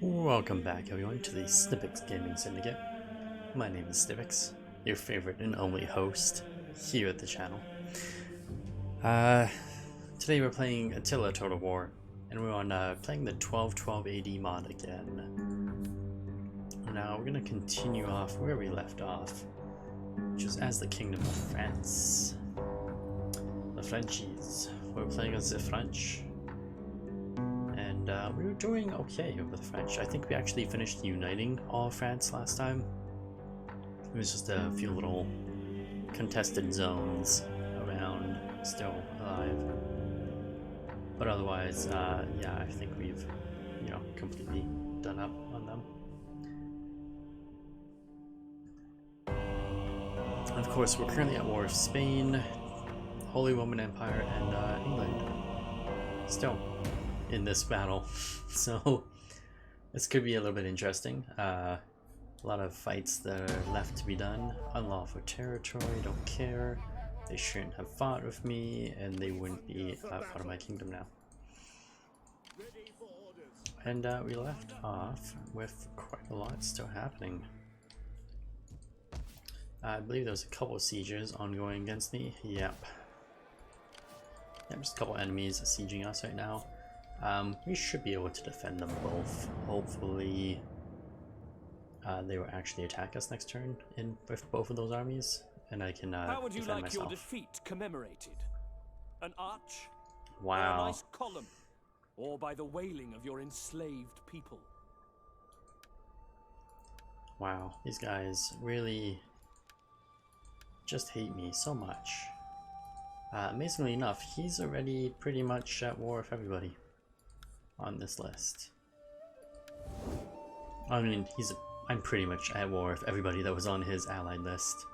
Welcome back everyone to the Snippix Gaming Syndicate. My name is Snippix, your favorite and only host here at the channel. Today we're playing Attila Total War, and we're on playing the 1212 AD mod again. Now we're gonna continue off where we left off, which is as the Kingdom of France. The Frenchies. We're playing as the French. And we were doing okay with the French. I think we actually finished uniting all of France last time. It was just a few little contested zones around still alive. But otherwise, yeah, I think we've, completely done up on them. And of course, we're currently at war with Spain, Holy Roman Empire, and England. Still in this battle, so this could be a little bit interesting. A lot of fights that are left to be done. Unlawful territory, don't care. They shouldn't have fought with me, and they wouldn't be part of my kingdom now. And we left off with quite a lot still happening. I believe there was a couple of sieges ongoing against me. Yep, just a couple enemies sieging us right now. We should be able to defend them both. Hopefully they will actually attack us next turn with both of those armies, and I can How would you defend like myself. your defeat commemorated? An arch? Wow. Or a nice column? Or by the wailing of your enslaved people? Wow, these guys really just hate me so much. Amazingly enough, he's already pretty much at war with everybody on this list. I mean, I'm pretty much at war with everybody that was on his allied list,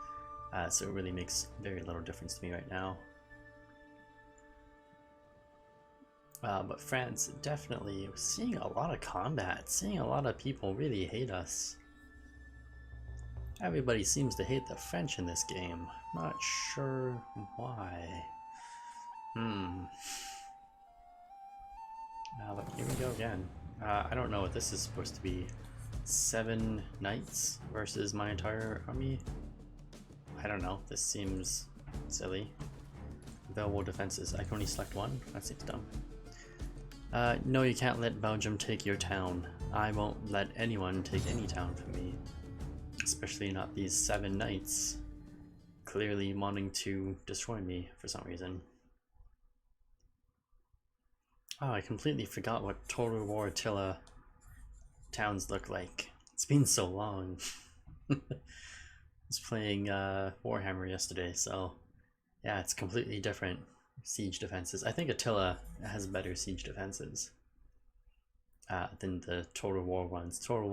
so it really makes very little difference to me right now. But France definitely seeing a lot of combat, seeing a lot of people really hate us. Everybody seems to hate the French in this game. Not sure why. But here we go again. I don't know what this is supposed to be. 7 knights versus my entire army? I don't know. This seems silly. Available defenses. I can only select one? That seems dumb. No, you can't let Belgium take your town. I won't let anyone take any town from me. Especially not these 7 knights. Clearly wanting to destroy me for some reason. Oh, I completely forgot what Total War Attila towns look like. It's been so long. I was playing Warhammer yesterday, so yeah, it's completely different siege defenses. I think Attila has better siege defenses than the Total War ones. Total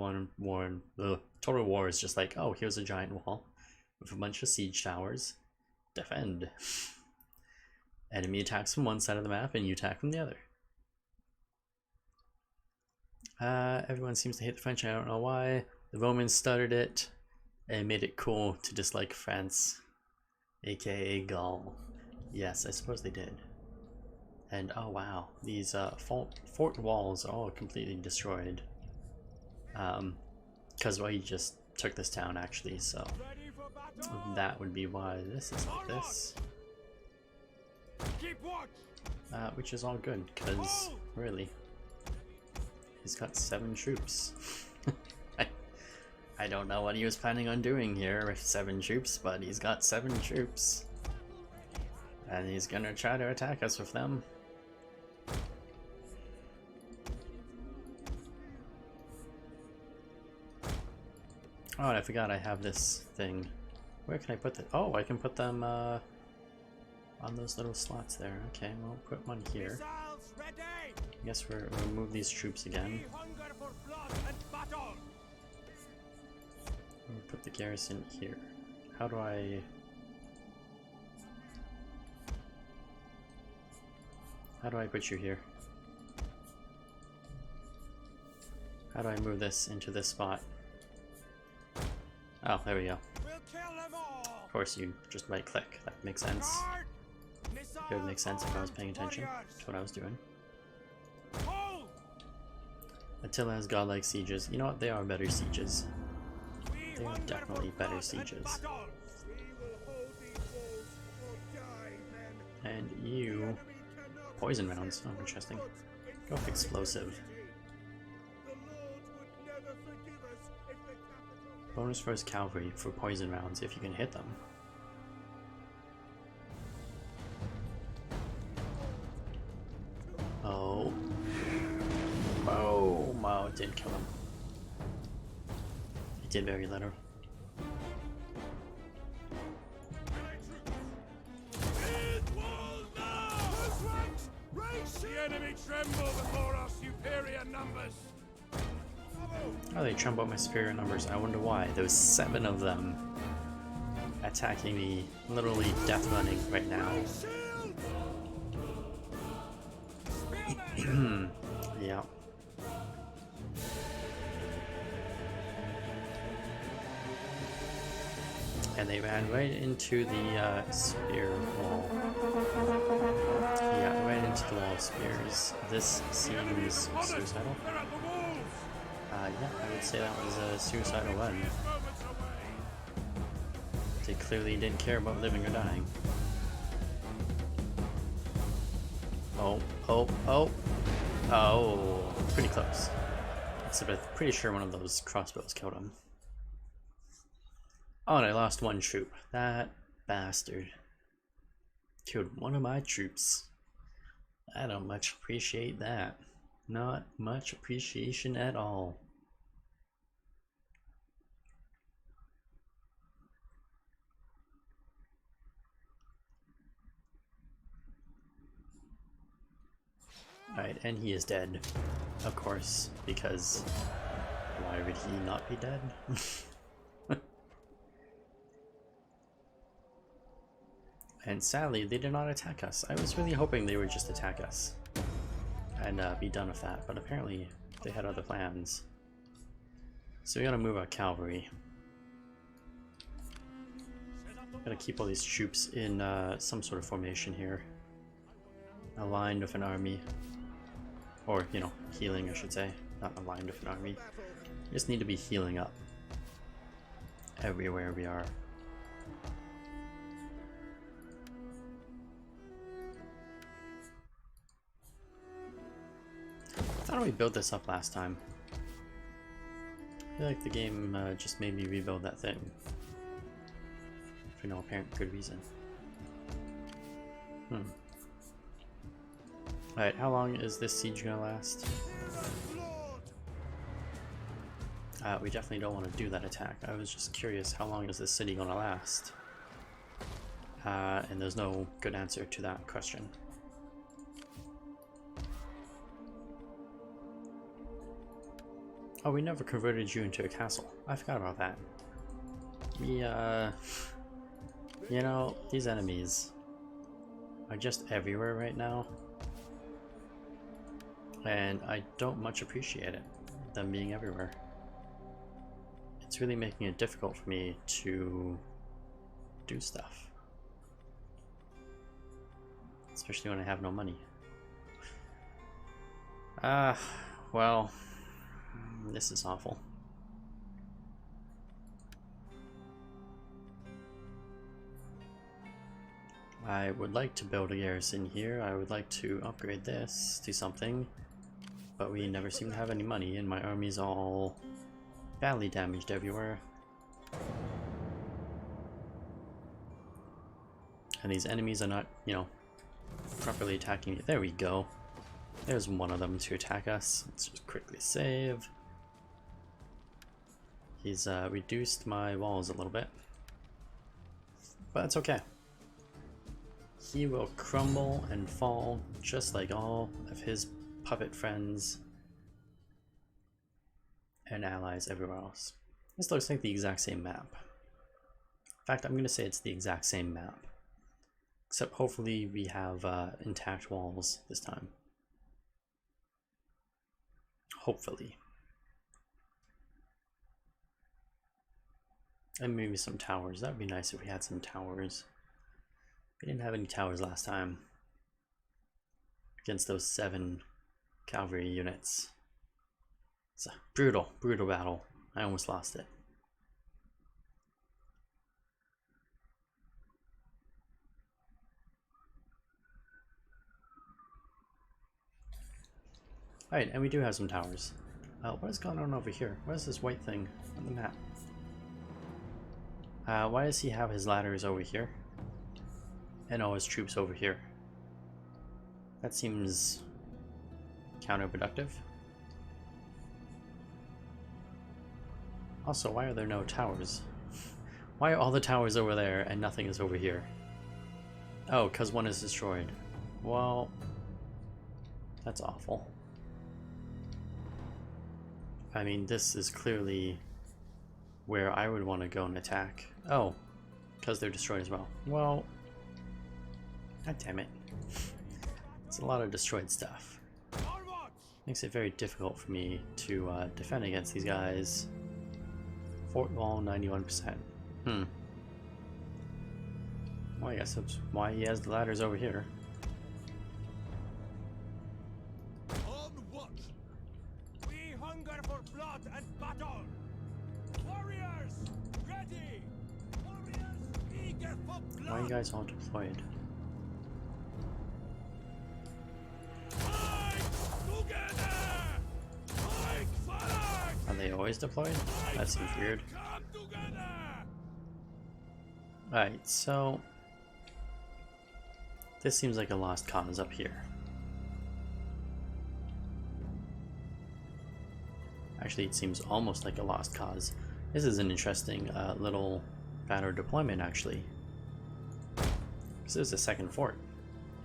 War is just like, oh, here's a giant wall with a bunch of siege towers. Defend. Enemy attacks from one side of the map and you attack from the other. Everyone seems to hate the French. I don't know why. The Romans started it and made it cool to dislike France, aka Gaul. Yes, I suppose they did. And oh wow, these fort walls are all completely destroyed. Because he just took this town actually, so that would be why this is like this. Which is all good, because really, he's got 7 troops. I don't know what he was planning on doing here with 7 troops, but he's got 7 troops. And he's gonna try to attack us with them. Oh, and I forgot I have this thing. Where can I put that? Oh, I can put them on those little slots there. Okay, we'll put one here. I guess we'll move these troops again. We'll put the garrison here. How do I put you here? How do I move this into this spot? Oh, there we go. Of course, you just right click. That makes sense. It would make sense if I was paying attention to what I was doing. Attila has godlike sieges. You know what? They are better sieges. They are definitely better sieges. And you... Poison rounds. Oh, interesting. Go with explosive. Bonus for his cavalry for poison rounds if you can hit them. Oh. Oh, wow, it did kill him. It did very little. The enemy tremble before our superior numbers. Oh, they tremble at my superior numbers. I wonder why. There was 7 of them attacking me, literally death running right now. Yeah. And they ran right into the spear wall. Yeah, right into the wall of spears. This seems suicidal. Yeah, I would say that was a suicidal run. They clearly didn't care about living or dying. Oh, oh, oh. Oh, pretty close. Except I'm pretty sure one of those crossbows killed him. Oh, and I lost 1 troop. That bastard killed one of my troops. I don't much appreciate that. Not much appreciation at all. Alright, and he is dead. Of course, because why would he not be dead? And sadly, they did not attack us. I was really hoping they would just attack us and be done with that, but apparently they had other plans. So we gotta move our cavalry. Gotta keep all these troops in some sort of formation here. Aligned with an army. Or, you know, healing, I should say. Not aligned with an army. We just need to be healing up everywhere we are. How do we build this up last time? I feel like the game just made me rebuild that thing. For no apparent good reason. Alright, how long is this siege gonna last? We definitely don't want to do that attack. I was just curious, how long is this city gonna last? And there's no good answer to that question. Oh, we never converted you into a castle. I forgot about that. We, you know, these enemies are just everywhere right now. And I don't much appreciate it, them being everywhere. It's really making it difficult for me to do stuff. Especially when I have no money. Well, this is awful. I would like to build a garrison here. I would like to upgrade this to something. But we never seem to have any money, and my army's all badly damaged everywhere. And these enemies are not, you know, properly attacking me. There we go. There's one of them to attack us. Let's just quickly save. He's reduced my walls a little bit. But it's okay. He will crumble and fall just like all of his puppet friends and allies everywhere else. This looks like the exact same map. In fact, I'm going to say it's the exact same map. Except hopefully we have intact walls this time. Hopefully. And maybe some towers. That would be nice if we had some towers. We didn't have any towers last time. Against those 7 cavalry units. It's a brutal, brutal battle. I almost lost it. Alright, and we do have some towers. What is going on over here? What is this white thing on the map? Why does he have his ladders over here? And all his troops over here? That seems counterproductive. Also, why are there no towers? Why are all the towers over there and nothing is over here? Oh, because one is destroyed. Well, that's awful. I mean, this is clearly where I would want to go and attack. Oh, because they're destroyed as well. Well, god damn it. It's a lot of destroyed stuff. Makes it very difficult for me to defend against these guys. Fort wall 91%. Well, I guess that's why he has the ladders over here. On what? We hunger for blood and battle. Warriors, ready. Warriors, eager for blood. Why are you guys all deployed? Are they always deployed? That seems weird. Alright, so this seems like a lost cause up here. Actually, it seems almost like a lost cause. This is an interesting little battle deployment, actually. This is a second fort.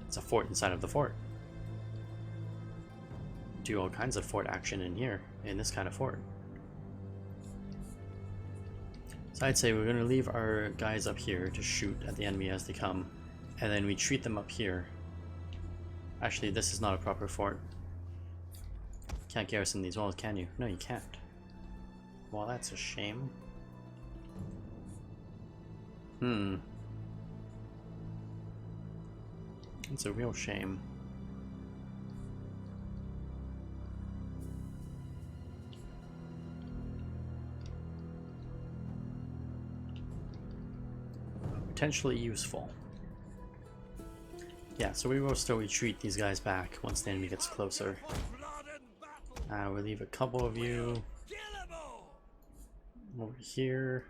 It's a fort inside of the fort. Do all kinds of fort action in here, in this kind of fort. So I'd say we're going to leave our guys up here to shoot at the enemy as they come, and then we treat them up here. Actually, this is not a proper fort. Can't garrison these walls, can you? No, you can't. Well, that's a shame. It's a real shame. Potentially useful. Yeah, so we will still retreat these guys back once the enemy gets closer. We'll leave a couple of you over here.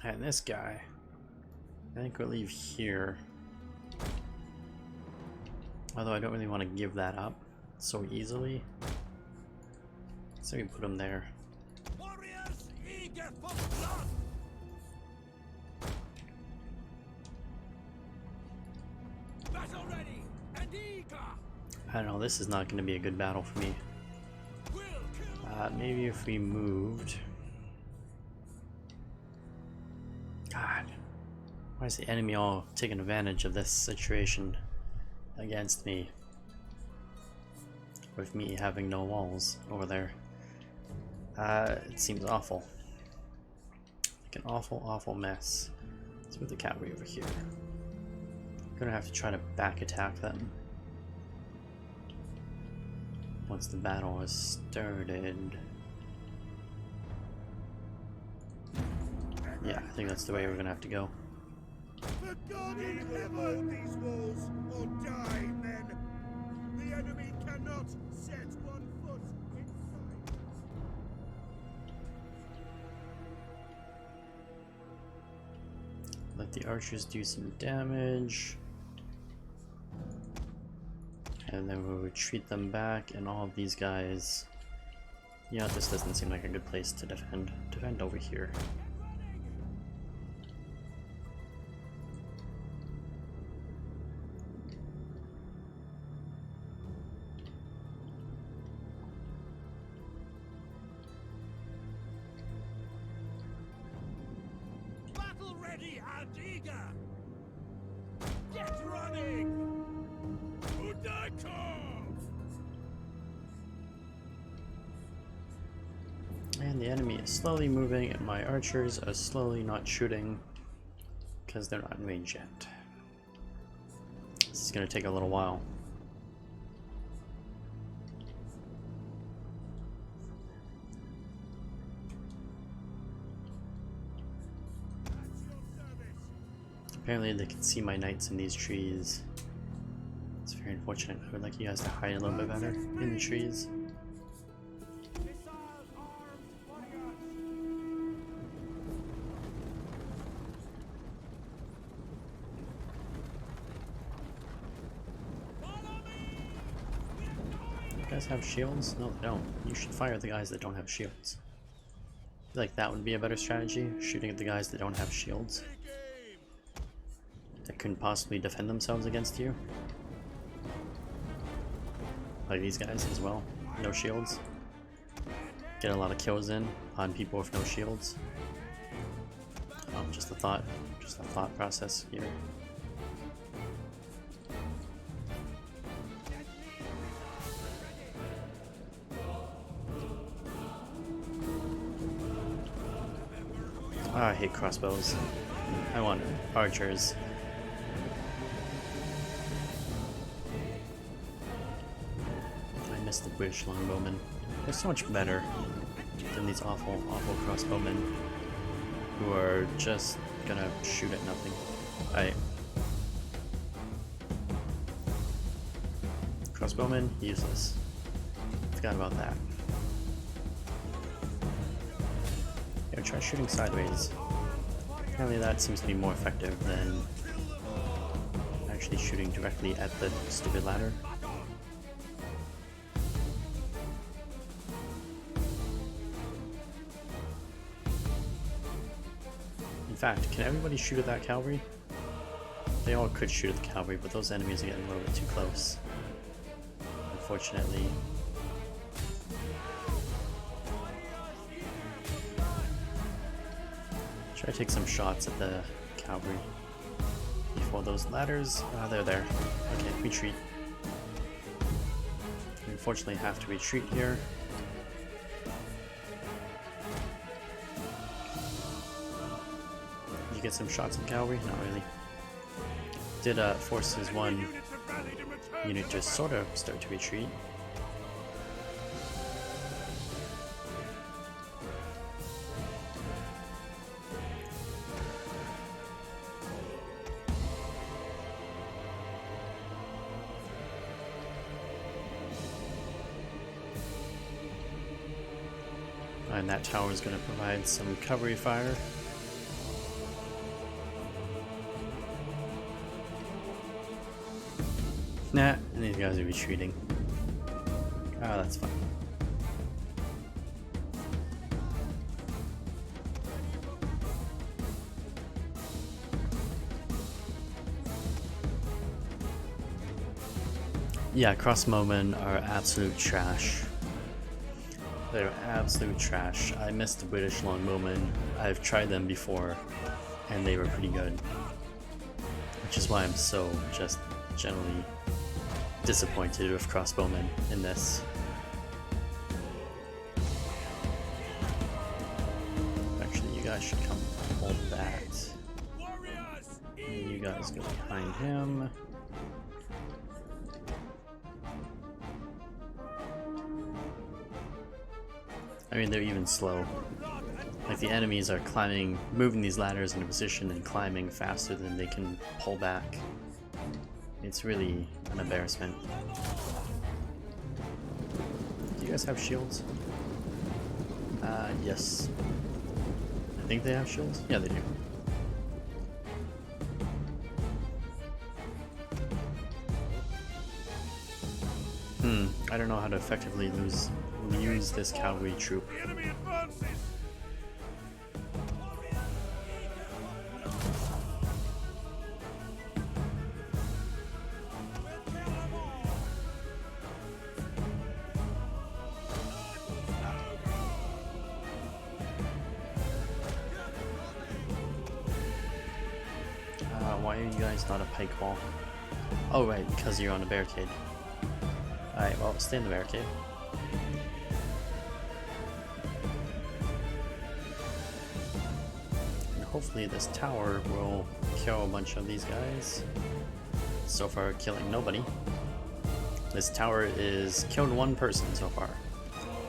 And this guy, I think we'll leave here. Although I don't really want to give that up so easily. So we put him there. Warriors, eager for blood. Battle ready and eager. I don't know, this is not going to be a good battle for me. Maybe if we moved. God, why is the enemy all taking advantage of this situation against me? With me having no walls over there. It seems awful. Like an awful, awful mess. Let's move the cavalry over here. I'm gonna have to try to back attack them once the battle has started. Yeah, I think that's the way we're gonna have to go. For God in heaven, these walls, or die, men. The enemy cannot set one foot inside. Let the archers do some damage. And then we'll retreat them back, and all of these guys... Yeah, this doesn't seem like a good place to defend. Defend over here. Battle ready and eager. Get running. And the enemy is slowly moving, and my archers are slowly not shooting because they're not in range yet. This is gonna take a little while. Apparently they can see my knights in these trees. It's very unfortunate. I would like you guys to hide a little bit better in the trees. You guys have shields? No, they don't. You should fire the guys that don't have shields. I feel like that would be a better strategy, shooting at the guys that don't have shields. That couldn't possibly defend themselves against you. Like these guys as well. No shields. Get a lot of kills in on people with no shields. Just a thought process here. Oh, I hate crossbows. I want archers. I miss the British longbowmen. They're so much better than these awful crossbowmen who are just gonna shoot at nothing. Crossbowmen, useless. Forgot about that. Yeah, try shooting sideways. Apparently that seems to be more effective than actually shooting directly at the stupid ladder. In fact, can everybody shoot at that cavalry? They all could shoot at the cavalry, but those enemies are getting a little bit too close. Unfortunately. Try to take some shots at the cavalry before those ladders. They're there. Okay, retreat. We unfortunately have to retreat here. Did you get some shots at the cavalry? Not really. Did force his one unit to sort of start to retreat. And that tower is going to provide some recovery fire. Nah, and these guys are retreating. Ah, that's fine. Yeah, crossbowmen are absolute trash. They're absolute trash. I miss the British longbowmen. I've tried them before, and they were pretty good. Which is why I'm so just generally disappointed with crossbowmen in this. Actually, you guys should come hold that. And you guys go behind him. I mean, they're even slow. Like, the enemies are climbing, moving these ladders into position and climbing faster than they can pull back. It's really an embarrassment. Do you guys have shields? Yes. I think they have shields? Yeah, they do. I don't know how to effectively use this cavalry troop. Why are you guys not a pike wall? Oh right, because you're on a barricade. Alright, well, stay in the barricade. And hopefully this tower will kill a bunch of these guys. So far, killing nobody. This tower is killed one person so far.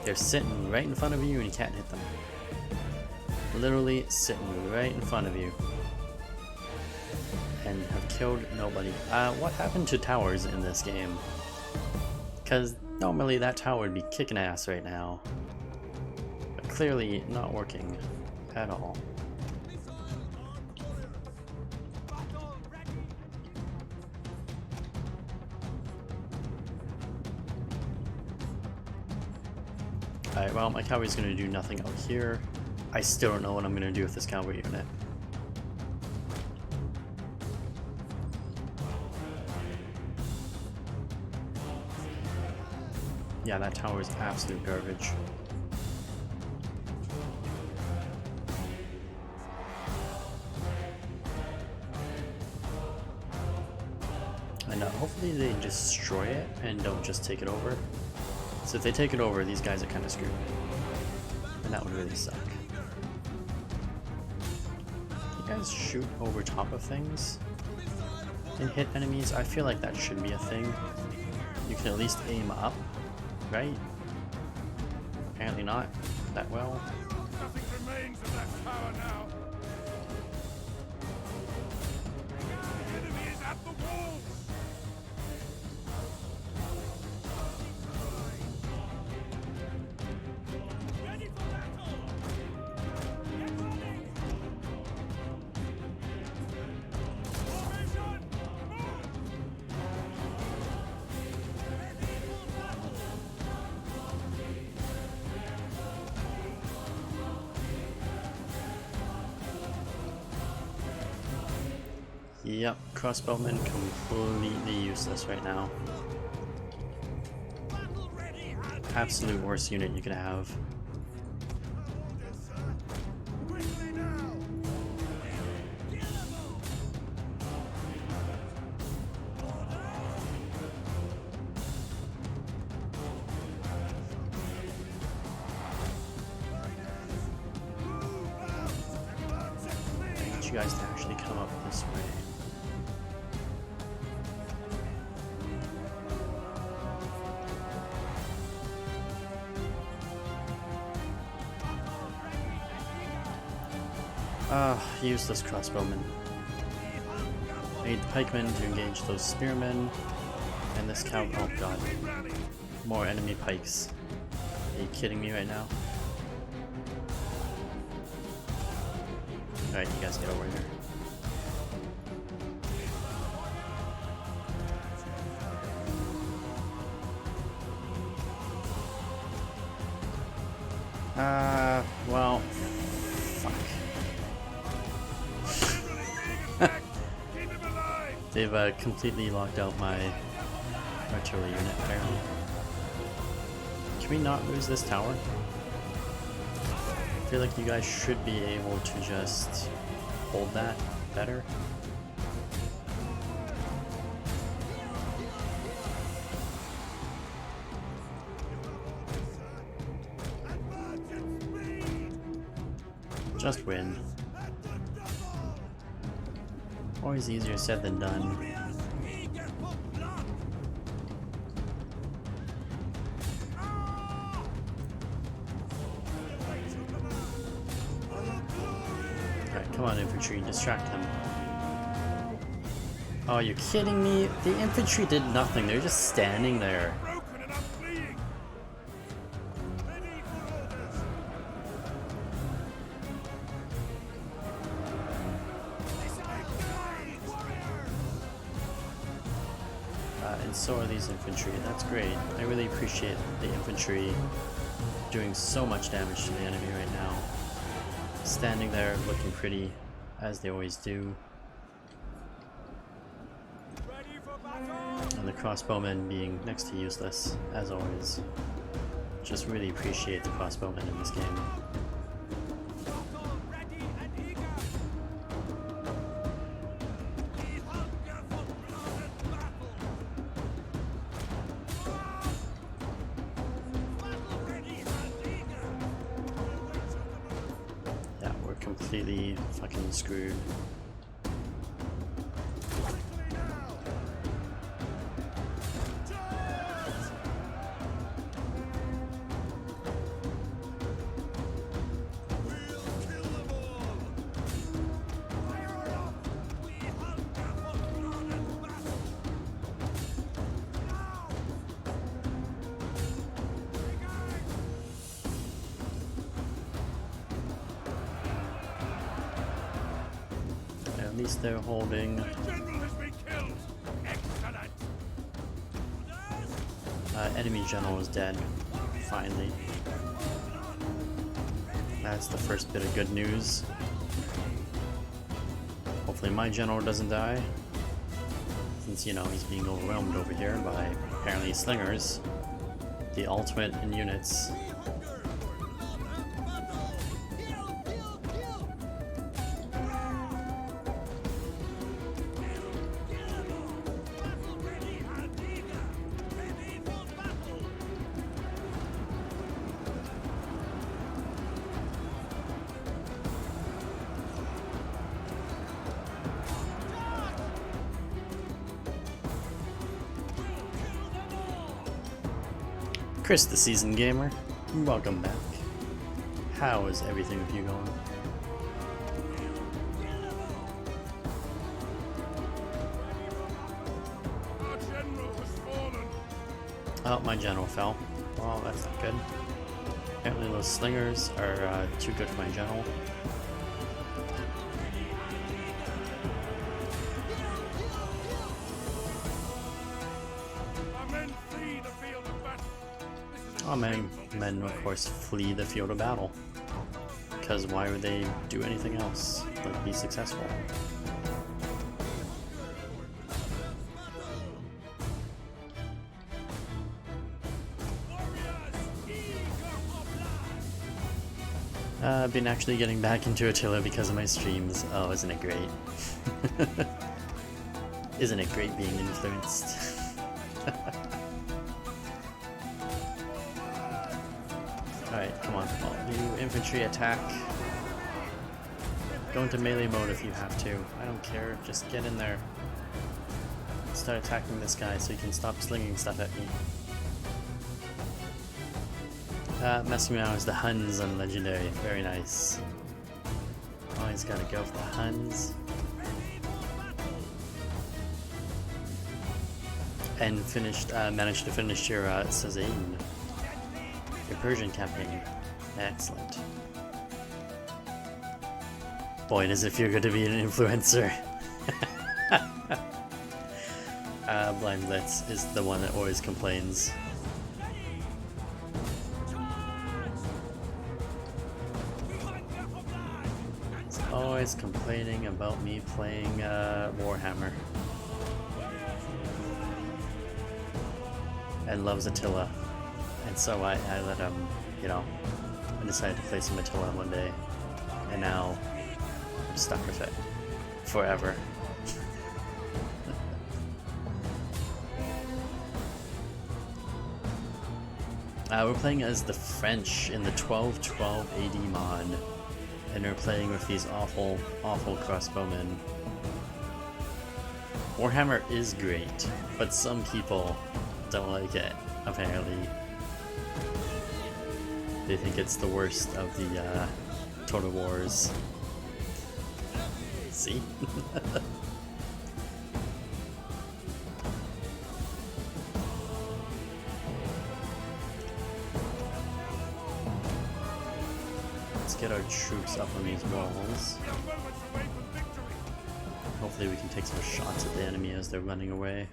They're sitting right in front of you and you can't hit them. Literally sitting right in front of you. And have killed nobody. What happened to towers in this game? Because normally that tower would be kicking ass right now. But clearly not working at all. Alright, well, my cavalry's going to do nothing out here. I still don't know what I'm going to do with this cavalry unit. Yeah, that tower is absolute garbage. And hopefully they destroy it and don't just take it over. So if they take it over, these guys are kind of screwed. And that would really suck. You guys shoot over top of things and hit enemies? I feel like that should be a thing. You can at least aim up, right? Apparently not that well. Nothing remains of that tower now. The enemy is at the walls. Ready for battle. Get ready. Formation. Move. Ready for battle. Yep, crossbowmen completely useless right now. Battle ready and Absolute worst unit you could have. orders, sir. Quickly now. Killable. Move out and march at I me. want you guys to actually come up this way. Useless crossbowmen. I need the pikemen to engage those spearmen. And this cow. Oh god. More enemy pikes. Are you kidding me right now? Alright, you guys get over here. Well, fuck. Keep him alive. They've completely locked out my artillery unit, apparently. Can we not lose this tower? I feel like you guys should be able to just hold that better. And march at speed. Just win. At the double. Always easier said than done. Warriors, eager for blood. Alright, come on infantry, distract them. Oh, you're kidding me? The infantry did nothing, they're just standing there. Broken and I'm fleeing. Ready for orders. Engage, warriors. And so are these infantry, that's great. I really appreciate the infantry doing so much damage to the enemy right now. Standing there looking pretty, as they always do. Ready for battle. And the crossbowmen being next to useless, as always. Just really appreciate the crossbowmen in this game. Battle ready and eager. We hunger for blood and battle. Battle ready and eager. Yeah, we're completely fucking screwed. Quickly now. base they're holding. The general has been killed. Excellent. Enemy general is dead. Finally. That's the first bit of good news. Hopefully my general doesn't die. Since, you know, he's being overwhelmed over here by apparently slingers. The ultimate in units. Chris the Seasoned Gamer, welcome back. How is everything with you going? Our general has fallen. Oh, my general fell. Well, that's not good. Apparently those slingers are too good for my general. Our men flee the field of battle. Oh, men of course flee the field of battle. Because why would they do anything else but be successful? I've been actually getting back into Attila because of my streams. Oh, isn't it great? Isn't it great being influenced? Alright, come on. All you infantry attack. Go into melee mode if you have to. I don't care. Just get in there. Start attacking this guy so he can stop slinging stuff at me. Messing around with the Huns on Legendary. Very nice. Always gotta go for the Huns. And managed to finish your Sazine. Your Persian campaign. Excellent. Boy, does it feel good to be an influencer. Blind Blitz is the one that always complains. He's always complaining about me playing Warhammer. And loves Attila. And so I let him, you know, I decided to play some Attila one day. And now I'm stuck with it. Forever. We're playing as the French in the 1212 AD mod. And we're playing with these awful crossbowmen. Warhammer is great, but some people don't like it, apparently. They think it's the worst of the Total Wars. See? Let's get our troops up on these walls. Hopefully we can take some shots at the enemy as they're running away.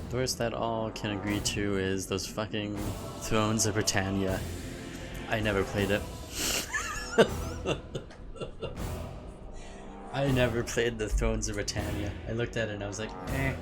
The worst that all can agree to is those fucking Thrones of Britannia. I never played it. I never played the Thrones of Britannia. I looked at it and I was like, eh.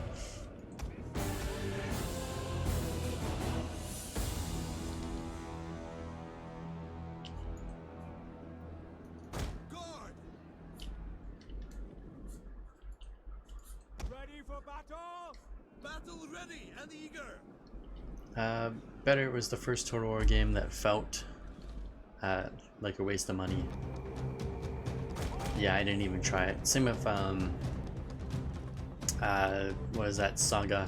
Better it was the first Total War game that felt like a waste of money. Yeah, I didn't even try it. Same with what is that, Saga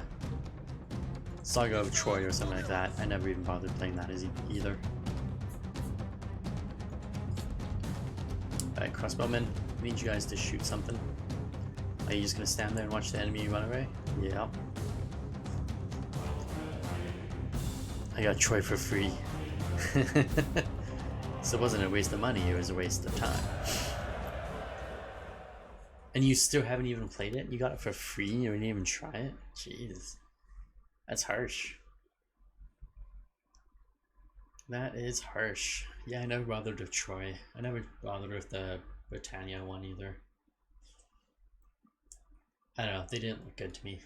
of Troy or something like that. I never even bothered playing that either. Alright, crossbowmen, I need you guys to shoot something. Are you just gonna stand there and watch the enemy run away? Yep. I got Troy for free. So it wasn't a waste of money, it was a waste of time. And you still haven't even played it? You got it for free? You didn't even try it? Jeez. That's harsh. That is harsh. Yeah, I never bothered with Troy. I never bothered with the Britannia one either. I don't know, they didn't look good to me.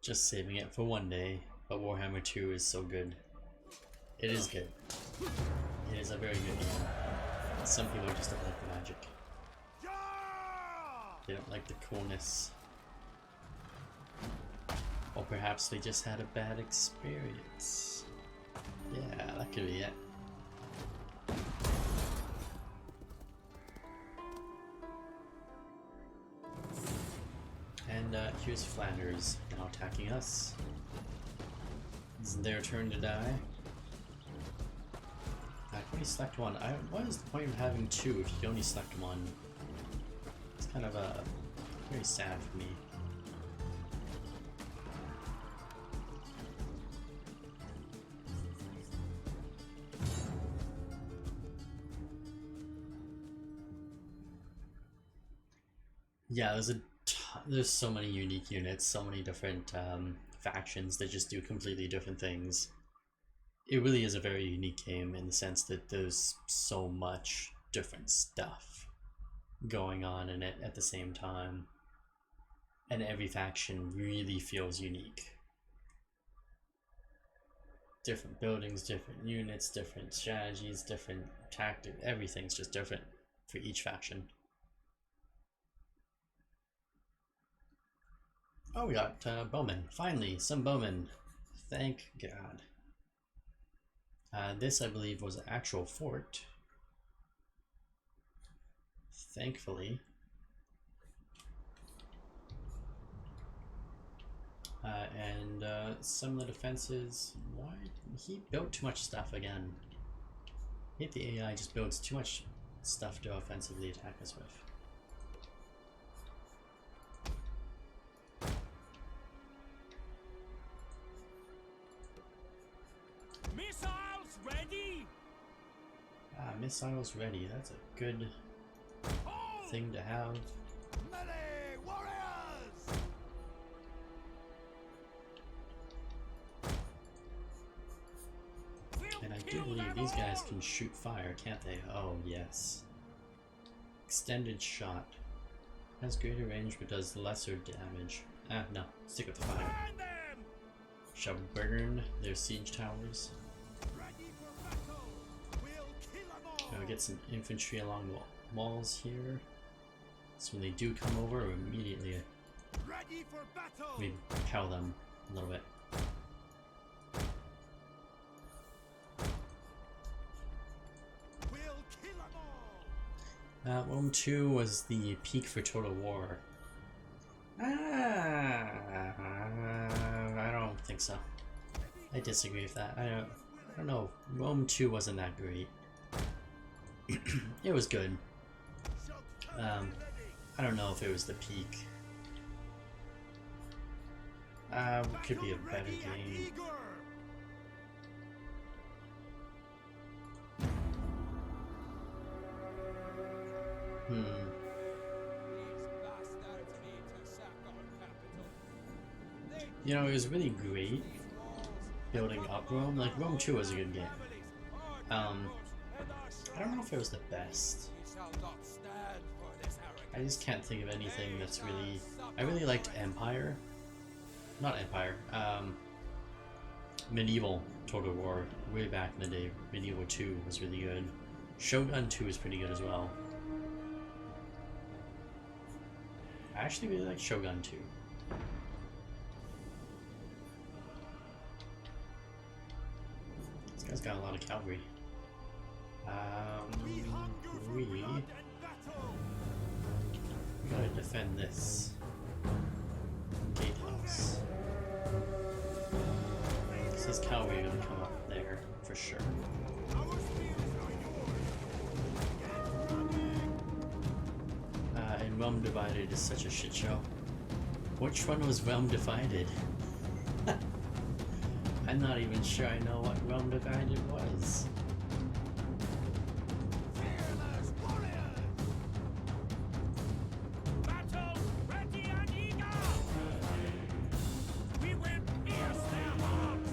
Just saving it for one day, but Warhammer 2 is so good. It is good. It is a very good game. Some people just don't like the magic. They don't like the coolness. Or perhaps they just had a bad experience. Yeah, that could be it. And here's Flanders now attacking us. It's their turn to die. I only select one. What is the point of having two if you only select one? It's kind of very sad for me. Yeah, there's so many unique units, so many different factions that just do completely different things. It really is a very unique game in the sense that there's so much different stuff going on in it at the same time. And every faction really feels unique. Different buildings, different units, different strategies, different tactics, everything's just different for each faction. Oh, we got bowmen. Finally, some bowmen. Thank God. This, I believe, was an actual fort. Thankfully. And some of the defenses. Why? He built too much stuff again. I hate the AI just builds too much stuff to offensively attack us with. Missiles ready. Missiles ready. That's a good thing to have. Melee warriors. And I do believe these guys can shoot fire, can't they? Oh, yes. Extended shot. Has greater range but does lesser damage. No. Stick with the fire. Shall burn their siege towers. We'll get some infantry along the walls here. So when they do come over, we immediately repel them a little bit. Rome 2 was the peak for Total War. I don't think so. I disagree with that. I don't know. Rome 2 wasn't that great. It was good. I don't know if it was the peak. Could be a better game. You know, it was really great building up Rome. Like, Rome 2 was a good game. I don't know if it was the best. I just can't think of anything that's really... I really liked Empire. Not Empire. Medieval Total War. Way back in the day. Medieval 2 was really good. Shogun 2 is pretty good as well. I actually really like Shogun 2. This guy's got a lot of cavalry. We gotta defend this gatehouse. This is cavalry gonna come up there for sure. And Rome Divided is such a shit show. Which one was Realm Divided? I'm not even sure I know what Realm Divided was. Fearless warriors! Battle ready and eager! We will pierce their hearts!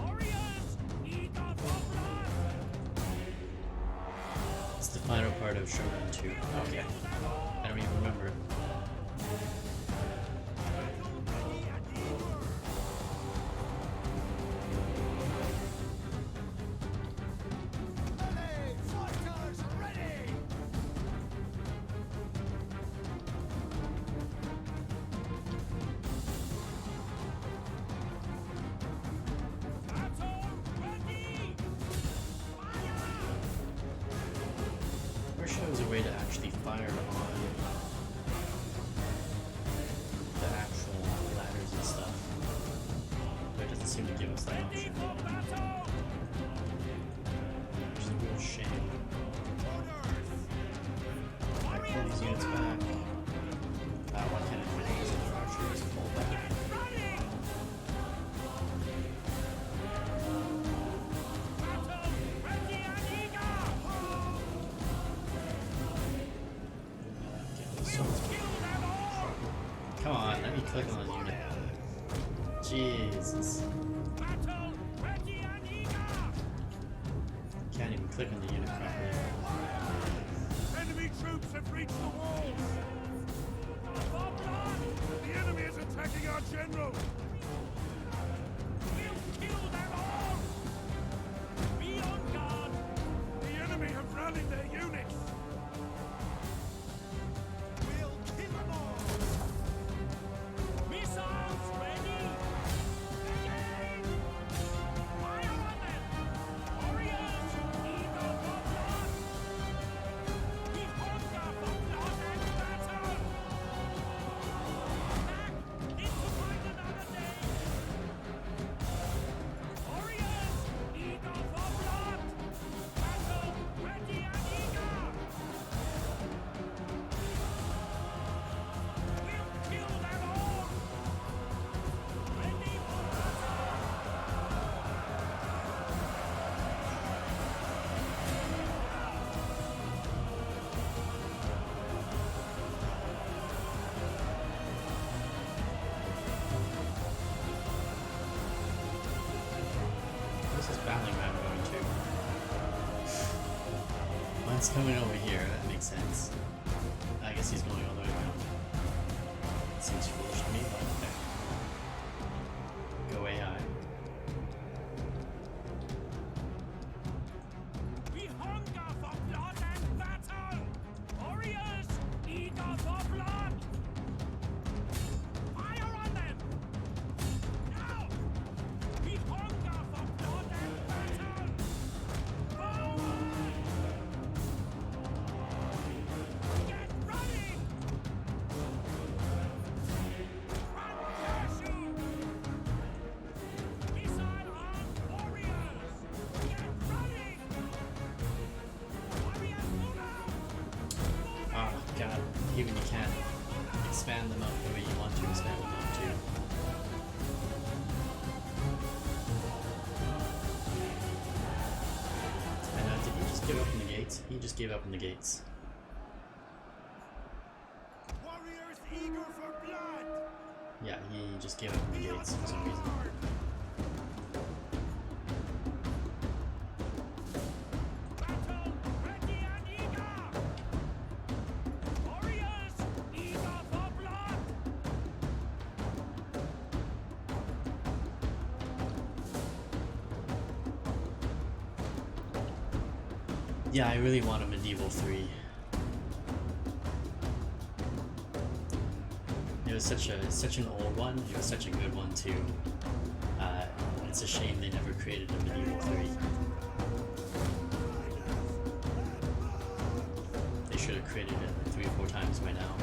Warriors, eager for blood! It's the final part of Shogun 2. Okay. I don't even remember it. I wish there was a way to actually fire on the actual ladders and stuff. But it doesn't seem to give us that option. Which is a real shame. I pull these units back. Why can't I put these other archers pull back? Come on, let me click on the unit. Jesus. Can't even click on the unit properly. Enemy troops have reached the walls! The enemy is attacking our general! We'll kill them all! Be on guard! The enemy have rallied their units! We'll kill them all! Missiles ready! Again! Fire on them! Warriors, eager for blood! We hunger for blood and battle! Back into fight another day! Warriors, eager for blood! Battle ready and eager! We'll kill them all! Ready for battle! This is battling map going to. Mine's coming over here, that makes sense. I guess he's going all the way around. Seems foolish to me, but okay. Go AI. We hunger for blood and battle! Warriors, eager for blood! Fire on them! Now! We hunger for blood and battle! Forward! Get ready! Run, parachute! Missile on warriors! Get ready! Warriors, move out! Ah, god. Even you can't expand them up the way you want to expand them up too. And did he just give up in the gates? He just gave up in the gates. Warriors eager for blood! Yeah, he just gave up in the gates for some reason. Battle ready and eager! Warriors eager for blood! Yeah, I really want a Medieval 3. It was such an old one. It was such a good one too. It's a shame they never created a Medieval 3. They should have created it 3 or 4 times by now,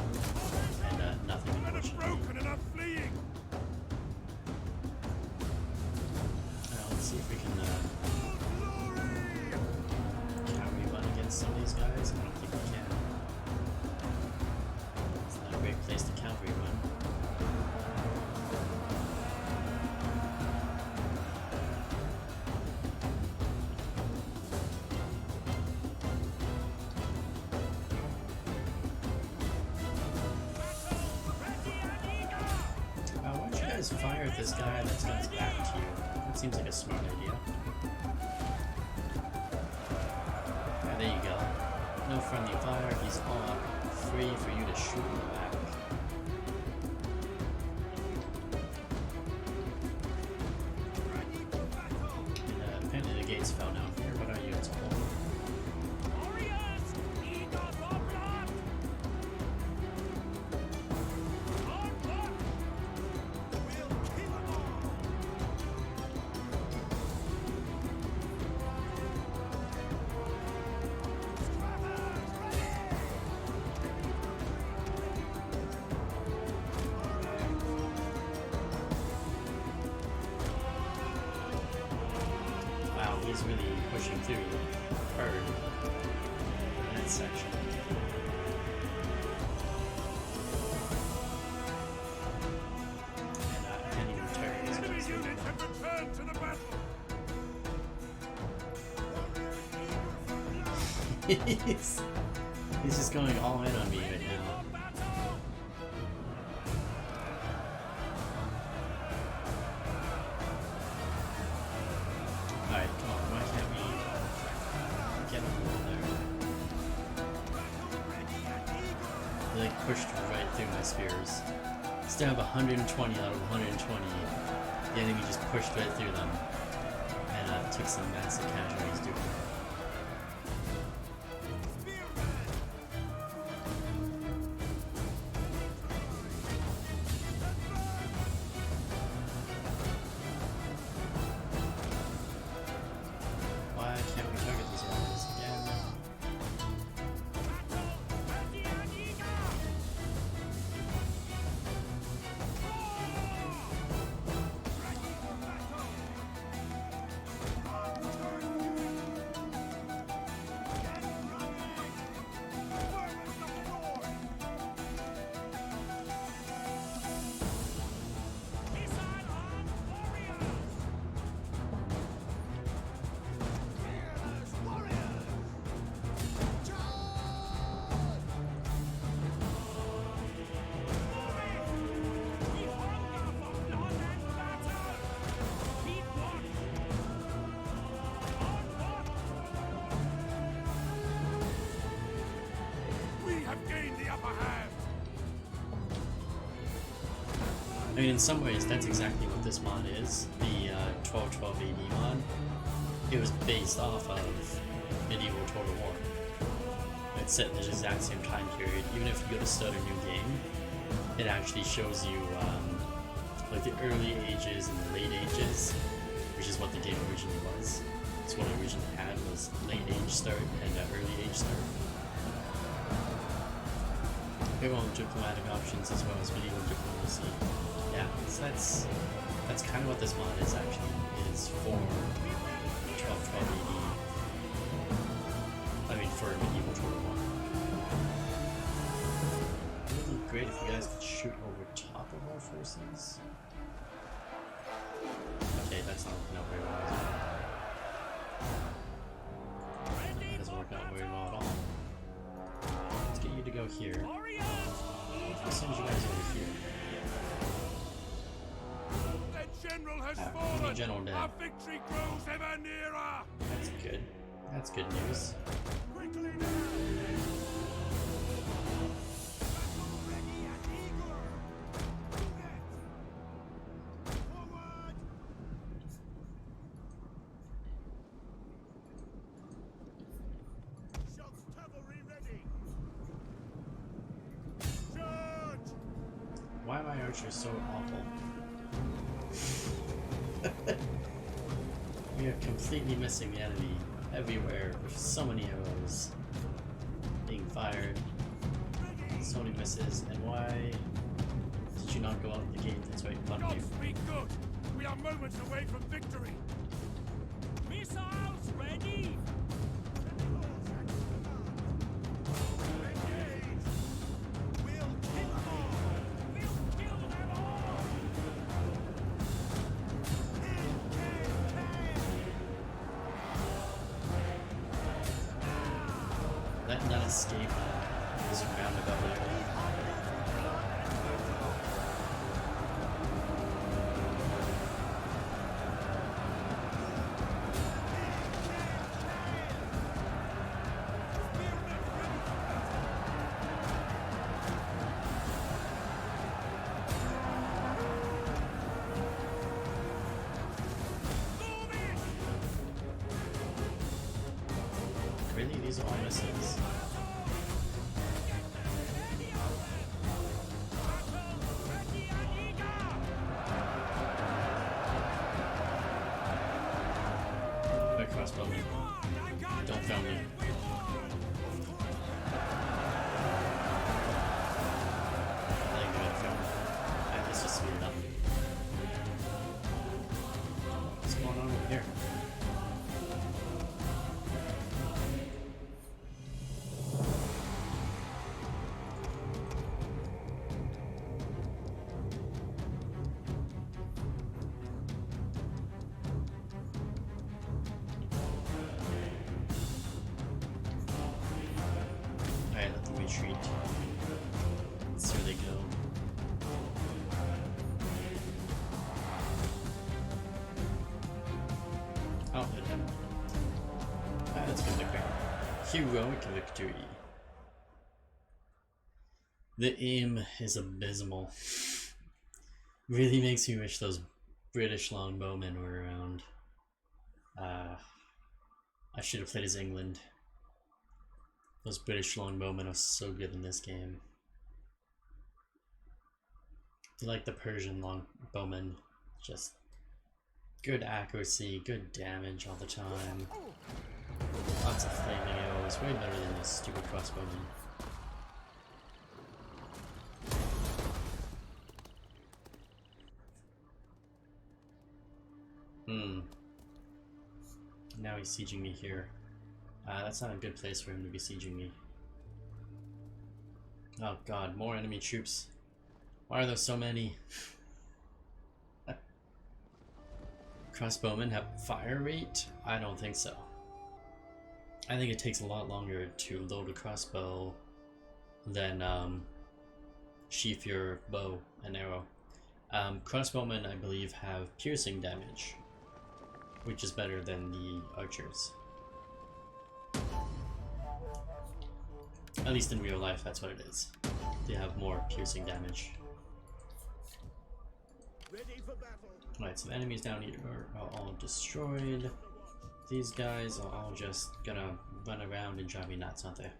and nothing Men are unfortunately. broken and are fleeing! Let's see if we can can we run against some of these guys? I don't think we can. It's not a guys fire at this guy that's on his back to you. That seems like a smart idea. Yeah, there you go. No friendly fire, he's all free for you to shoot in the back. And apparently the gates fell down here. What are you? It's cold. He's really pushing through hard in that section. And I can't even turn. Enemy units have returned to the battle. He's just going all in on me right now. Alright, come on, why can't we get a wall there? They like pushed right through my spears. Still have 120 out of 120. The enemy just pushed right through them and took some massive casualties doing it. I mean, in some ways, that's exactly what this mod is. The 1212 AD mod. It was based off of medieval Total War. It's set in the exact same time period. Even if you go to start a new game, it actually shows you like the early ages and the late ages, which is what the game originally was. It's what it originally had was late age start and early age start. Everyone with diplomatic options as well as medieval diplomacy. Yeah, so that's kind of what this mod is actually, is for 1212 AD. I mean, for medieval Total War. It would be great if you guys could shoot over top of our forces. Okay, that's not working out very well, is it? That doesn't work out very well at all. Let's get you to go here. I'll send you guys over here. General has fallen. General dead. Our victory grows ever nearer. That's good. That's good news. Quickly now. Ready and eager. Forward. Shots cavalry ready. Charge. Why are my archers so awful? We are completely missing the enemy everywhere with so many arrows being fired, so many misses, and why did you not go out the gate that's right in front of you? Gods be good. We are moments away from victory. Missiles ready. Engage. We'll kill them all. We'll kill them all. Let not escape this roundabout area. crossbowmen. Don't film me. I think they're gonna film me. Let's just speed it up. What's going on over here? Alright, let them retreat. Let's see where they go. Oh, they're dead. That's good victory. Heroic victory. The aim is abysmal. Really makes me wish those British longbowmen were around. I should have played as England. Those British longbowmen are so good in this game. They're like the Persian longbowmen, just good accuracy, good damage all the time. Lots of flaming arrows, way better than those stupid crossbowmen. Now he's sieging me here. That's not a good place for him to be sieging me. Oh god, more enemy troops. Why are there so many? Crossbowmen have fire rate? I don't think so. I think it takes a lot longer to load a crossbow than sheath your bow and arrow. Crossbowmen, I believe, have piercing damage, which is better than the archers. At least in real life, that's what it is. They have more piercing damage. Alright, so the enemies down here are all destroyed. These guys are all just gonna run around and drive me nuts, aren't they?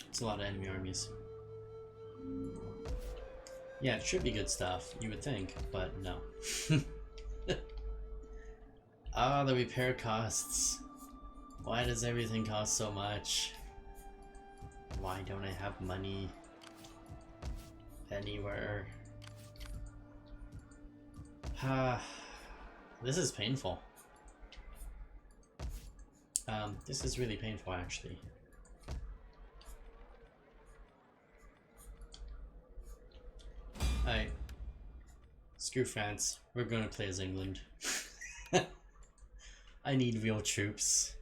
It's a lot of enemy armies. Yeah, it should be good stuff, you would think, but no. Ah, the repair costs. Why does everything cost so much? Why don't I have money anywhere? This is painful. This is really painful, actually. Alright. Screw France. We're gonna play as England. I need real troops.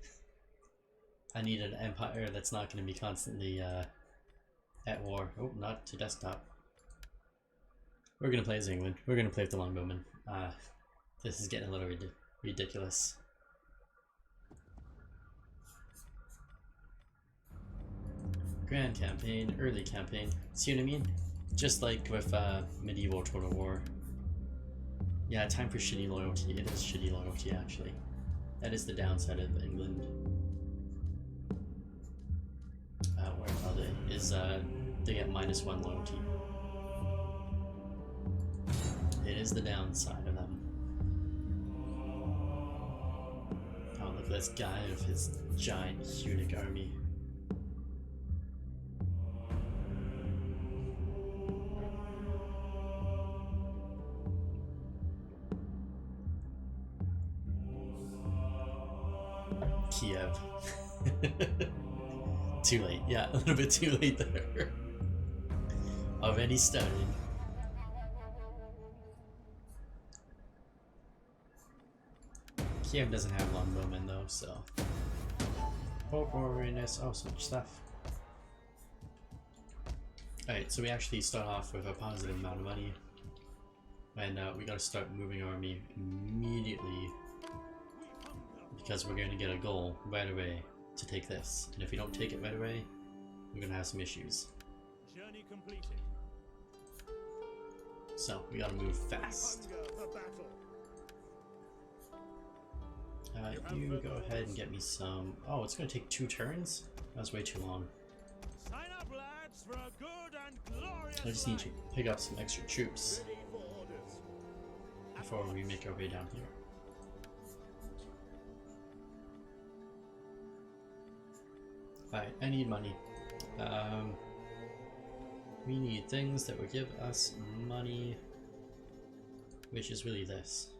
I need an empire that's not gonna be constantly at war. Oh, not to desktop. We're gonna play as England. We're gonna play with the longbowmen. This is getting a little ridiculous. Grand campaign, early campaign. See what I mean? Just like with medieval Total War. Yeah, time for shitty loyalty. It is shitty loyalty, actually. That is the downside of England. Where are they? Is they get -1 loyalty. It is the downside of them. Oh, look at this guy with his giant Punic army. Kiev. Too late. Yeah, a little bit too late there. Already started. Kiev doesn't have longbowmen though, so. Oh, very nice. Oh, so much stuff. Alright, so we actually start off with a positive amount of money. And we gotta start moving our army immediately. Because we're going to get a goal right away to take this. And if we don't take it right away, we're going to have some issues. Journey completed. So, we gotta move fast. You go ahead and get me some... Oh, it's going to take 2 turns? That was way too long. Sign up, lads, for a good and glorious I just need to pick up some extra troops before we make our way down here. Alright, I need money. We need things that will give us money, which is really this.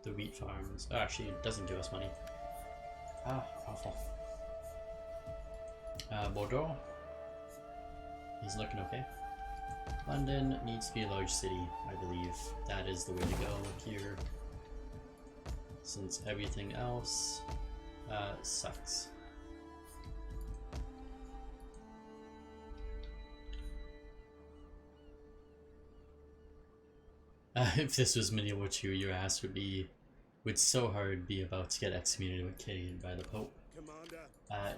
The wheat farms. Oh, actually, it doesn't give us money. Ah, awful. Bordeaux. He's looking okay. London needs to be a large city, I believe. That is the way to go here. Since everything else sucks. If this was medieval 2, your ass would so hard be about to get excommunicated by the Pope. Commander.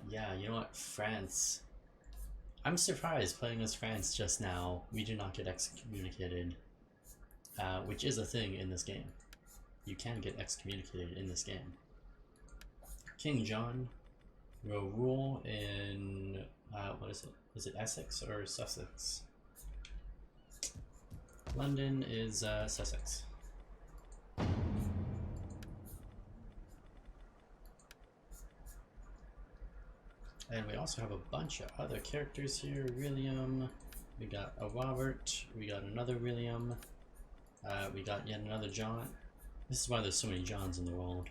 Yeah, you know what? France. I'm surprised playing as France just now. We do not get excommunicated, which is a thing in this game. You can get excommunicated in this game. King John will rule in, what is it? Is it Essex or Sussex? London is Sussex. And we also have a bunch of other characters here. William, we got a Robert, we got another William, we got yet another John. This is why there's so many Johns in the world.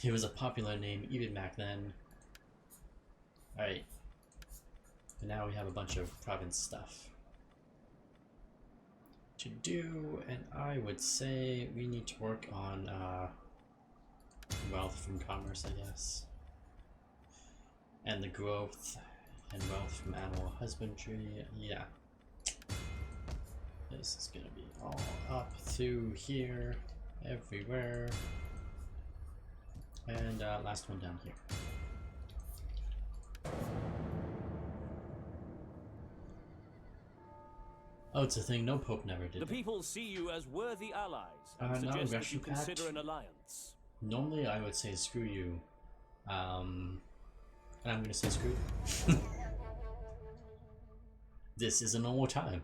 He was a popular name even back then. Alright. And now we have a bunch of province stuff to do, and I would say we need to work on wealth from commerce, I guess. And the growth and wealth from animal husbandry, yeah. This is gonna be all up through here, everywhere. And last one down here. Oh, it's a thing no Pope never did. The people see you as worthy allies and No, suggest that you Russian pact. consider an alliance. Normally I would say screw you. And I'm gonna say screw you. This is a normal time.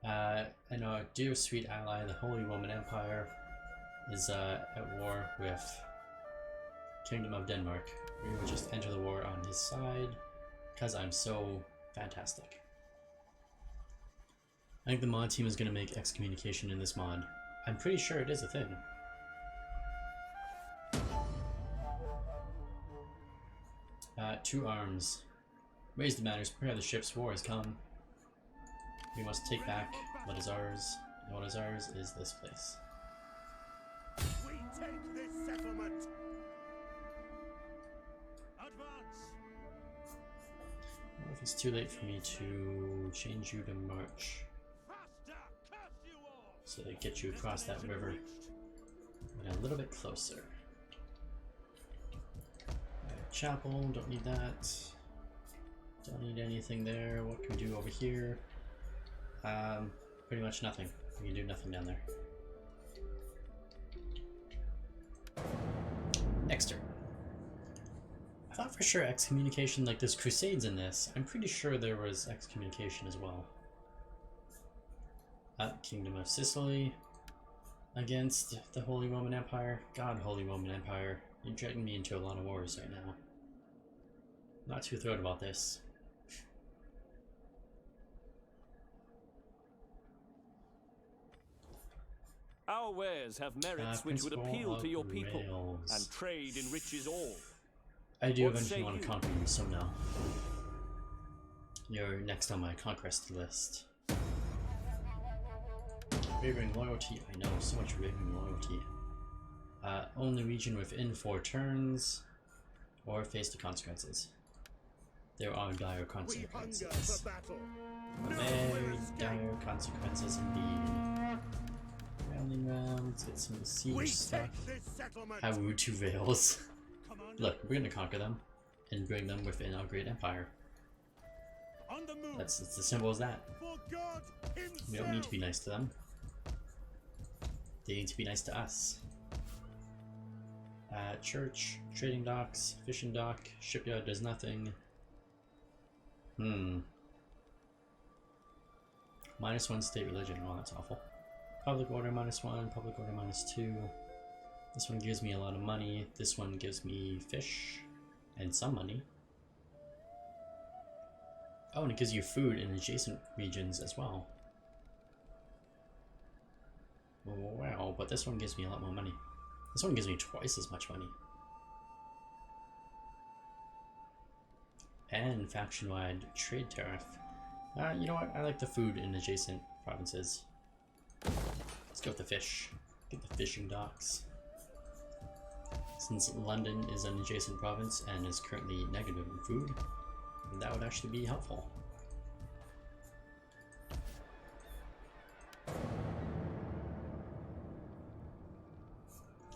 And our dear sweet ally, the Holy Roman Empire, is at war with Kingdom of Denmark. We will just enter the war on his side, because I'm so fantastic. I think the mod team is going to make excommunication in this mod. I'm pretty sure it is a thing. Two arms. Raise the banners, prepare the ships, war has come. We must take back what is ours, and what is ours is this place. We take this settlement. Advance. I wonder if it's too late for me to change you to march. Faster, curse you all. So they get you across that river and a little bit closer. Chapel, don't need that. Don't need anything there. What can we do over here? Pretty much nothing. We can do nothing down there. Next turn. I thought for sure excommunication, like there's crusades in this. I'm pretty sure there was excommunication as well. Kingdom of Sicily against the Holy Roman Empire. God, Holy Roman Empire. You're dragging me into a lot of wars right now. Not too thrilled about this. Our wares have merits which would appeal to your people, and trade enriches all. I do What eventually say want to you? conquer you, so no. You're next on my conquest list. Wavering loyalty, I know, so much wavering loyalty. Own the region within 4 turns, or face the consequences. There are dire We consequences. hunger for battle. Very dire consequences indeed. Rallying rounds, get some siege We stuff. take this settlement. How rude to Veils. Commander, Look, we're gonna conquer them and bring them within our great empire. on the move. It's as simple as that. For God himself. We don't need to be nice to them. They need to be nice to us. Church, trading docks, fishing dock, shipyard does nothing. -1 state religion, well that's awful. Public order -1, public order -2. This one gives me a lot of money. This one gives me fish and some money. Oh, and it gives you food in adjacent regions as well. Wow, but this one gives me a lot more money. This one gives me twice as much money. And faction-wide trade tariff. You know what? I like the food in adjacent provinces. Let's go with the fish. Get the fishing docks. Since London is an adjacent province and is currently negative in food, that would actually be helpful.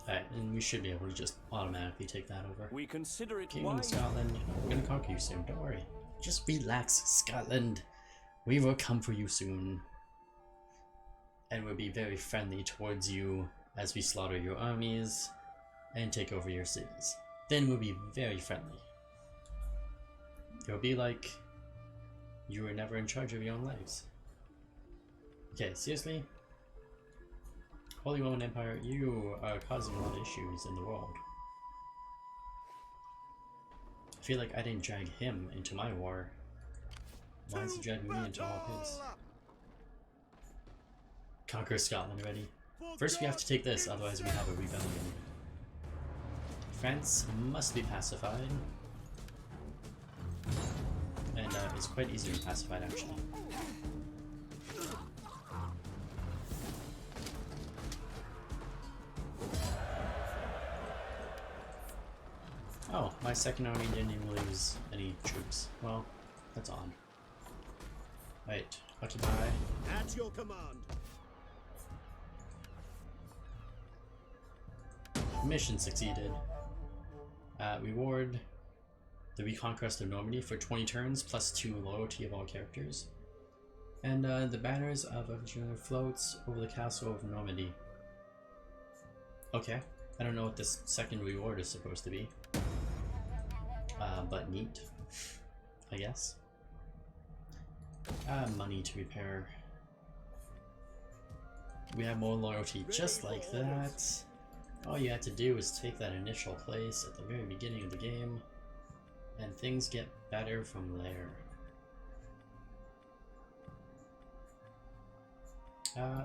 Alright, and we should be able to just automatically take that over. We consider it Kingdom of wise. Scotland, we're gonna conquer you soon, don't worry. Just relax, Scotland. We will come for you soon. And we'll be very friendly towards you as we slaughter your armies and take over your cities. Then we'll be very friendly. It'll be like you were never in charge of your own lives. Okay, seriously? Holy Roman Empire, you are causing a lot of issues in the world. I feel like I didn't drag him into my war. Why is he dragging me into all of his? Conquer Scotland already. First we have to take this, otherwise we have a rebellion. France must be pacified. And it's quite easily pacified actually. Oh, my second army didn't even lose any troops. Well, that's odd. Right, occupy. At your command. Mission succeeded. Reward the reconquest of Normandy for 20 turns plus 2 loyalty of all characters. And the banners of Virginia floats over the castle of Normandy. Okay, I don't know what this second reward is supposed to be. But neat, I guess. Money to repair. We have more loyalty, just like that. All you had to do was take that initial place at the very beginning of the game, and things get better from there.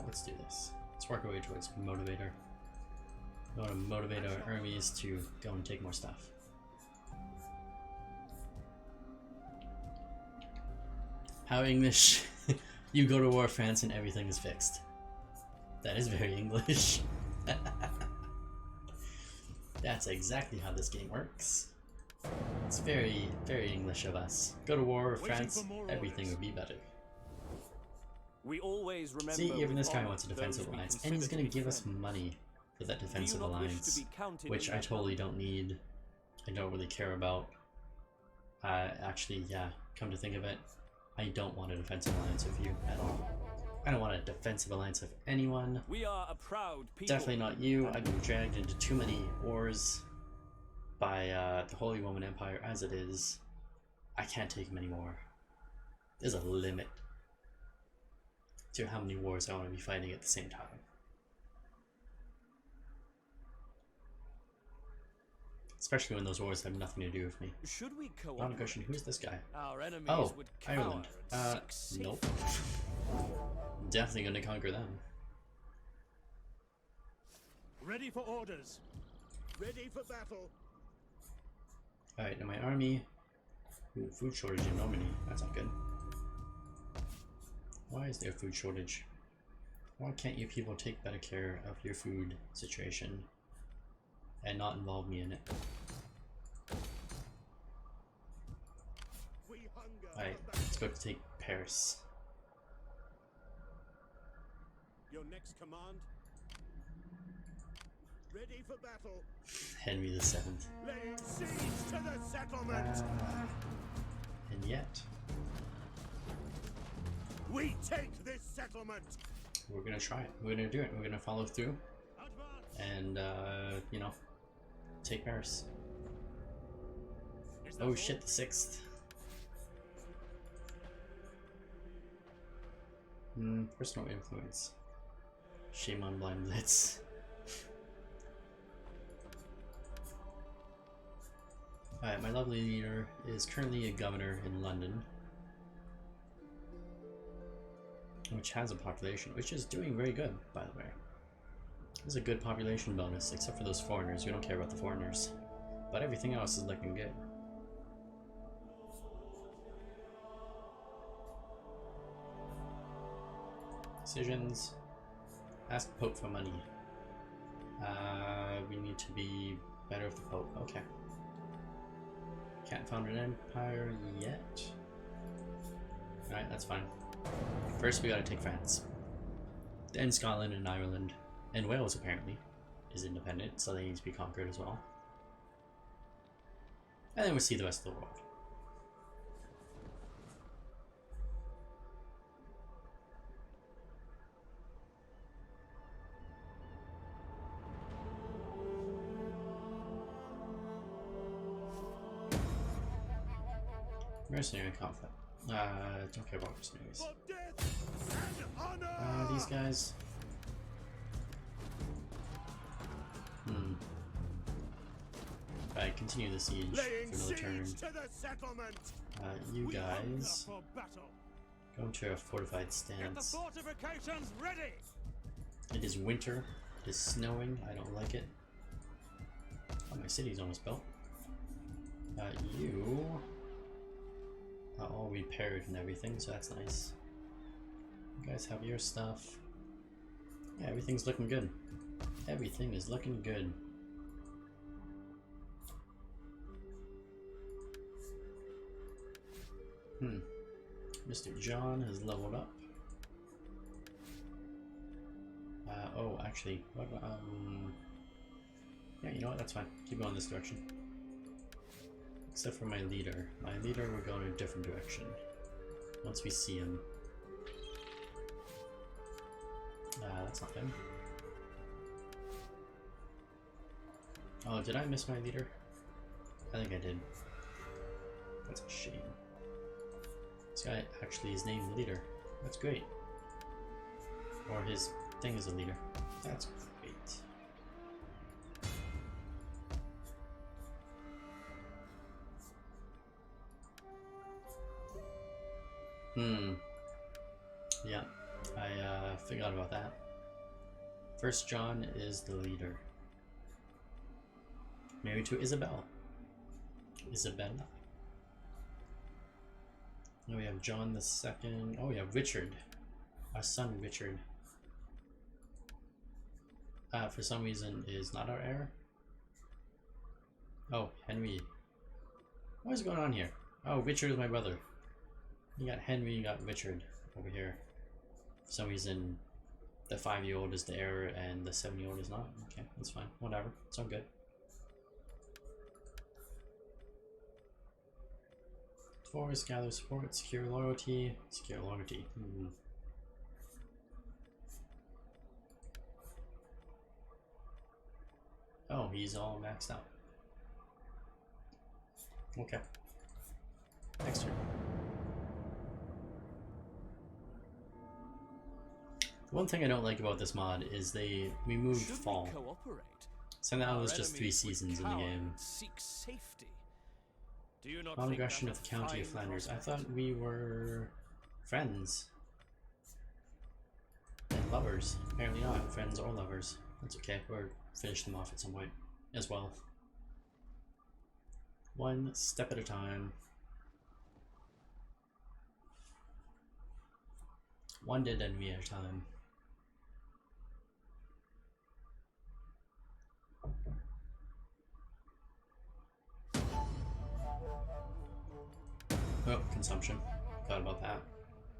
Let's do this. Let's work our way towards Motivator. We want to motivate our armies to go and take more stuff. How English? You go to war, France, and everything is fixed. That is very English. That's exactly how this game works. It's very, very English of us. Go to war with France, everything would be better. We always remember. See, even this guy with wants a honor defensive those we alliance, and he's consider gonna to be give us friends. money for that Do you defensive not wish to alliance, be counted which in I that totally number? don't need. I don't really care about. Actually, yeah, come to think of it, I don't want a defensive alliance with you at all. I don't want a defensive alliance with anyone. We are a proud people. Definitely not you. I've been dragged into too many wars by the Holy Roman Empire as it is. I can't take many more. There's a limit to how many wars I want to be fighting at the same time. Especially when those wars have nothing to do with me. Should we Not a cooperate? question. Who's this guy? Our enemies Oh, would cower Ireland. and seek Nope. Definitely gonna conquer them. Ready for orders. Ready for battle. Alright, now my army. Ooh, food shortage in Normandy. That's not good. Why is there a food shortage? Why can't you people take better care of your food situation and not involve me in it? We hunger. Alright, for battle. let's go to take Paris. Your next command. Ready for battle. Henry VII. Laying siege to the settlement. And yet, We take this settlement. we're gonna try it. We're gonna do it. We're gonna follow through Advance. and, you know, take Paris. Is that Oh all? shit, the 6th. Personal influence. Shame on Blind Blitz. Alright, my lovely leader is currently a governor in London, which has a population, which is doing very good, by the way. There's a good population bonus, except for those foreigners. We don't care about the foreigners. But everything else is looking good. Decisions. Ask Pope for money. We need to be better with the Pope. Okay. Can't found an empire yet. Alright, that's fine. First we gotta take France. Then Scotland and Ireland. And Wales apparently is independent, so they need to be conquered as well. And then we'll see the rest of the world. Mercenary conflict. Don't care about mercenaries. These guys. Alright, continue the siege for another turn. You guys go into a fortified stance. It is winter. It is snowing. I don't like it. Oh, my city's almost built. You are all repaired and everything, so that's nice. You guys have your stuff. Yeah, everything's looking good. Everything is looking good. Mr. John has leveled up. Oh, actually, what, yeah, you know what, that's fine. Keep going this direction. Except for my leader. My leader will go in a different direction once we see him. That's not him. Oh, did I miss my leader? I think I did. That's a shame. This guy actually is named leader. That's great. Or his thing is a leader. That's great. Yeah, I forgot about that. First John is the leader. Married to Isabella. Isabella. Now we have John the Second. Oh, we have Richard. Our son Richard. For some reason is not our heir. Oh, Henry. What is going on here? Oh, Richard is my brother. You got Henry, you got Richard over here. For some reason, the 5-year-old is the heir and the 7-year-old is not. Okay, that's fine. Whatever. It's all good. Force, gather support, secure loyalty. Secure loyalty. Oh, he's all maxed out. Okay. Next turn. One thing I don't like about this mod is they removed fall. So now there's just 3 seasons in the game. Non-aggression of the County of Flanders. I thought we were friends. And lovers. Apparently not. Friends or lovers. That's okay. We'll finish them off at some point as well. One step at a time. One dead enemy at a time. Oh, consumption. Forgot about that.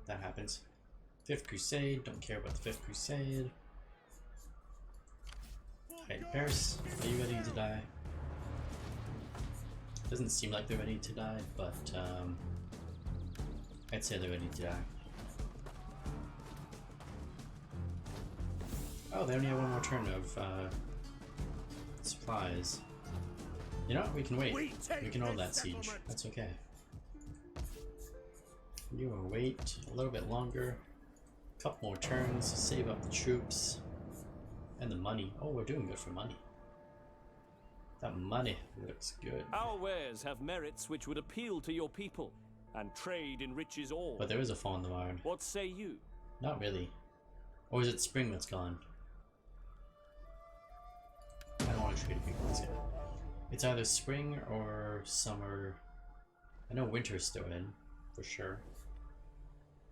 That happens. 5th Crusade. Don't care about the 5th Crusade. Alright, Paris, are you ready to die? Doesn't seem like they're ready to die, but I'd say they're ready to die. Oh, they only have one more turn of supplies. You know what? We can wait. We can hold that siege. That's okay. You will wait a little bit longer. A couple more turns. Save up the troops. And the money. Oh, we're doing good for money. That money looks good. Our wares have merits which would appeal to your people, and trade enriches all. But there is a fall in the barn. What say you? Not really. Or is it spring that's gone? I don't want to trade people yet. It's either spring or summer. I know winter's still in, for sure.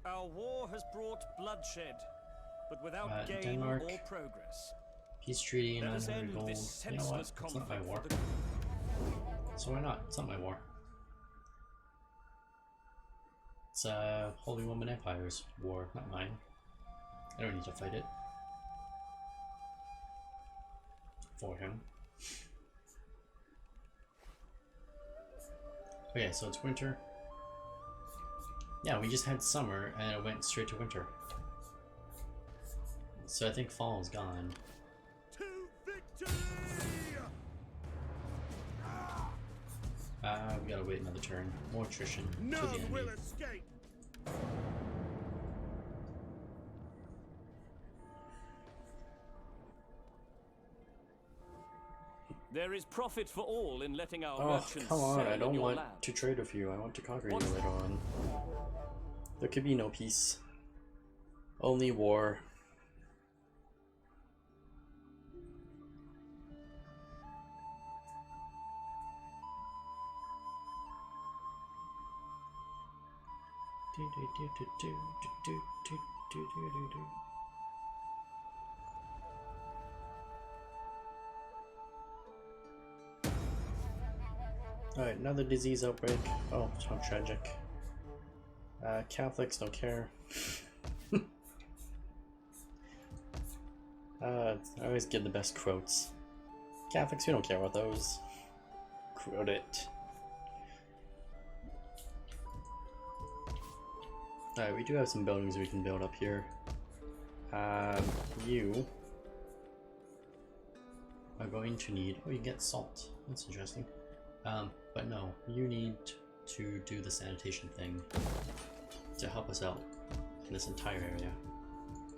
Our war has brought bloodshed, but without gain Denmark. or progress. Peace treaty, Let us 900 end gold. this You know what? senseless It's not my conflict war. for the- So why not? It's not my war. It's Holy Roman Empire's war, not mine. I don't need to fight it. For him. Okay, so it's winter. Yeah, we just had summer and it went straight to winter. So I think fall is gone. To victory! We gotta wait another turn. More attrition to the None enemy. will escape. There is profit for all in letting our Oh, merchants come on, sell I in don't your want land. to trade with you. I want to conquer you What? later on. There could be no peace. Only war. Alright, another disease outbreak. Oh, how tragic. Catholics don't care. I always give the best quotes. Catholics, we don't care about those. Quote it. Alright, we do have some buildings we can build up here. You are going to need... Oh, you get salt. That's interesting. But no, you need to do the sanitation thing to help us out in this entire area.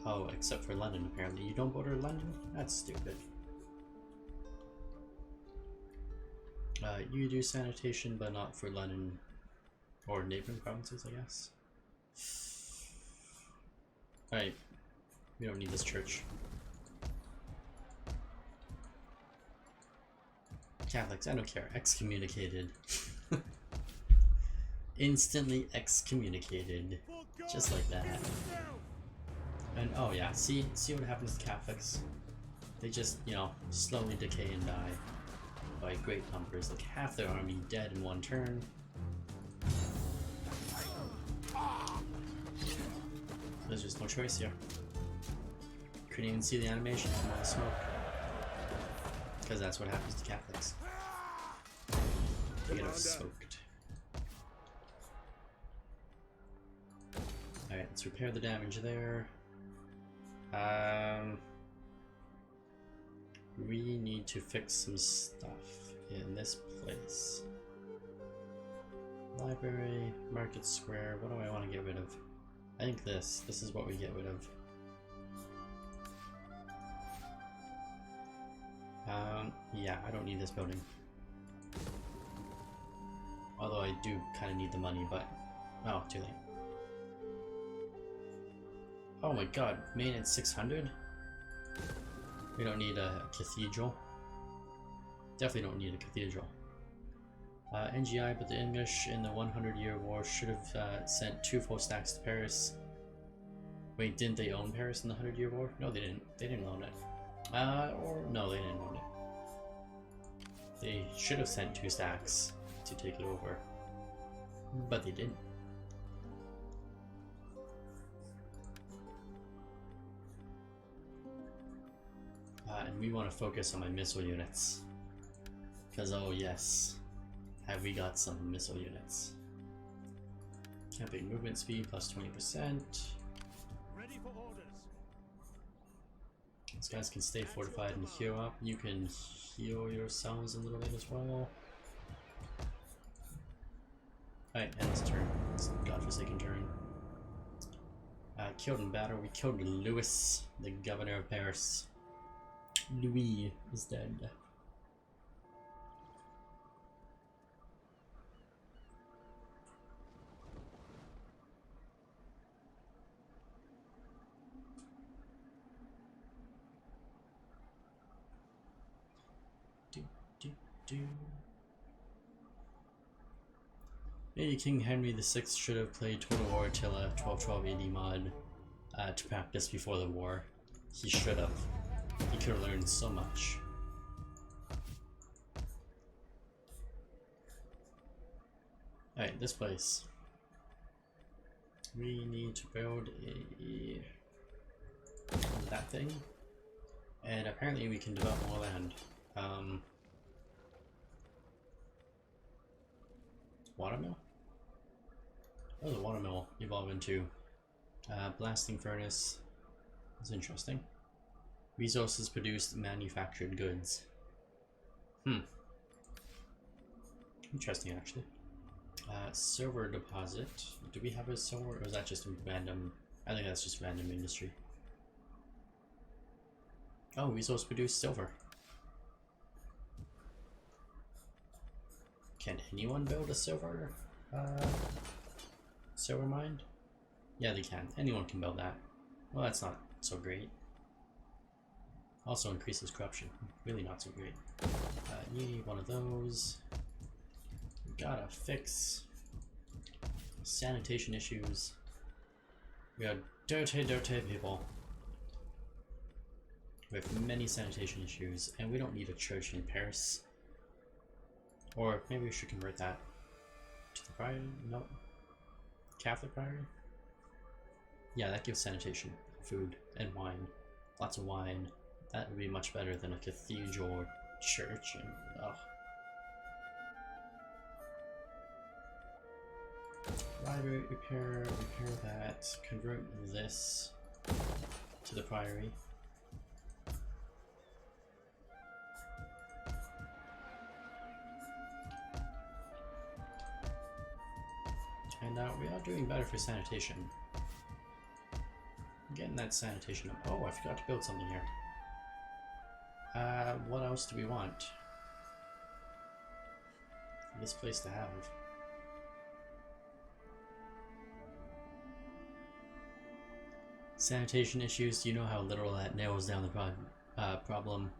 Oh, except for London, apparently. You don't border London? That's stupid. You do sanitation, but not for London or neighboring provinces, I guess. Alright, we don't need this church. Catholics, I don't care. Excommunicated. Instantly excommunicated. Just like that. And oh yeah, see what happens to Catholics? They just, you know, slowly decay and die by great numbers. Like half their army dead in one turn. There's just no choice here. Couldn't even see the animation from all the smoke. Because that's what happens to Catholics. They get soaked. Alright, let's repair the damage there. We need to fix some stuff in this place. Library, Market Square, what do I want to get rid of? I think this is what we get rid of. Yeah, I don't need this building. Although I do kind of need the money, but... Oh, too late. Oh my god, maintenance 600? We don't need a cathedral. Definitely don't need a cathedral. NGI, but the English in the 100-year war should have sent 2 full stacks to Paris. Wait, didn't they own Paris in the 100-year war? No, they didn't. They didn't own it. Or no, they didn't own it. They should have sent 2 stacks to take it over, but they didn't. And we want to focus on my missile units. Because, oh yes, have we got some missile units. Camping movement speed plus 20%. Ready for orders. These guys can stay fortified and heal up. You can heal yourselves a little bit as well. Alright, end this turn. This godforsaken turn. Killed in battle. We killed Louis, the governor of Paris. Louis is dead. Maybe King Henry VI should have played Total War Attila 1212 AD mod to practice before the war. He should have. He could have learned so much. Alright, this place. We need to build that thing. And apparently we can develop more land. Watermill? Oh, the watermill evolve into blasting furnace. That's interesting. Resources produced manufactured goods. Interesting, actually. Silver deposit. Do we have a silver, or is that just a random? I think that's just random industry. Oh, resource produced silver. Can anyone build a silver mine? Yeah, they can. Anyone can build that. Well, that's not so great. Also increases corruption. Really not so great. Need one of those. We gotta fix sanitation issues. We are dirty people with many sanitation issues, and we don't need a church in Paris. Or maybe we should convert that to the priory. No, Catholic priory. Yeah, that gives sanitation, food, and wine. Lots of wine. That would be much better than a cathedral or church. And library repair that. Convert this to the priory. And we are doing better for sanitation. Getting that sanitation up. Oh, I forgot to build something here. What else do we want for this place to have? Sanitation issues. You know how literal that narrows down the problem.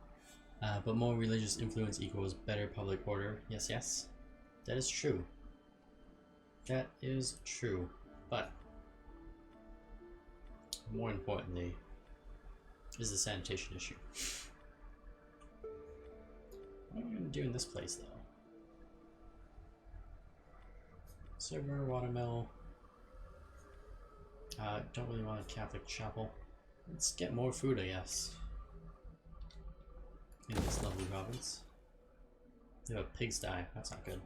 But more religious influence equals better public order. Yes, yes. That is true. That is true. But more importantly is the sanitation issue. What are we going to do in this place, though? Server, watermill. Don't really want a Catholic chapel. Let's get more food, I guess. In this lovely province. We have a pigsty. That's not good.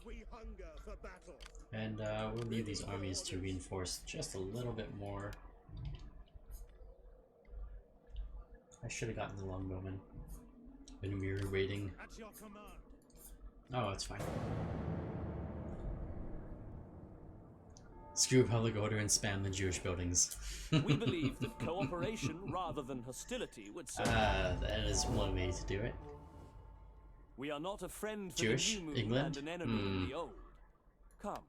We hunger for battle. And we'll need these armies to reinforce just a little bit more. I should have gotten the longbowman. Been mirror raiding. At your command. Oh, it's fine. Screw public order and spam the Jewish buildings. We believe that cooperation rather than hostility would serve. That is one way to do it. We are not a friend for Jewish? the new moon England? and an enemy in the old. Come.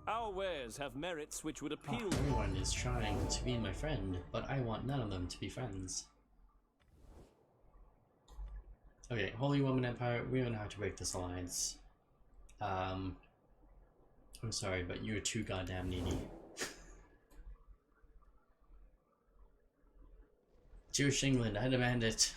Our wares have merits which would appeal. Everyone is trying to be my friend, but I want none of them to be friends. Okay, Holy Roman Empire, we're gonna have to break this alliance. I'm sorry, but you're too goddamn needy. Jewish England, I demand it.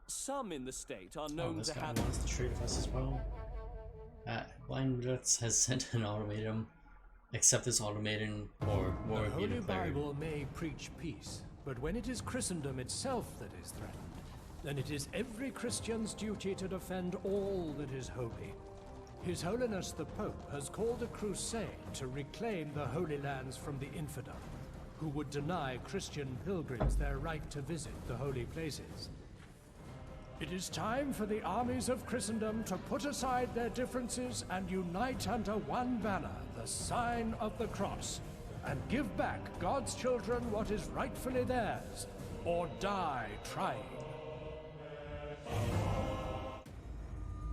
Some in the state are known this to guy have. wants to trade with us as well. Blind Guts has sent an ultimatum. Accept this ultimatum, or war The be Holy declared. Bible may preach peace, but when it is Christendom itself that is threatened, then it is every Christian's duty to defend all that is holy. His Holiness the Pope has called a crusade to reclaim the Holy Lands from the infidel, who would deny Christian pilgrims their right to visit the holy places. It is time for the armies of Christendom to put aside their differences and unite under one banner, the sign of the cross, and give back God's children what is rightfully theirs, or die trying.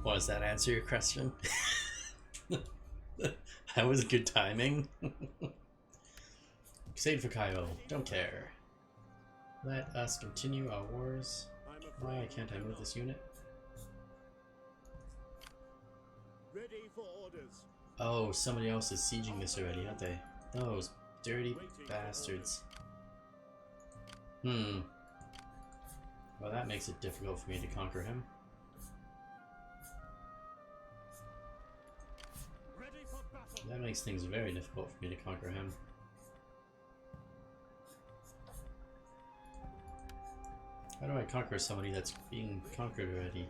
Well, does that answer your question? That was good timing. Crusade for Cairo. Don't care. Let us continue our wars. Why can't I move this unit? Ready for orders. Oh, somebody else is sieging this already, aren't they? Those dirty bastards. Well, that makes it difficult for me to conquer him. Ready for battle. That makes things very difficult for me to conquer him. How do I conquer somebody that's being conquered already?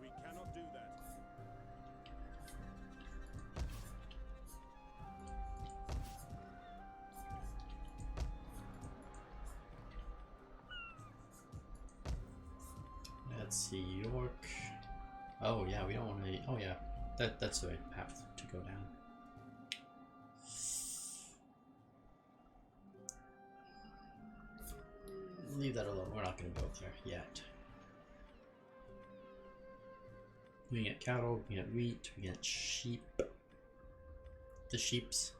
We cannot do that. Let's see, York. Oh yeah, we don't want to. Oh yeah, that's the right path to go down. Leave that alone. We're not going to go there yet. We get cattle, we get wheat, we get sheep. The sheep's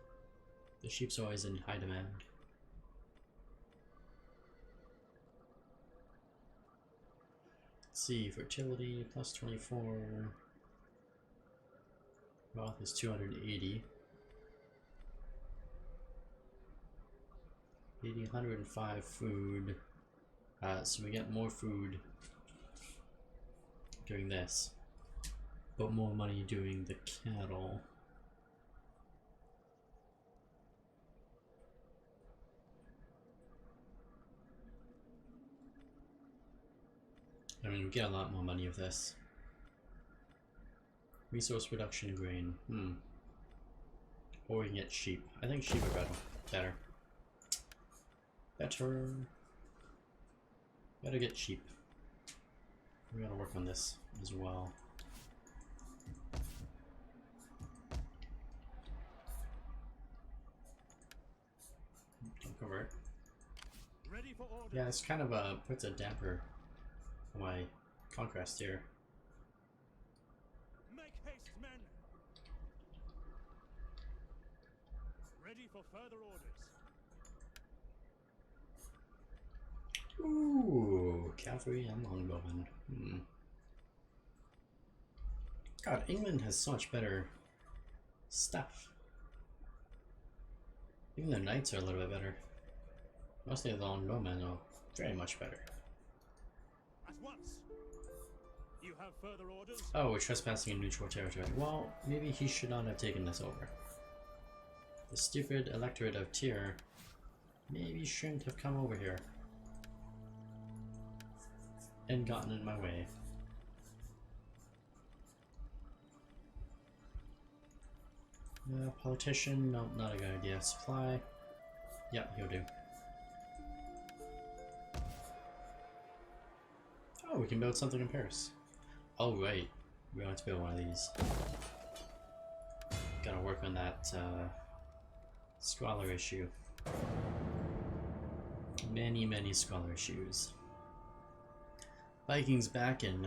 always in high demand. Let's see, fertility plus 24. Wealth is 280. 105 food. So we get more food doing this, but more money doing the cattle. I mean, we get a lot more money of this. Resource production grain. Or we can get sheep. I think sheep are better. Better get sheep. We gotta work on this as well. Don't convert. Ready for orders. Yeah, it's kind of puts a damper on my conquest here. Make haste, men. Ready for further orders. Ooh, cavalry and longbowmen. God, England has so much better stuff. Even their knights are a little bit better. Mostly the longbowmen are very much better. At once. You have further orders? Oh, we're trespassing in neutral territory. Well, maybe he should not have taken this over. The stupid electorate of Tyr maybe shouldn't have come over here and gotten in my way. Politician, no, not a good idea. Supply, yep, he'll do. Oh, we can build something in Paris. Oh right, we want to build one of these. Gotta work on that scholar issue. Many scholar issues. Vikings back in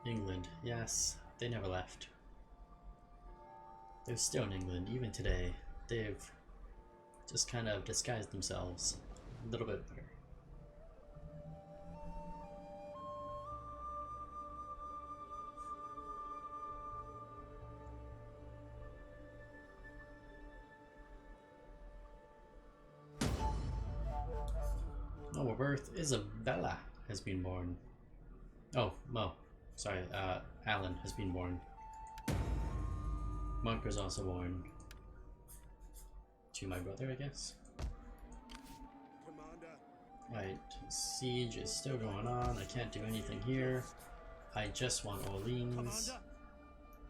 England. Yes, they never left. They're still in England, even today. They've just kind of disguised themselves a little bit better. Noble birth, Isabella has been born. Oh, no, sorry, Alan has been born. Monk was also born to my brother, I guess. Commander. Right, siege is still going on. I can't do anything here. I just want Orleans. Commander.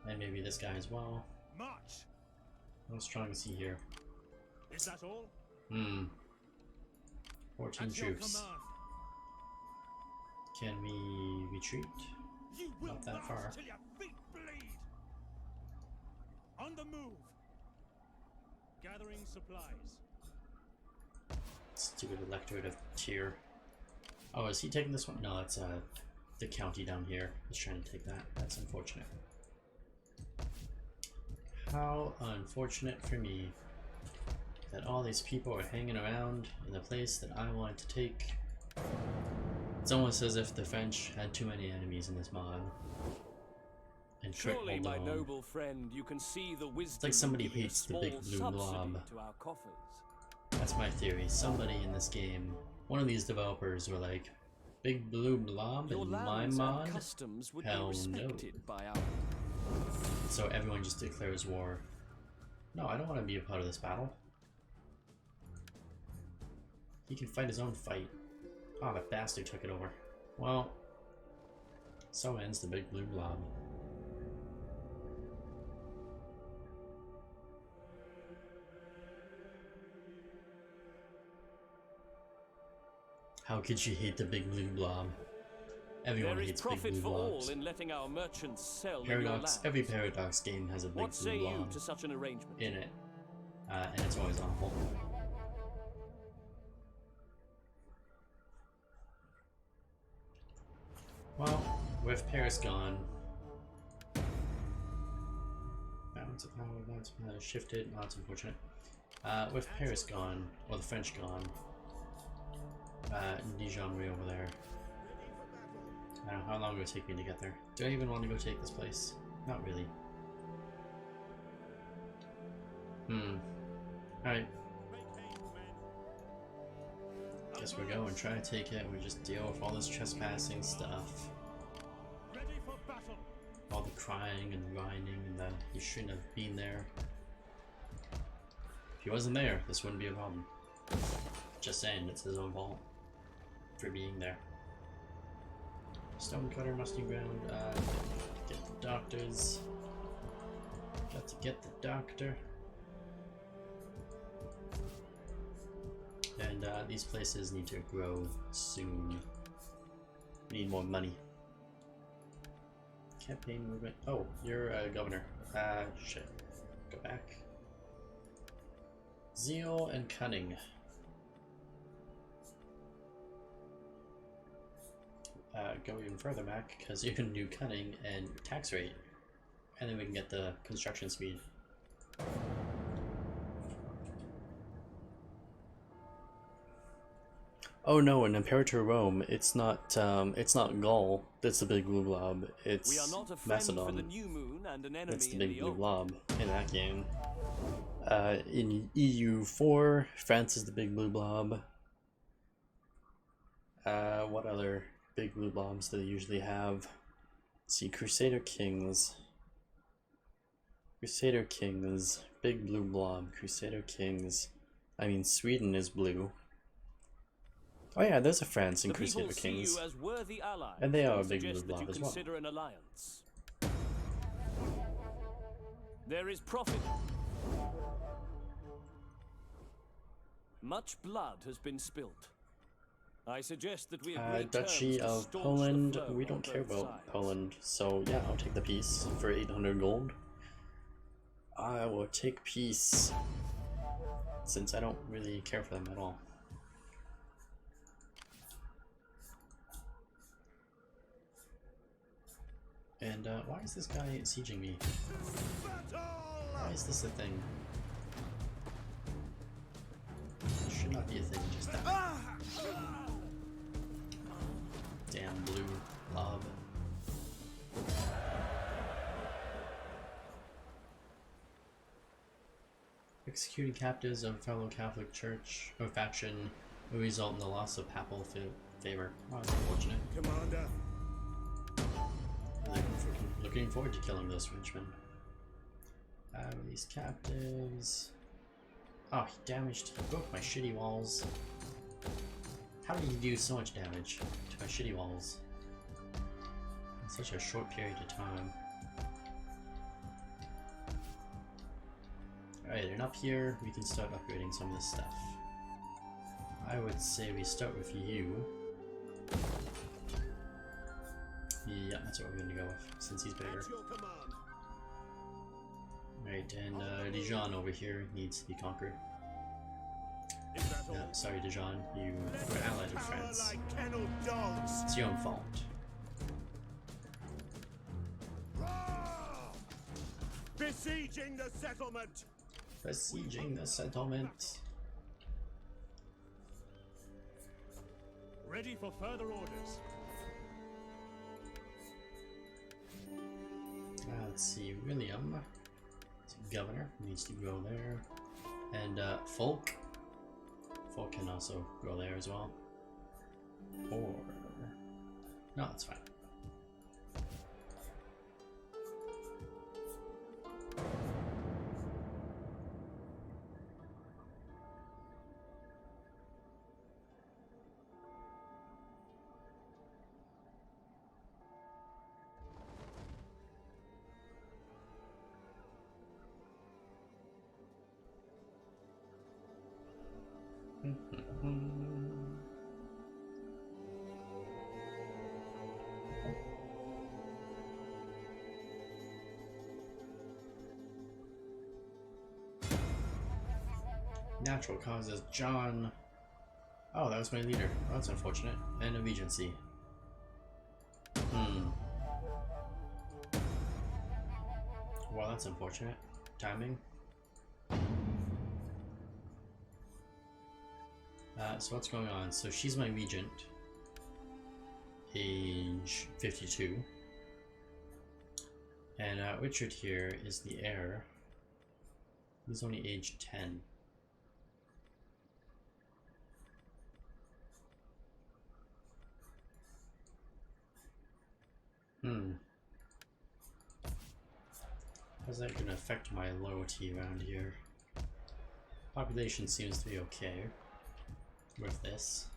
And maybe this guy as well. March. How strong is he here? Is that all? 14 At your troops. command. Can we retreat? You will Not that march far. till your feet bleed. On the move. Gathering supplies. Stupid electorate of Tyr. Oh, is he taking this one? No, it's the county down here is trying to take that. That's unfortunate. How unfortunate for me that all these people are hanging around in the place that I wanted to take. It's almost as if the French had too many enemies in this mod. And Surely, my noble friend, you can see the wisdom. It's like somebody hates the big blue blob. To our coffers. That's my theory. Somebody in this game, one of these developers were like, big blue blob in my mod? Hell no. So everyone just declares war. No, I don't want to be a part of this battle. He can fight his own fight. Oh, that bastard took it over. Well, so ends the big blue blob. How could you hate the big blue blob? Everyone hates big blue blobs. In letting our merchants sell Paradox, every Paradox game has a big blue blob to such an arrangement? in it, and it's always awful. Well, with Paris gone, balance of power, shifted. Oh, that's unfortunate. With Paris gone, or the French gone, Dijon way over there. I don't know how long it would take me to get there. Do I even want to go take this place? Not really. Alright. Guess we're going to try to take it. We just deal with all this trespassing stuff. All the crying and whining and that he shouldn't have been there. If he wasn't there, this wouldn't be a problem. Just saying, it's his own fault for being there. Stonecutter, musty ground, get the doctors. Got to get the doctor. And these places need to grow soon. We need more money. Campaign movement. Oh, you're a governor. Shit. Go back. Zeal and cunning. Go even further back, because you can do cunning and tax rate. And then we can get the construction speed. Oh no, in Imperator Rome, it's not Gaul that's the big blue blob, it's Macedon. That's the big blue blob in that game. In EU4, France is the big blue blob. What other big blue blobs do they usually have? Let's see, Crusader Kings. Crusader Kings, big blue blob, Crusader Kings. I mean, Sweden is blue. Oh yeah, there's a France in Crusader Kings. And they are a big blue blob as well. There is profit. Much blood has been spilt. I suggest that we agree Duchy of Poland. We don't care about Poland, so yeah, I'll take the peace for 800 gold. I will take peace, since I don't really care for them at all. And why is this guy sieging me? Why is this a thing? It should not be a thing, just that. Damn blue blob. Executing captives of fellow Catholic Church or faction will result in the loss of papal favor. Oh, that's unfortunate. Commander. Looking forward to killing those Frenchmen. Release captives. Oh, he damaged. He broke my shitty walls. How did he do so much damage to my shitty walls in such a short period of time? Alright, and up here we can start upgrading some of this stuff. I would say we start with you. Yeah, that's what we're going to go with, since he's bigger. Right, and Dijon over here needs to be conquered. Yeah, sorry Dijon, you were allied with France. It's your own fault. Besieging the settlement! Besieging the settlement. Ready for further orders. Let's see, William, governor, needs to go there. And Folk can also go there as well. Or, no, that's fine. Natural causes, John. Oh, that was my leader. Oh, that's unfortunate. And a regency. Well, that's unfortunate. Timing. So what's going on? So she's my regent. Age 52. And Richard here is the heir. He's only age 10. How's that going to affect my loyalty around here? Population seems to be okay with this.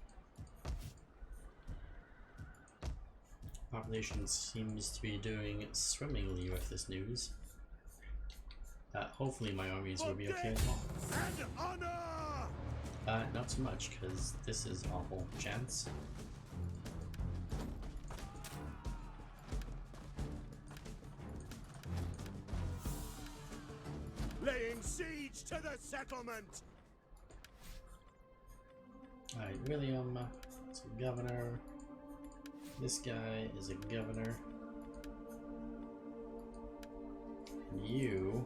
Population seems to be doing swimmingly with this news. Hopefully my armies will be okay as well. And honor! Not so much, because this is awful chance. Laying siege to the settlement! Alright, William is a governor. This guy is a governor. And you,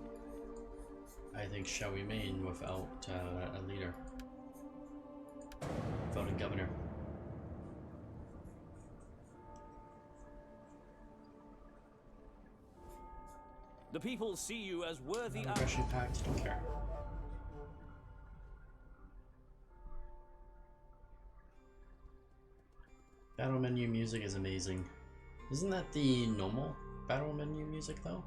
I think, shall remain without a leader. Without a governor. The people see you as worthy Aggression pact, don't care. Battle menu music is amazing. Isn't that the normal battle menu music though?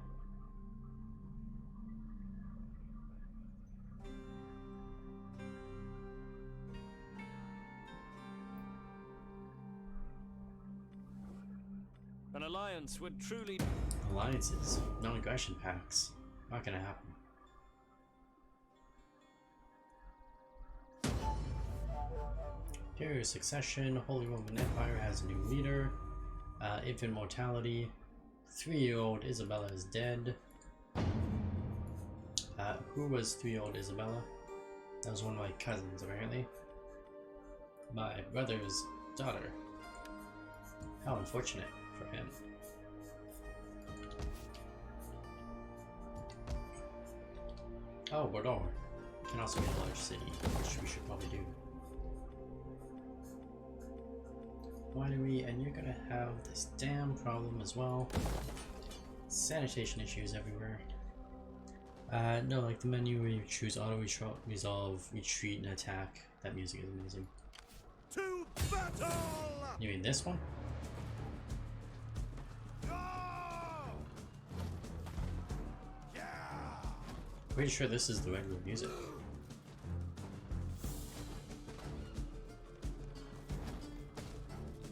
An alliance would truly... Alliances, non-aggression pacts. Not gonna happen. Imperial succession, Holy Roman Empire has a new leader. Infant mortality. 3-year-old Isabella is dead. Who was 3-year-old Isabella? That was one of my cousins, apparently. My brother's daughter. How unfortunate for him. Oh, Bordeaux. Can also be a large city, which we should probably do. Winery, and you're gonna have this damn problem as well. Sanitation issues everywhere. No, like the menu where you choose auto resolve, retreat, and attack. That music is amazing. To battle! You mean this one? Pretty sure this is the regular music.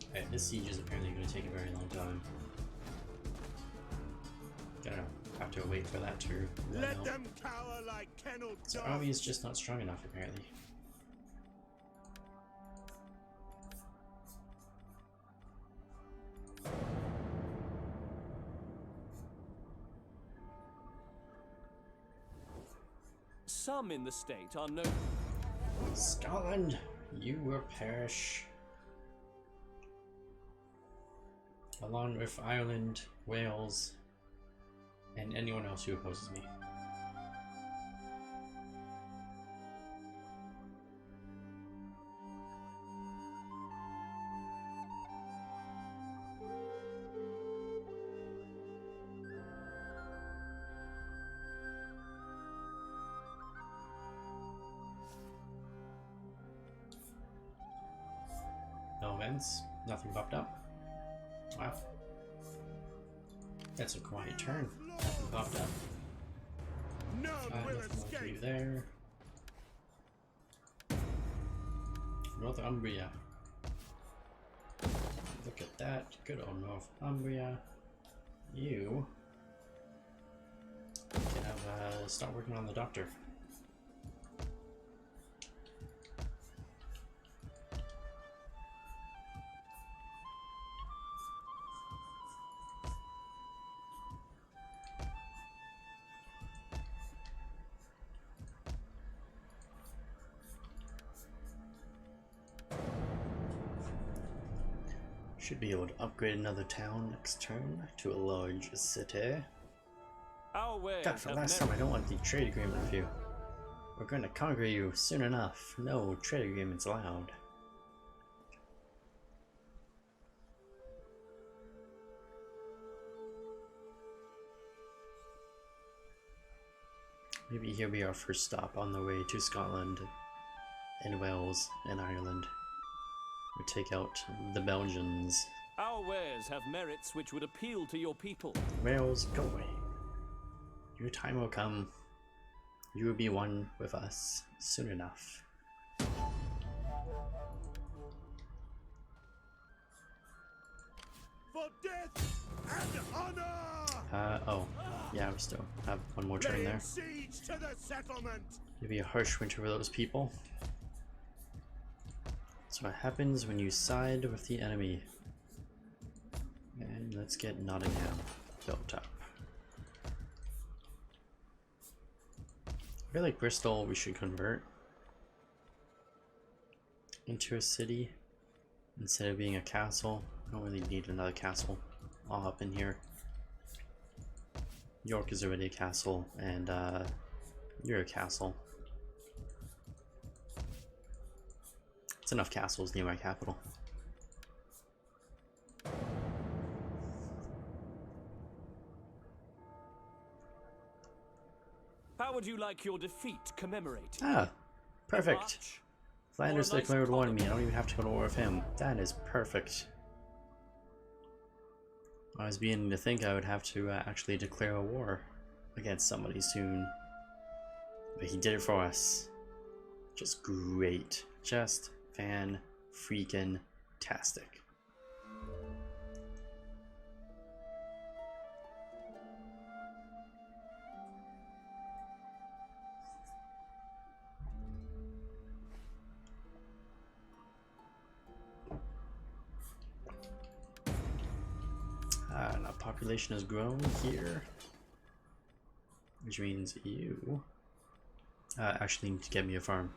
Alright, this siege is apparently going to take a very long time. Gonna have to wait for that to run Let out. them cower like kenneled So dogs. army is just not strong enough apparently. Some in the state are known... Scotland, you will perish. Along with Ireland, Wales, and anyone else who opposes me. province. Nothing popped up. Wow. That's a quiet turn. Nothing popped up. None will Nothing more for you escape. there. Northumbria. Look at that. Good old Northumbria. You can have start working on the doctor. Should be able to upgrade another town next turn to a large city. Our wares God, for have last time I merit. don't want the trade agreement with you. We're going to conquer you soon enough. No trade agreements allowed. Maybe here be our first stop on the way to Scotland and Wales and Ireland. We take out the Belgians. Our wares have merits which would appeal to your people. Wales, go away. Your time will come. You will be one with us soon enough. For death and honor! Oh. Yeah, we still have one more turn Laying there. siege to the settlement! Maybe a harsh winter for those people. That's what happens when you side with the enemy. And let's get Nottingham built up. I feel like Bristol we should convert into a city instead of being a castle. I don't really need another castle all up in here. York is already a castle, and you're a castle. It's enough castles near my capital. How would you like your defeat commemorated? Ah, perfect. March? Flanders Or a nice declared war on me. I colony? don't even have to go to war with him. That is perfect. I was beginning to think I would have to actually declare a war against somebody soon. But he did it for us. Just great. Just fan-freaking-tastic. Now population has grown here, which means you actually need to get me a farm.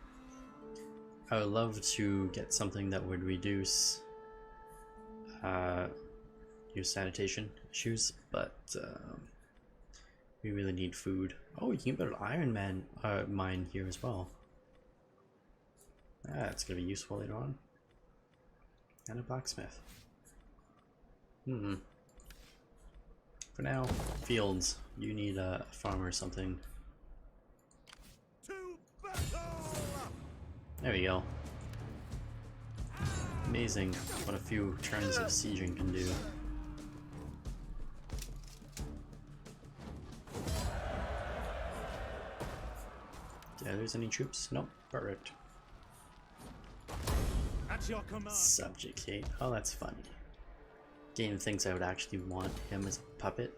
I would love to get something that would reduce your sanitation issues, but we really need food. Oh, you can build an iron mine here as well. That's gonna be useful later on. And a blacksmith. For now, fields. You need a farm or something. To battle! There we go. Amazing what a few turns of sieging can do. Yeah, there's any troops? Nope. Perfect. At your command. Subjugate. Oh, that's funny. Game thinks I would actually want him as a puppet.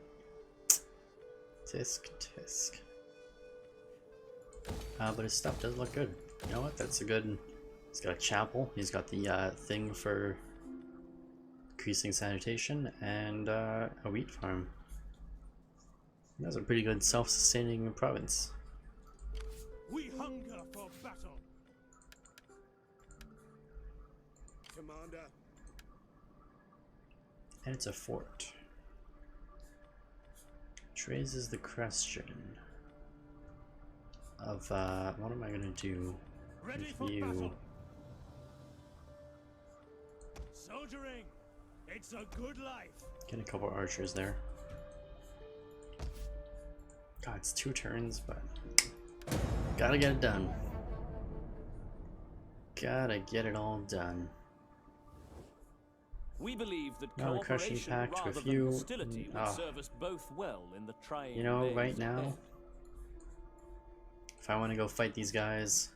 Tisk, tisk. But his stuff does look good. You know what? That's a good... He's got a chapel. He's got the thing for increasing sanitation and a wheat farm. That's a pretty good self-sustaining province. We hunger for battle. Commander. And it's a fort. Which raises the question of what am I gonna do Ready with for you? battle. Soldiering. It's a good life. Get a couple archers there. God, it's 2 turns, but gotta get it done. Gotta get it all done. We believe that No, the crushing cooperation pact rather with than you. hostility would Oh. serve us both well in the trying You know, days right now, ahead. if I want to go fight these guys,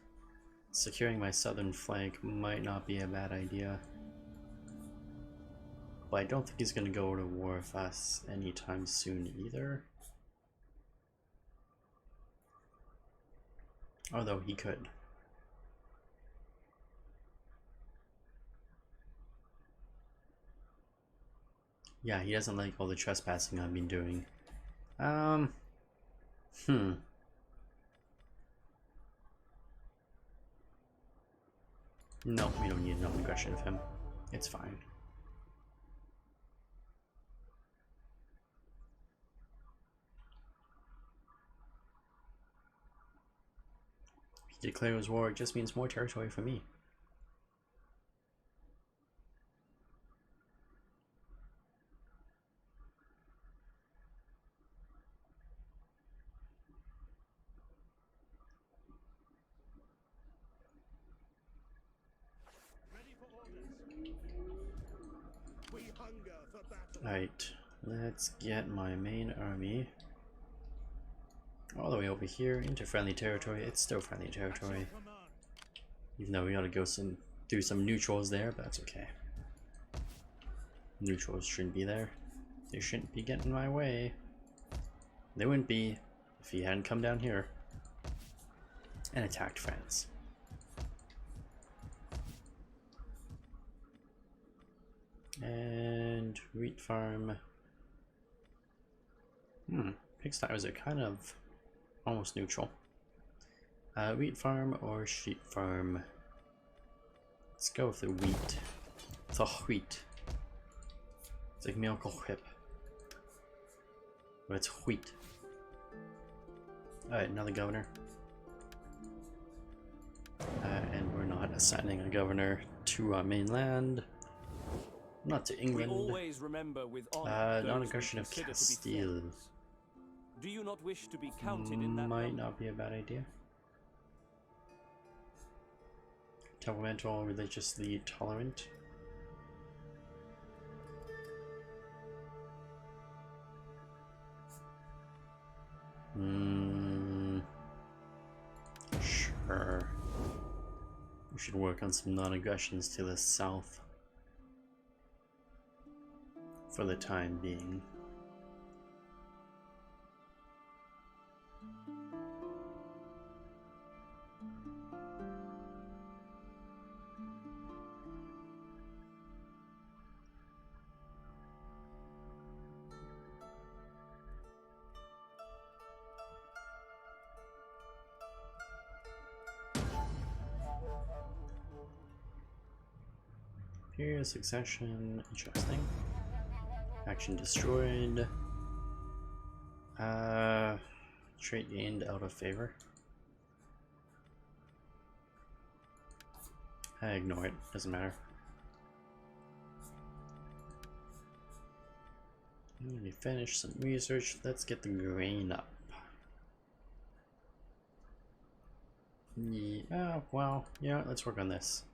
securing my southern flank might not be a bad idea. But I don't think he's going to go to war with us anytime soon either. Although he could. Yeah, he doesn't like all the trespassing I've been doing. No, we don't need no aggression of him. It's fine. If he declares war, it just means more territory for me. We hunger for battle. Alright, let's get my main army all the way over here into friendly territory. It's still friendly territory, even though we gotta go through some neutrals there, but that's okay. Neutrals shouldn't be there. They shouldn't be getting in my way. They wouldn't be if he hadn't come down here and attacked France. And wheat farm. Pigsties are kind of almost neutral. Wheat farm or sheep farm? Let's go with the wheat. The wheat. It's like milk whip. But it's wheat. Alright, another governor. And we're not assigning a governor to our mainland. Not to England. We always remember with honor those non-aggression we of consider to be Castile. friends. Do you not wish to be counted in that Might number? not be a bad idea. Temperamental, religiously tolerant. Sure. We should work on some non-aggressions to the south for the time being. Here, succession, interesting. Action destroyed. Trait gained out of favor. I ignore it, doesn't matter. Let me finish some research. Let's get the grain up. Yeah, well, yeah, let's work on this.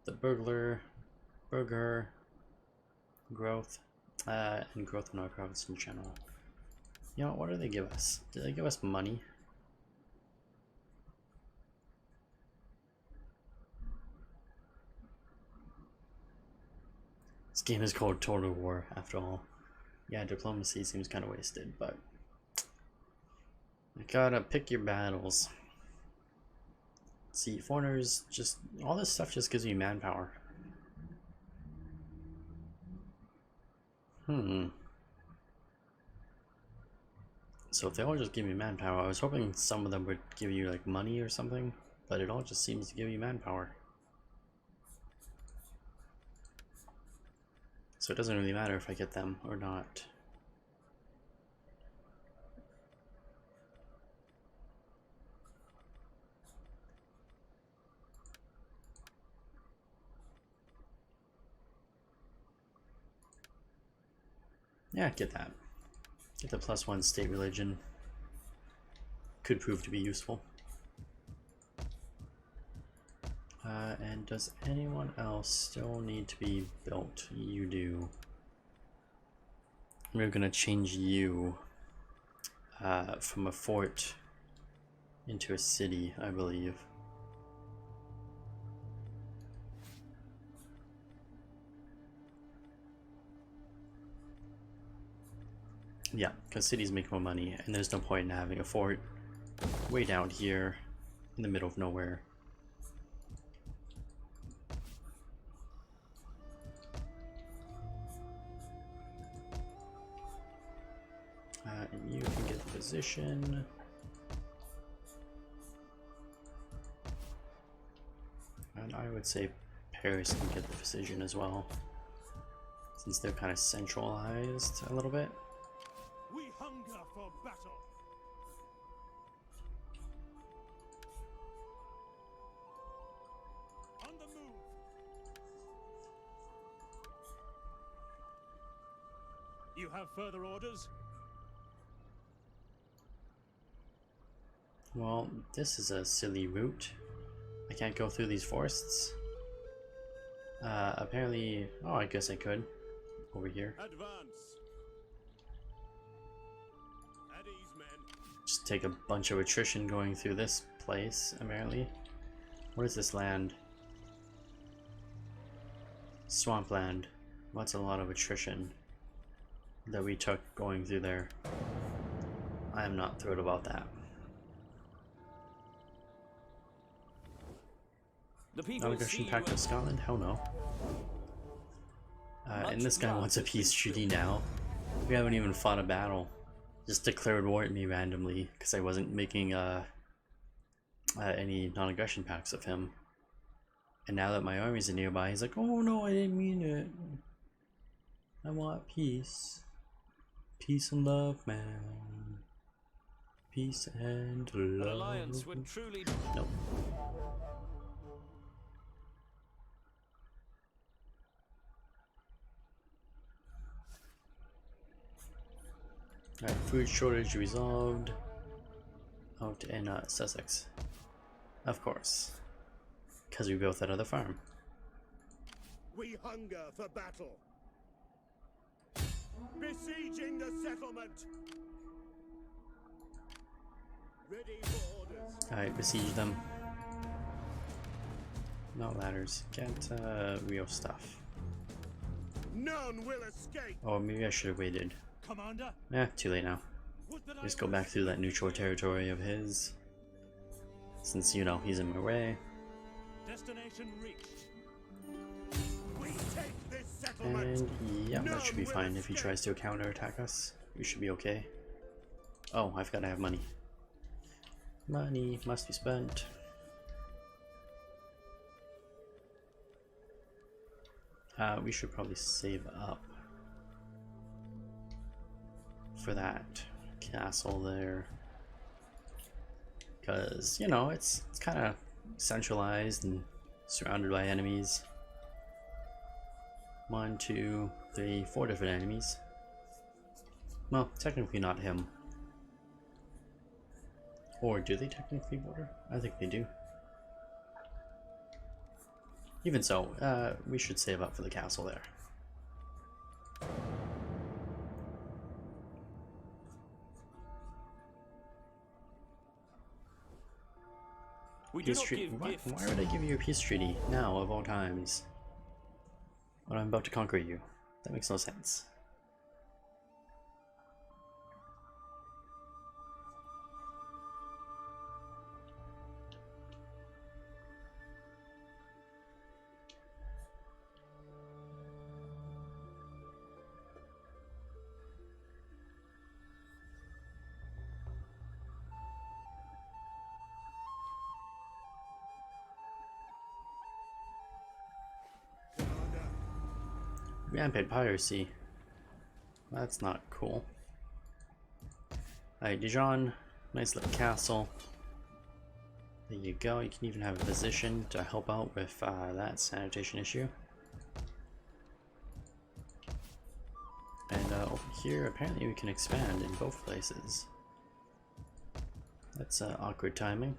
The burger, growth, and growth in our province in general. You know, what do they give us? Do they give us money? This game is called Total War, after all. Yeah, diplomacy seems kind of wasted, but you gotta pick your battles. See, foreigners, just all this stuff just gives me manpower. So if they all just give me manpower, I was hoping some of them would give you like money or something, but it all just seems to give you manpower. So it doesn't really matter if I get them or not. Yeah, get that. Get the +1 state religion. Could prove to be useful. And does anyone else still need to be built? You do. We're gonna change you from a fort into a city, I believe. Yeah, because cities make more money, and there's no point in having a fort way down here in the middle of nowhere. And you can get the position. And I would say Paris can get the position as well, since they're kind of centralized a little bit. We hunger for battle. On the move. You have further orders? Well, this is a silly route. I can't go through these forests. Apparently, oh, I guess I could. Over here. Advance. At ease, men. Just take a bunch of attrition going through this place, apparently. What is this land? Swampland. That's a lot of attrition that we took going through there. I am not thrilled about that. The people Non-aggression pact with Scotland? Hell no. And this guy wants a peace treaty now. We haven't even fought a battle. Just declared war at me randomly because I wasn't making any non-aggression pacts of him. And now that my armies are nearby, he's like, oh no, I didn't mean it. I want peace. Peace and love, man. Peace and love. An alliance would truly... Nope. Alright, food shortage resolved. Out in Sussex. Of course. Because we built that other farm. We hunger for battle. Besieging the settlement. Ready for orders. Alright, besiege them. Not ladders. Get real stuff. None will escape. Oh, maybe I should have waited. Commander. Too late now. Just go back through that neutral territory of his. Since, you know, he's in my way. Destination reached. We take this settlement. And yeah, that should be fine. If he tries to counterattack us, we should be okay. Oh, I've got to have money. Money must be spent. We should probably save up for that castle there, because you know it's kind of centralized and surrounded by enemies. 1, 2, 3, 4 different enemies. Well, technically not him. Or do they technically border? I think they do. Even so, we should save up for the castle there. Peace treaty. Why would I give you a peace treaty now, of all times, when I'm about to conquer you? That makes no sense. Rampant piracy. That's not cool. Alright, Dijon, nice little castle. There you go. You can even have a physician to help out with that sanitation issue. And over here, apparently we can expand in both places. That's awkward timing.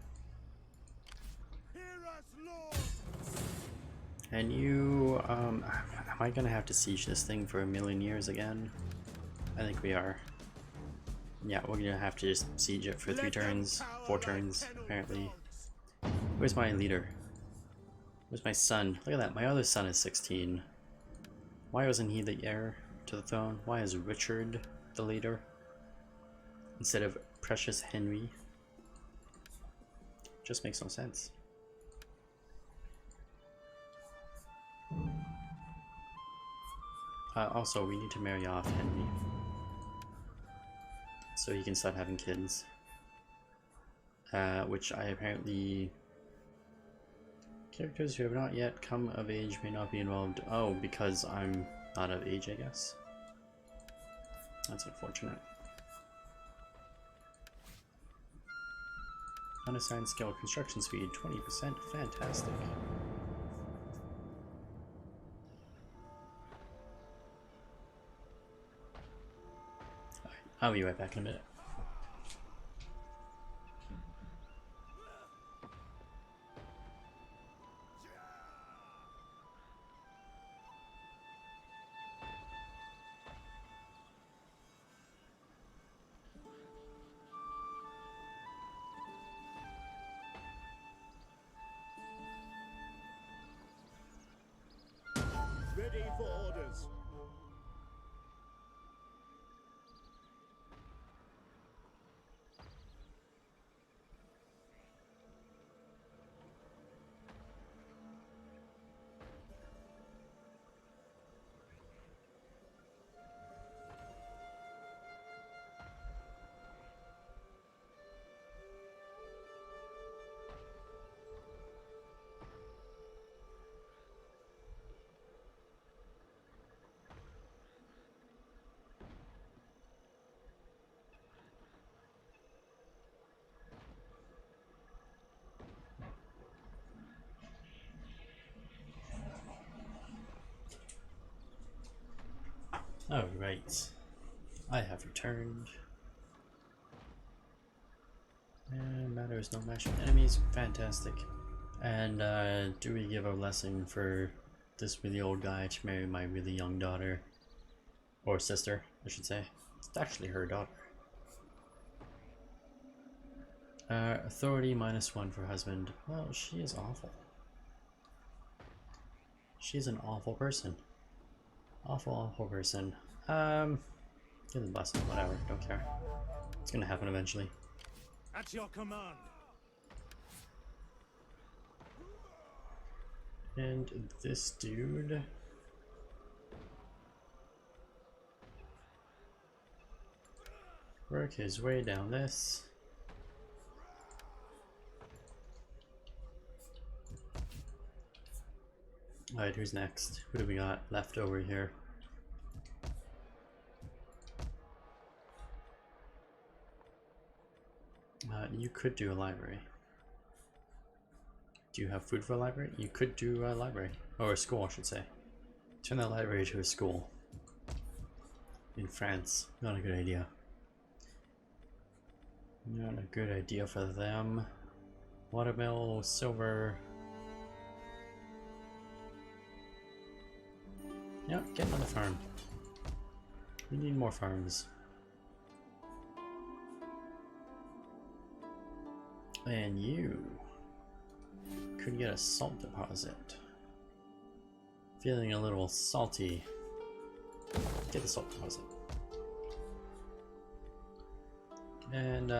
Hear us, Lord! And you, am I gonna have to siege this thing for 1,000,000 years again? I think we are. Yeah, we're gonna have to just siege it for 3 turns, 4 turns, apparently. Where's my leader? Where's my son? Look at that, my other son is 16. Why wasn't he the heir to the throne? Why is Richard the leader instead of precious Henry? Just makes no sense. Also, we need to marry off Henry so he can start having kids. Which I apparently... Characters who have not yet come of age may not be involved. Oh, because I'm not of age, I guess. That's unfortunate. Unassigned skill, construction speed, 20%. Fantastic. Alright, I'll be right back in a minute. Ready for orders. Alright, I have returned. And matters no match with enemies, fantastic. And do we give a blessing for this really old guy to marry my really young daughter? Or sister, I should say. It's actually her daughter. Authority -1 for husband. Well, she is awful. She's an awful person. Awful person. Give the blessing, whatever, don't care. It's gonna happen eventually. At your command. And this dude... work his way down this. Alright, who's next? Who do we got left over here? You could do a library. Do you have food for a library? You could do a library. Or a school, I should say. Turn that library to a school. In France. Not a good idea. Not a good idea for them. Watermill, silver... Yeah, get another farm. We need more farms. And you could get a salt deposit. Feeling a little salty. Get the salt deposit. And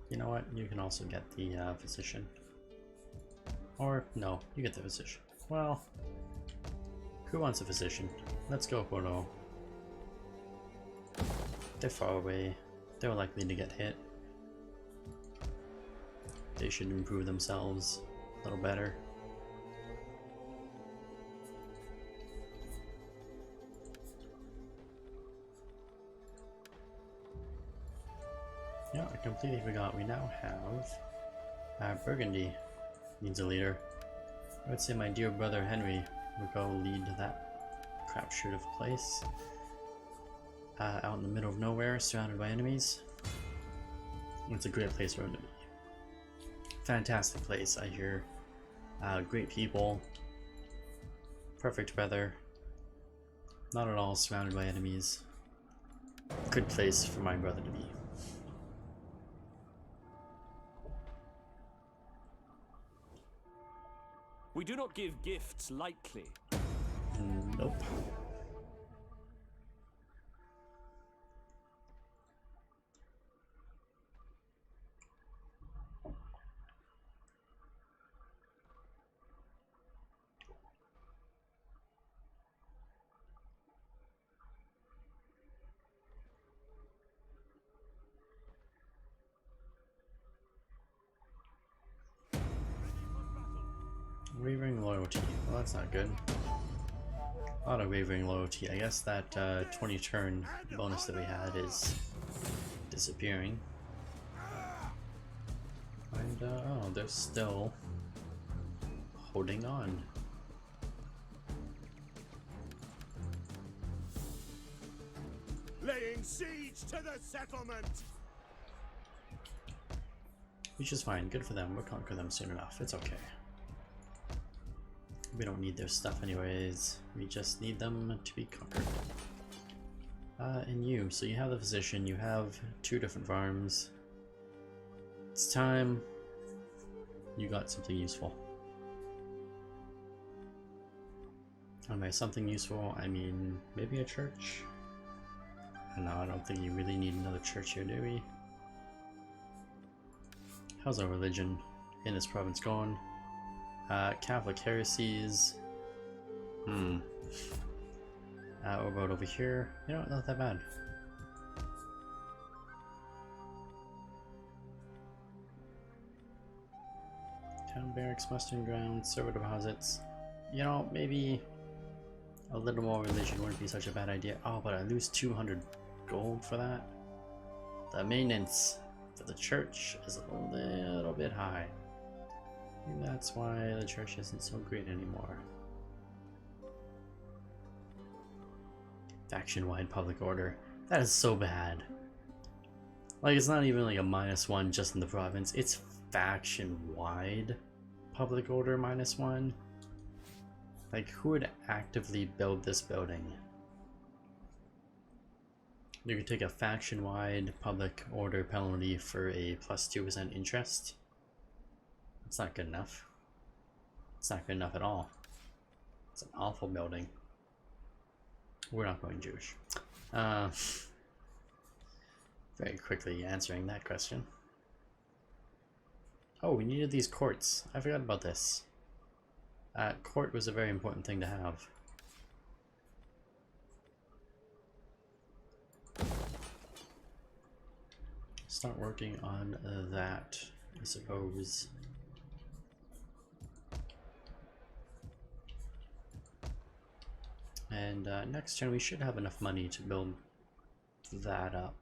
you know what? You can also get the physician. Or no, you get the physician. Well, who wants a physician? Let's go, Bono. They're far away. They're likely to get hit. They should improve themselves a little better. Yeah, I completely forgot. We now have Burgundy needs a leader. I would say my dear brother Henry would go lead that crapshoot of a place. Out in the middle of nowhere, surrounded by enemies. It's a great place for him to be. Fantastic place, I hear. Great people. Perfect weather. Not at all surrounded by enemies. Good place for my brother to be. We do not give gifts lightly. Nope. Wavering loyalty. Well, that's not good. A lot of wavering loyalty. I guess that 20 turn bonus that we had is disappearing. And, oh, they're still holding on. Laying siege to the settlement. Which is fine. Good for them. We'll conquer them soon enough. It's okay. We don't need their stuff anyways. We just need them to be conquered. And you. So you have the physician. You have 2 different farms. It's time you got something useful. And by something useful, I mean maybe a church? No, I don't think you really need another church here, do we? How's our religion in this province going? Catholic heresies. What about over here? You know, not that bad. Town barracks, mustering grounds, server deposits. You know, maybe a little more religion wouldn't be such a bad idea. Oh, but I lose 200 gold for that. The maintenance for the church is a little bit high. Maybe that's why the church isn't so great anymore. Faction-wide public order. That is so bad. Like, it's not even like a -1 just in the province. It's faction-wide public order -1. Like, who would actively build this building? You could take a faction-wide public order penalty for a +2% interest. It's not good enough. It's not good enough at all. It's an awful building. We're not going Jewish. Very quickly answering that question. Oh, we needed these courts. I forgot about this. Court was a very important thing to have. Start working on that, I suppose. And next turn we should have enough money to build that up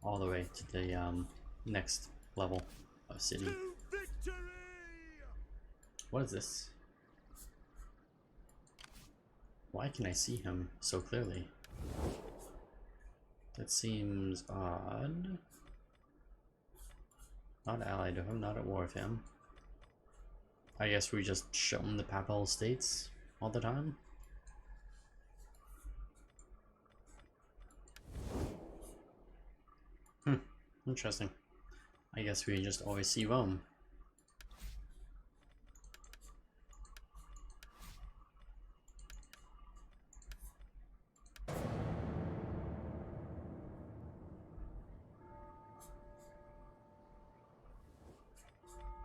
all the way to the next level of city. To victory! What is this? Why can I see him so clearly? That seems odd. Not allied to him, not at war with him. I guess we just show him the Papal States all the time. Interesting. I guess we just always see Rome.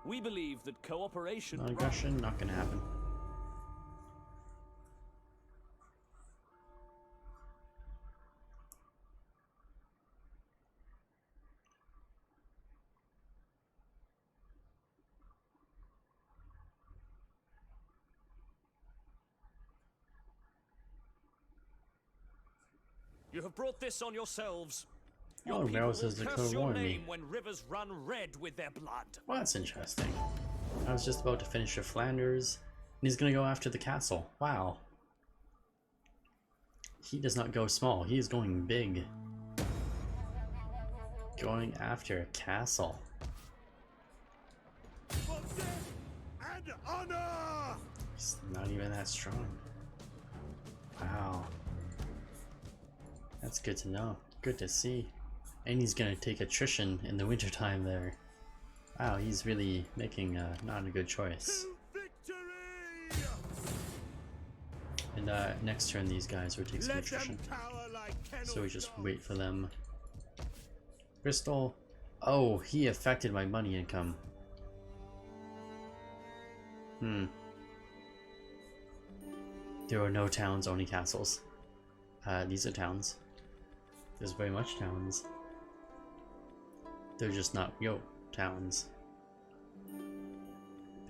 We believe that cooperation... Aggression, not gonna happen. You have brought this on yourselves. Oh, Your people Meryl says will the curse code your warned me. name when rivers run red with their blood. Well, that's interesting. I was just about to finish with Flanders, and he's gonna go after the castle. Wow. He does not go small, he is going big. Going after a castle. What's this? and honor! He's not even that strong. Wow. That's good to know. Good to see. And he's gonna take attrition in the wintertime there. Wow, he's really making not a good choice. To victory! And next turn these guys will take some Let them attrition. cower like So we just kennel wait for them. Crystal. Oh, he affected my money income. There are no towns, only castles. These are towns. There's very much towns. They're just not towns.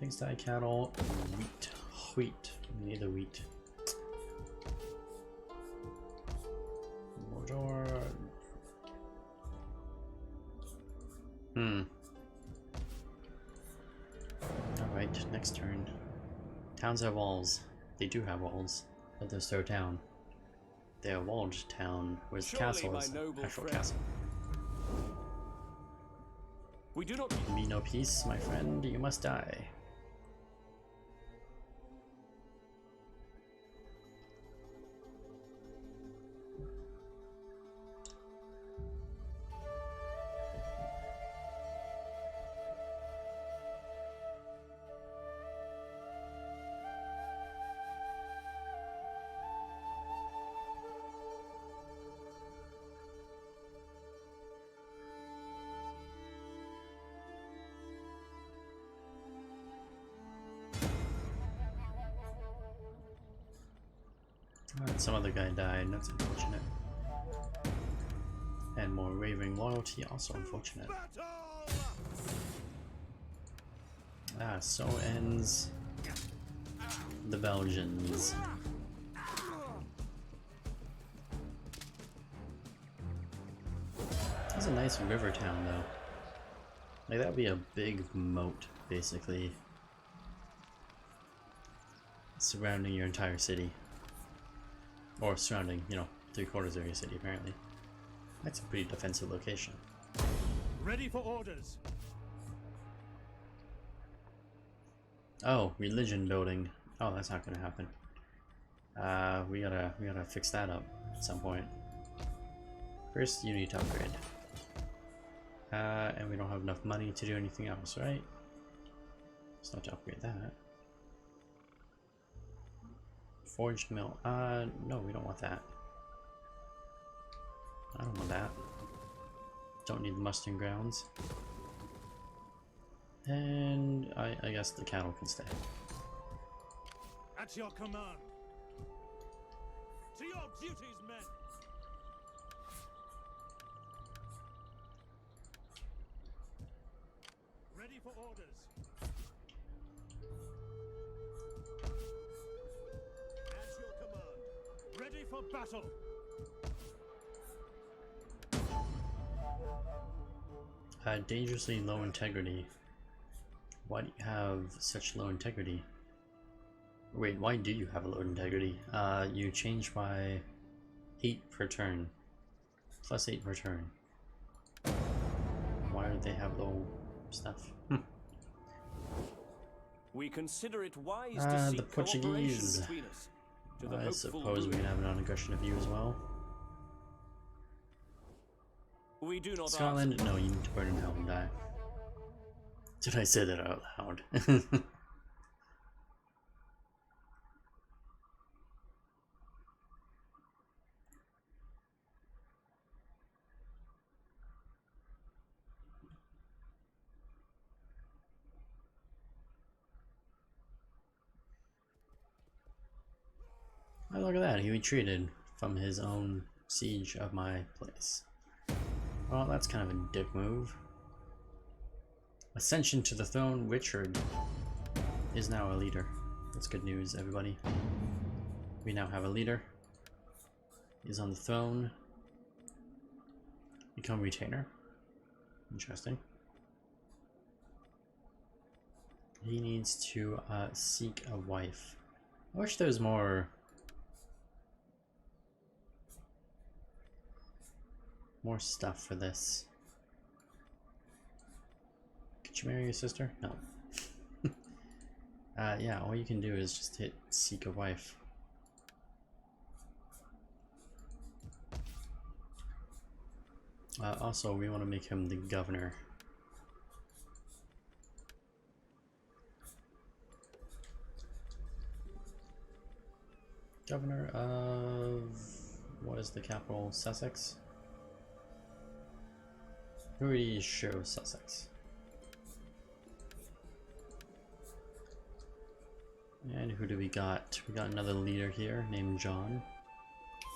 Pigsty, cattle, wheat. Wheat. We need the wheat. Mordor. Alright, next turn. Towns have walls. They do have walls, but they're so town. They're a walled town with Surely, castles. my noble Actual friend. castle. We do not. Give me no peace, my friend. You must die. Some other guy died, that's unfortunate. And more raving loyalty, also unfortunate. Ah, so ends the Belgians. It's a nice river town though. Like that would be a big moat, basically, surrounding your entire city. Or surrounding, you know, 3/4 of your city, apparently. That's a pretty defensive location. Ready for orders. Oh, religion building. Oh, that's not gonna happen. We gotta fix that up at some point. First, you need to upgrade. And we don't have enough money to do anything else, right? Let's not to upgrade that. Forged mill. No, we don't want that. I don't want that. Don't need the musting grounds. And I guess the cattle can stay. At your command. To your duties, men. Ready for orders. At your command. Ready for battle. Dangerously low integrity. Why do you have such low integrity? Wait, why do you have a low integrity? You change by 8 per turn. Plus 8 per turn. Why do they have low stuff? We consider it wise to The seek Portuguese. cooperation between us. To the I hopeful suppose we good. can have an non-aggression of you as well. We do not Scotland? No, you need to burn in hell and die. Did I say that out loud? Oh, look at that, he retreated from his own siege of my place. Well, that's kind of a dick move. Ascension to the throne, Richard is now a leader. That's good news, everybody. We now have a leader. He's on the throne. Become retainer. Interesting. He needs to seek a wife. I wish there was more stuff for this. Could you marry your sister? No. Yeah, all you can do is just hit seek a wife. Also, we want to make him the governor. Governor of... what is the capital? Sussex? Pretty sure Sussex. And who do we got? We got another leader here named John.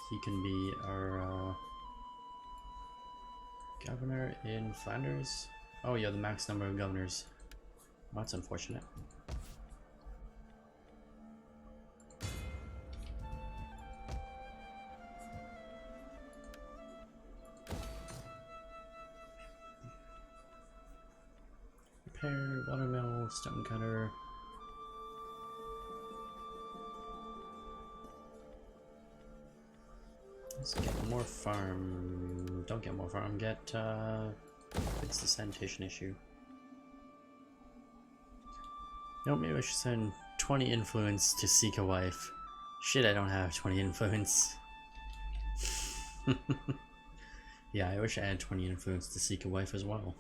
He can be our governor in Flanders. Oh yeah, the max number of governors. Well, that's unfortunate. Repair, watermill, stone cutter. Let's get more farm. Don't get more farm. Get fix the sanitation issue. No, maybe I should send 20 influence to seek a wife. Shit, I don't have 20 influence. Yeah, I wish I had 20 influence to seek a wife as well.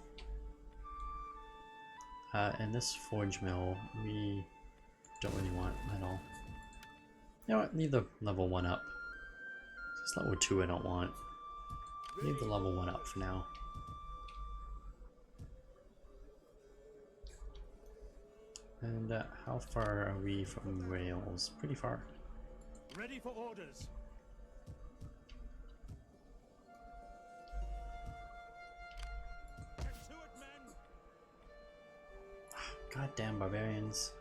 And this forge mill, we don't really want at all. You know what? Leave the level 1 up. Just level 2 I don't want. Leave the level 1 up for now. And how far are we from rails? Pretty far. Ready for orders. Get to it, men. Goddamn barbarians.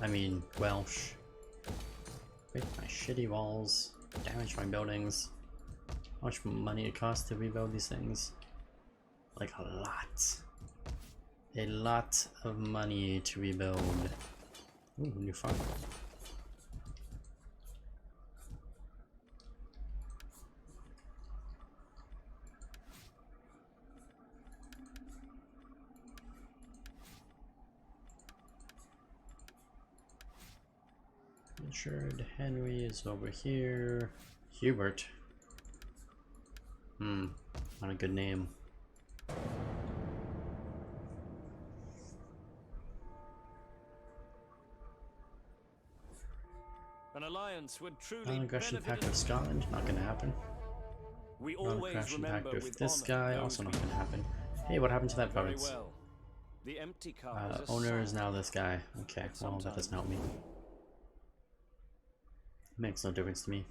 I mean, Welsh. Break my shitty walls. Damage my buildings. How much money it costs to rebuild these things? Like a lot. A lot of money to rebuild. Ooh, new farm. Richard Henry is over here. Hubert. Not a good name. An alliance would truly Non-aggression benefit pact with Scotland, not gonna happen. We always Non-aggression pact remember with this honor guy, those also not we- gonna happen. Hey, what happened to that Very province? well. The empty car is a Owner is sign. now this guy. Okay, But well that doesn't help me. sometimes- Makes no difference to me.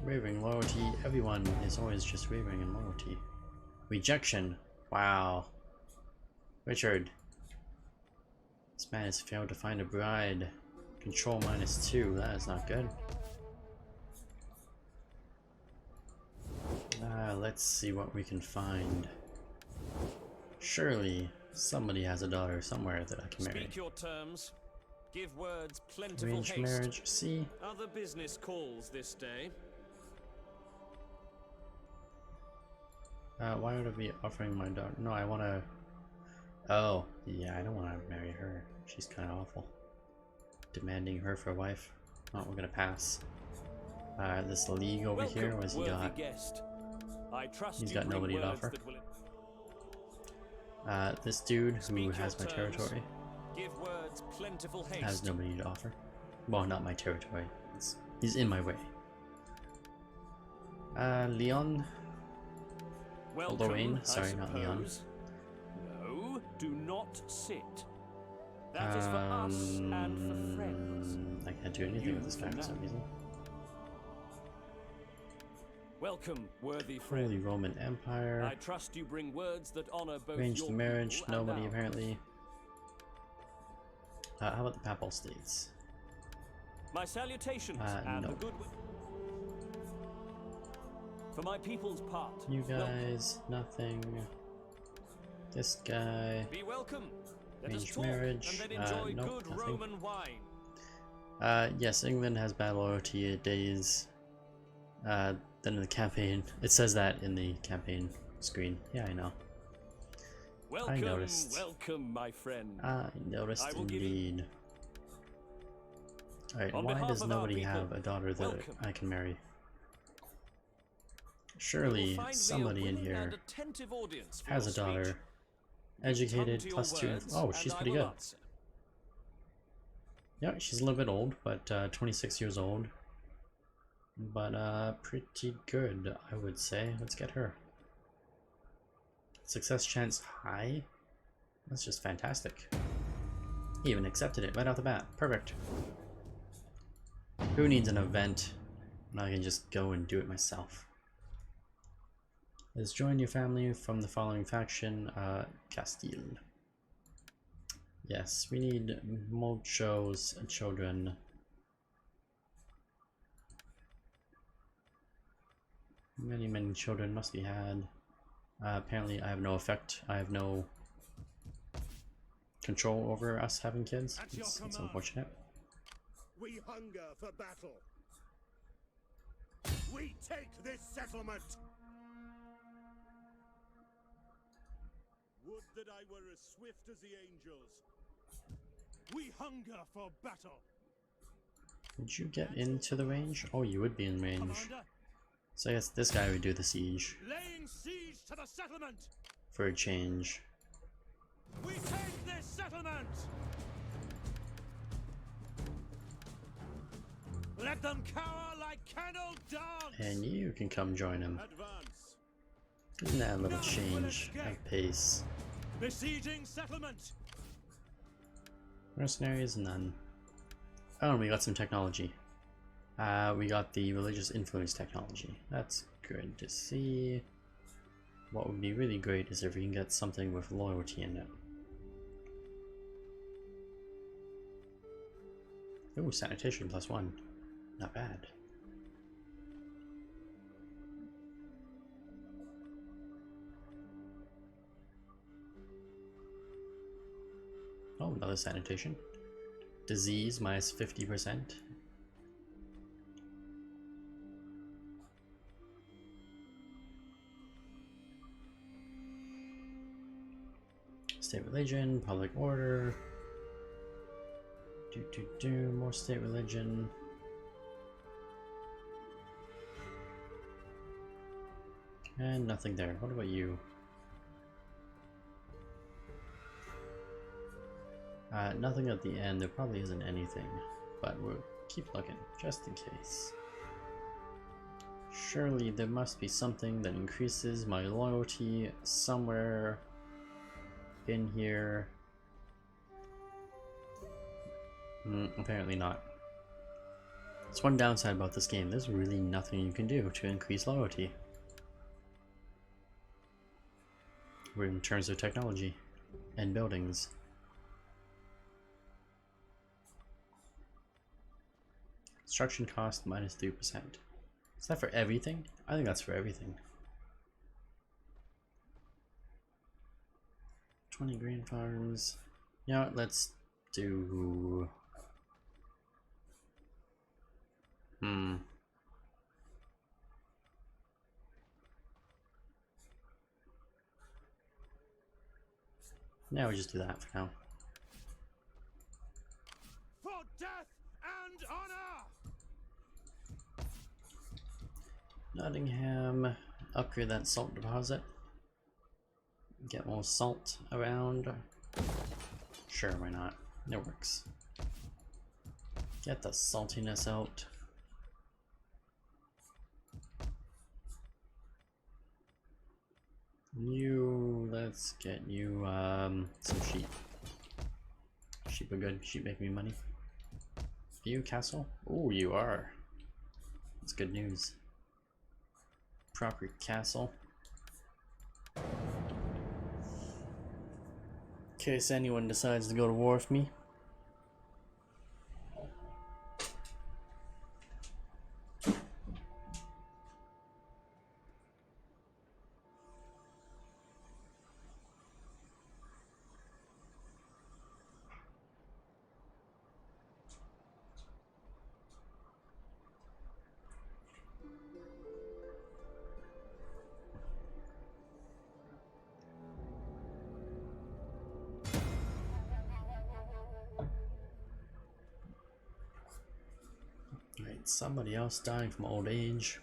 Wavering loyalty. Everyone is always just wavering in loyalty. Rejection. Wow. Richard. This man has failed to find a bride. Control -2. That is not good. Let's see what we can find. Surely somebody has a daughter somewhere that I can marry. Speak your terms. Give words plentiful Arranged haste. marriage. See. Other business calls this day. Why would I be offering my daughter? No, I want to... Oh, yeah, I don't want to marry her. She's kind of awful. Demanding her for a wife. Oh, we're going to pass. This league over Welcome, here, what has he worthy got? guest. I trust He's you got bring nobody to words offer. that will- This dude who Speak has your my terms. territory Give words plentiful haste. has nobody to offer. Well, not my territory. He's in my way. Leon? Welcome, Lorraine? I Sorry, not Leon. suppose. No, do not sit. That is for us and for friends. I can't do anything with this guy for some reason. Welcome, worthy friend. Holy Roman Empire. I trust you bring words that honor both Arranged your marriage, people and nobody ours. apparently. How about the Papal States? My salutations and no. the good. For my people's part. You welcome. guys, nothing. This guy, Be welcome. Let us arranged talk marriage. and then enjoy Nope, good nothing. Roman wine. Yes, England has bad loyalty days. Then in the campaign, it says that in the campaign screen. Yeah, I know. Welcome, noticed. welcome, my friend. I noticed I will give you- indeed. Alright, On why behalf does of our nobody people, have a daughter that welcome. I can marry? You will Surely find me a somebody in willing here and attentive audience for has a your daughter. speech. Educated, Tongue to your plus 2. words, Oh, and she's I pretty will good. answer. Yeah, she's a little bit old, but 26 years old. But pretty good, I would say. Let's get her. Success chance high? That's just fantastic. He even accepted it right off the bat. Perfect. Who needs an event when I can just go and do it myself? Let's join your family from the following faction, Castile. Yes, we need muchos children. Many children must be had. Apparently I have no effect. I have no control over us having kids. At your It's command. unfortunate. We hunger for battle. We take this settlement. Would that I were as swift as the angels. We hunger for battle. Would you get into the range? Oh, you would be in range. Commander, So I guess this guy would do the siege laying siege to the settlement. for a change. We take this settlement. Let them cower like kennel dogs. And you can come join him. Advance. Isn't that a little None will change escape. of pace? Besieging settlement. Mercenaries, none. Oh, and we got some technology. We got the religious influence technology. That's good to see. What would be really great is if we can get something with loyalty in it. Ooh, sanitation +1. Not bad. Oh, another sanitation. Disease -50%. State religion, public order. More state religion. And nothing there. What about you? Nothing at the end. There probably isn't anything, but we'll keep looking just in case. Surely there must be something that increases my loyalty somewhere in here. Apparently not. That's one downside about this game. There's really nothing you can do to increase loyalty. We're in terms of technology and buildings. Construction cost -3%. Is that for everything? I think that's for everything. 20 grain farms. Yeah, let's do... Yeah, we just do that for now. For death and honor. Nottingham, upgrade that salt deposit. Get more salt around. Sure, why not? It works. Get the saltiness out. Let's get you some sheep. Sheep are good. Sheep make me money. Are you a castle? Oh, you are. That's good news. Proper castle. In case anyone decides to go to war with me. Alright, somebody else dying from old age.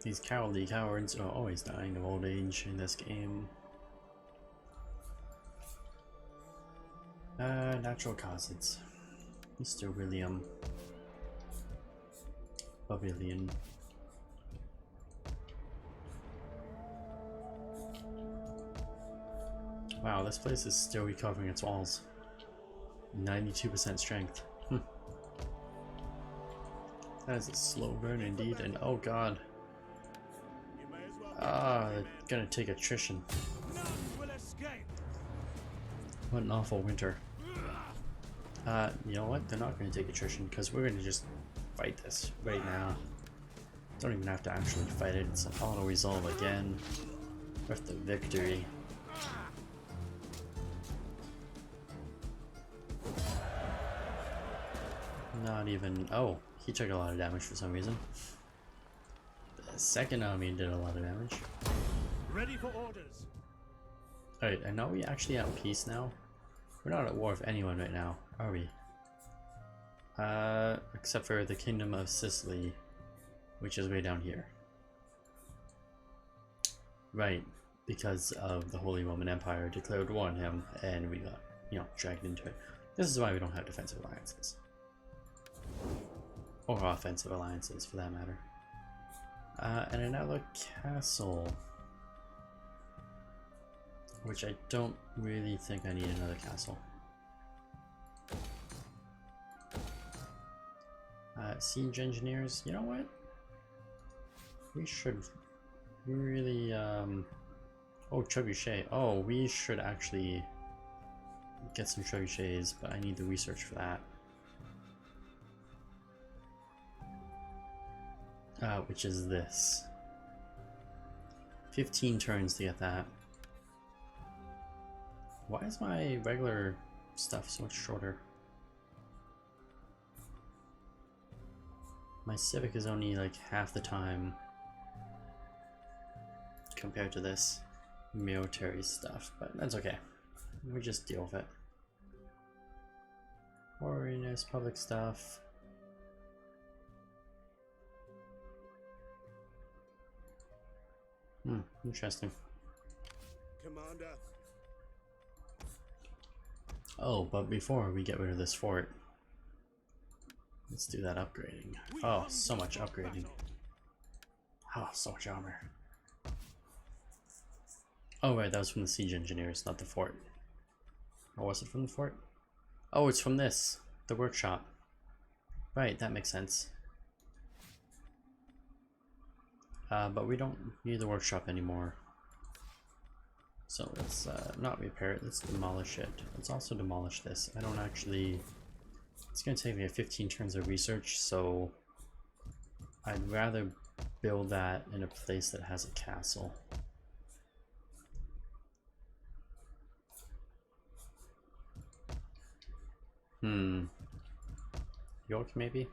These cowardly cowards are always dying of old age in this game. Natural causes. Mr. William Pavilion. Wow, this place is still recovering its walls. 92% strength. That is a slow burn indeed, and oh god. You may as well Ah, they're gonna take attrition. none will escape. What an awful winter. You know what? They're not gonna take attrition, because we're gonna just fight this right now. Don't even have to actually fight it, it's an auto-resolve again. With the victory. Not even... oh, he took a lot of damage for some reason. The second army did a lot of damage. Ready for orders. Alright, and are we actually at peace now? We're not at war with anyone right now, are we? Except for the Kingdom of Sicily, which is way down here. Right, because of the Holy Roman Empire declared war on him, and we got, you know, dragged into it. This is why we don't have defensive alliances. Or offensive alliances, for that matter. And another castle. Which I don't really think I need another castle. Siege engineers, you know what? We should really, oh, trebuchet. Oh, we should actually get some trebuchets, but I need the research for that. Which is this. 15 turns to get that. Why is my regular stuff so much shorter? My civic is only like half the time compared to this military stuff, but that's okay. We just deal with it. Foreigners, public stuff. Interesting. Commander. Oh, but before we get rid of this fort, let's do that upgrading. Oh, so much upgrading. Oh, so much armor. Oh right, that was from the siege engineers, not the fort. Or was it from the fort? Oh, it's from this, the workshop. Right, that makes sense. But we don't need the workshop anymore. So let's not repair it, let's demolish it. Let's also demolish this. I don't actually... It's going to take me 15 turns of research, so I'd rather build that in a place that has a castle. York, maybe?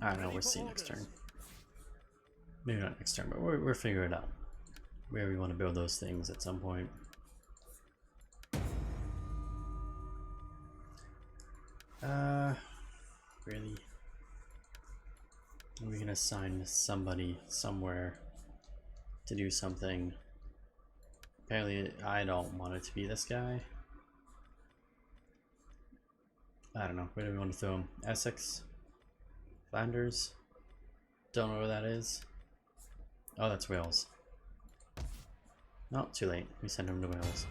I don't know, we'll see next turn. Maybe not next turn, but we're figuring it out. Where we want to build those things at some point. Really? Are we gonna assign somebody somewhere to do something? Apparently I don't want it to be this guy. I don't know, where do we want to throw him? Essex? Flanders? Don't know where that is. Oh, that's Wales. No, too late. We send him to Wales.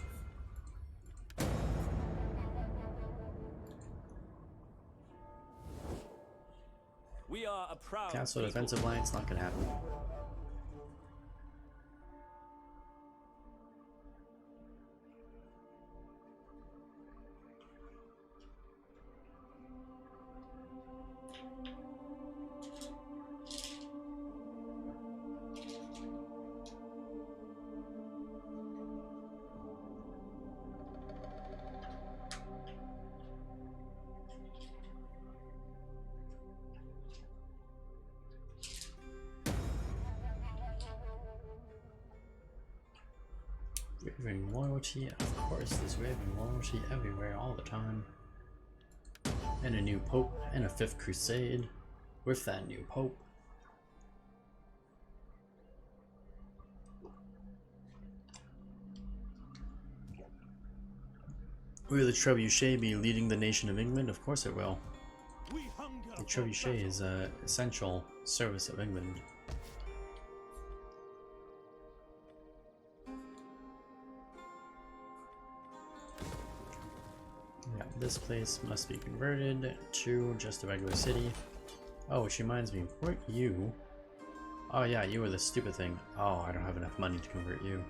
We are a proud Castle people. defensive alliance, not gonna happen. Raving loyalty, of course, there's raving loyalty everywhere all the time. And a new pope and a 5th crusade with that new pope. Will the trebuchet be leading the nation of England? Of course it will. We hunger The for trebuchet battle. is an essential service of England. Yeah, this place must be converted to just a regular city. Oh, which reminds me, weren't you? Oh yeah, you were the stupid thing. Oh, I don't have enough money to convert you.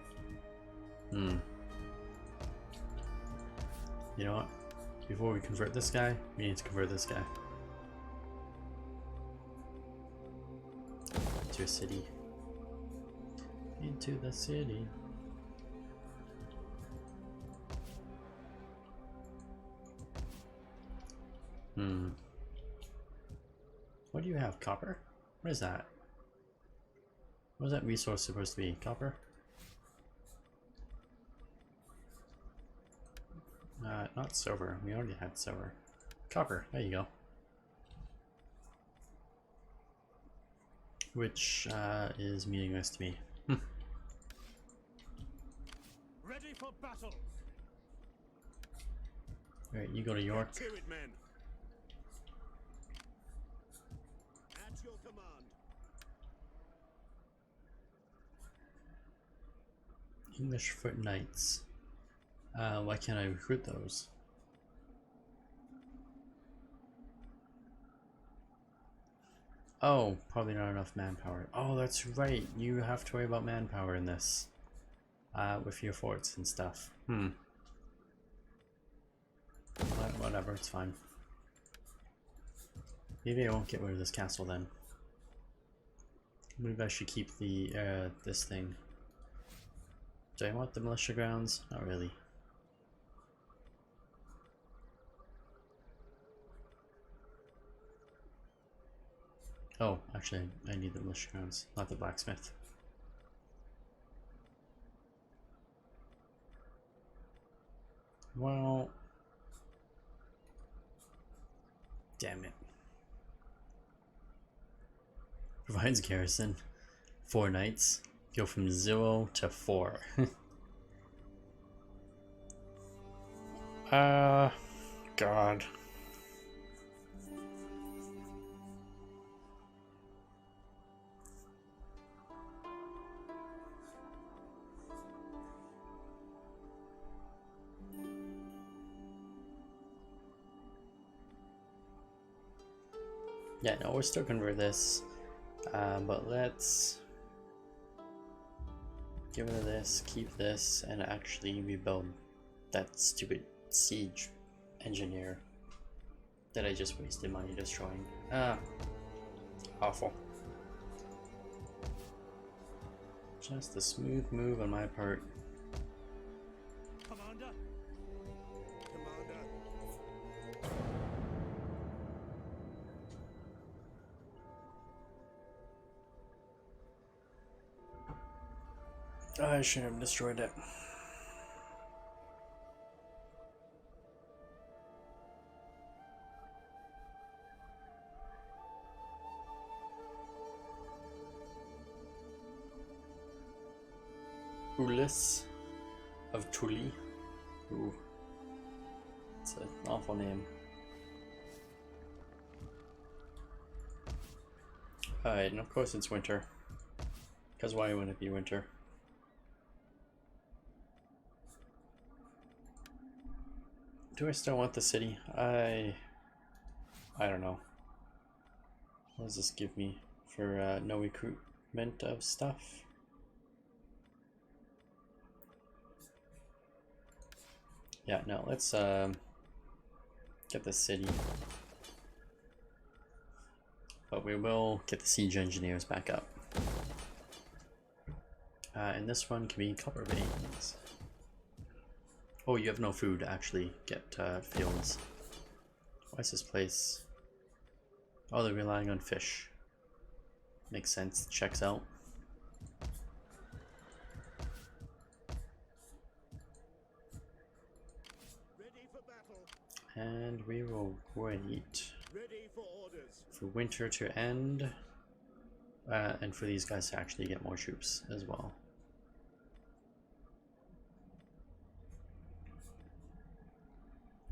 You know what? Before we convert this guy, we need to convert this guy. To a city. Into the city. What do you have? Copper? What is that? What is that resource supposed to be? Copper? Not silver. We already had silver. Copper. There you go. Which is meaningless to me. Ready for battle. Alright, you go to York. To it, men. At your command. English foot knights. Why can't I recruit those? Oh, probably not enough manpower. Oh, that's right. You have to worry about manpower in this. With your forts and stuff. Whatever, it's fine. Maybe I won't get rid of this castle then. Maybe I should keep the, this thing. Do I want the militia grounds? Not really. Oh, actually, I need the militia grounds, not the blacksmith. Well, damn it. Provides garrison. 4 knights. Go from 0 to 4. God. Yeah, no, we're still convert this, but let's get rid of this, keep this, and actually rebuild that stupid siege engineer that I just wasted money destroying. Awful. Just a smooth move on my part. Commander. Commander. I should have destroyed it. Ulis of Tuli. Ooh. It's an awful name. Alright, and of course it's winter. Because why wouldn't it be winter? Do I still want the city? I don't know. What does this give me for no recruitment of stuff? Yeah, no, let's get the city. But we will get the siege engineers back up. And this one can be copper veins. Oh, you have no food to actually get fields. Why is this place? Oh, they're relying on fish. Makes sense, checks out. Ready for battle. And we will wait Ready for orders. for winter to end, and for these guys to actually get more troops as well.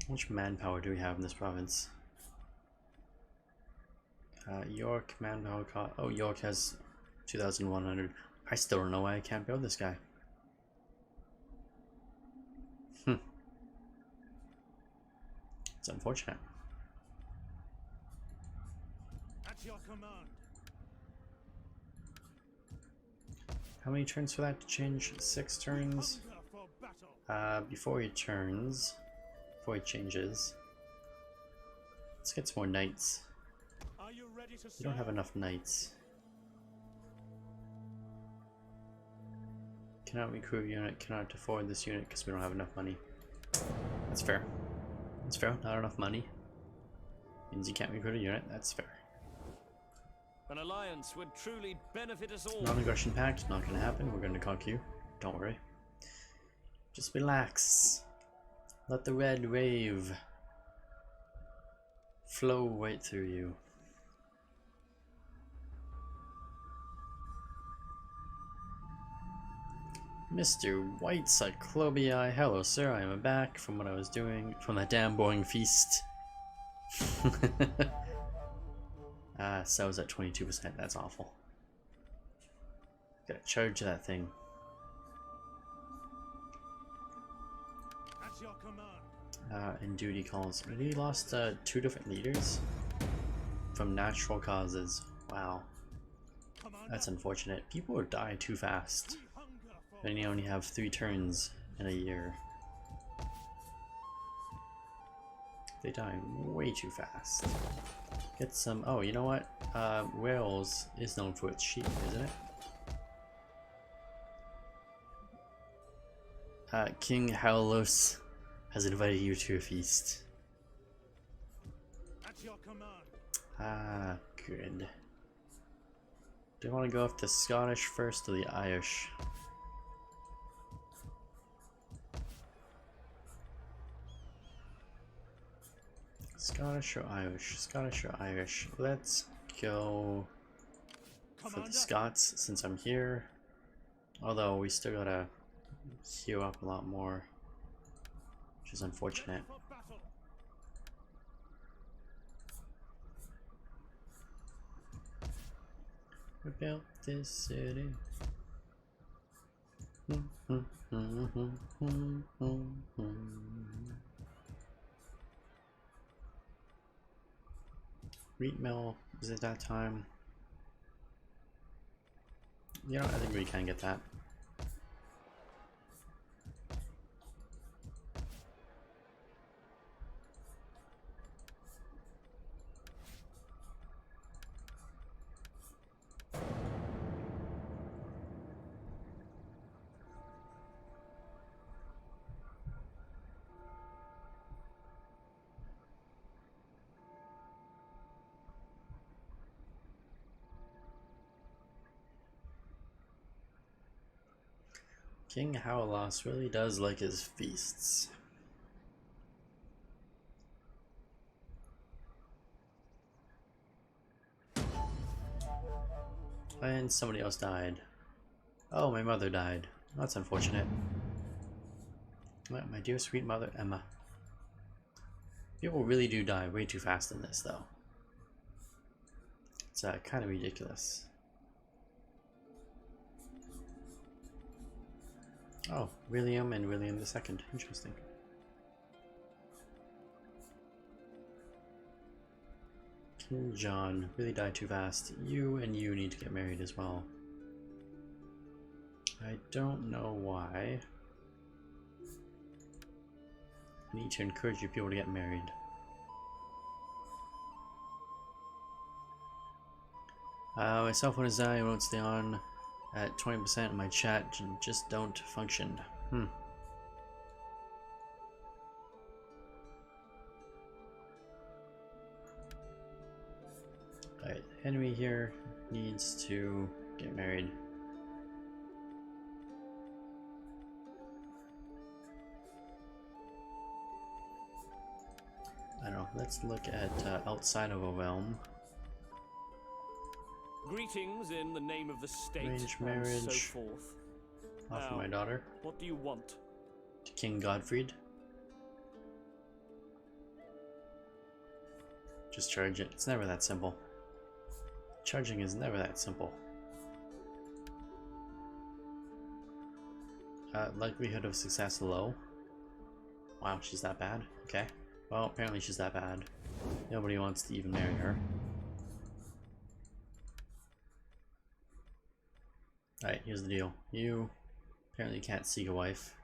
How much manpower do we have in this province? York manpower cost. Oh, York has 2,100. I still don't know why I can't build this guy. It's unfortunate. At your command. How many turns for that to change? 6 turns. Hunger for battle. Before he changes, let's get some more knights. Are you ready to We don't have enough knights. Cannot recruit unit, cannot afford this unit because we don't have enough money. That's fair. That's fair, not enough money. Means you can't recruit a unit, that's fair. An alliance would truly benefit us all. Non-aggression pact, not gonna happen, we're gonna conquer you. Don't worry. Just relax. Let the red wave flow right through you. Mr. White Cyclopia, hello sir, I am back from what I was doing, from that damn boring feast. So I was at 22%, that's awful. Gotta charge that thing. At your command. And duty calls. We lost 2 different leaders from natural causes. Wow, Commander. that's unfortunate. People would die too fast. We hunger for Then you only have 3 turns in a year. They die way too fast. Get some. Oh, you know what? Wales is known for its sheep, isn't it? King Haulos has invited you to a feast. at your command. Ah, good. Do you want to go with the Scottish first or the Irish? Scottish or Irish? Scottish or Irish? Let's go for the Commander. Scots since I'm here. Although we still gotta heal up a lot more, which is unfortunate. For battle. We built this city. Wheat mill, is it that time? You know, I think we can get that. King Haulos really does like his feasts. And somebody else died. Oh, my mother died. That's unfortunate. My dear sweet mother, Emma. People really do die way too fast in this, though. It's kind of ridiculous. Oh, William and William II. Interesting. King John really died too fast. You and you need to get married as well. I don't know why. I need to encourage you people to get married. My cell phone is dying, I won't stay on at 20% and my chat just don't function. Alright, Henry here needs to get married. let's look at outside of a realm. Greetings in the name of the state, Arranged and marriage. so forth. Offer Now, my daughter what do you want? to King Godfried. Just charge it. It's never that simple. Charging is never that simple. Likelihood of success low. Wow, she's that bad? Okay. Well, apparently she's that bad. Nobody wants to even marry her. Alright, here's the deal. You apparently can't seek a wife.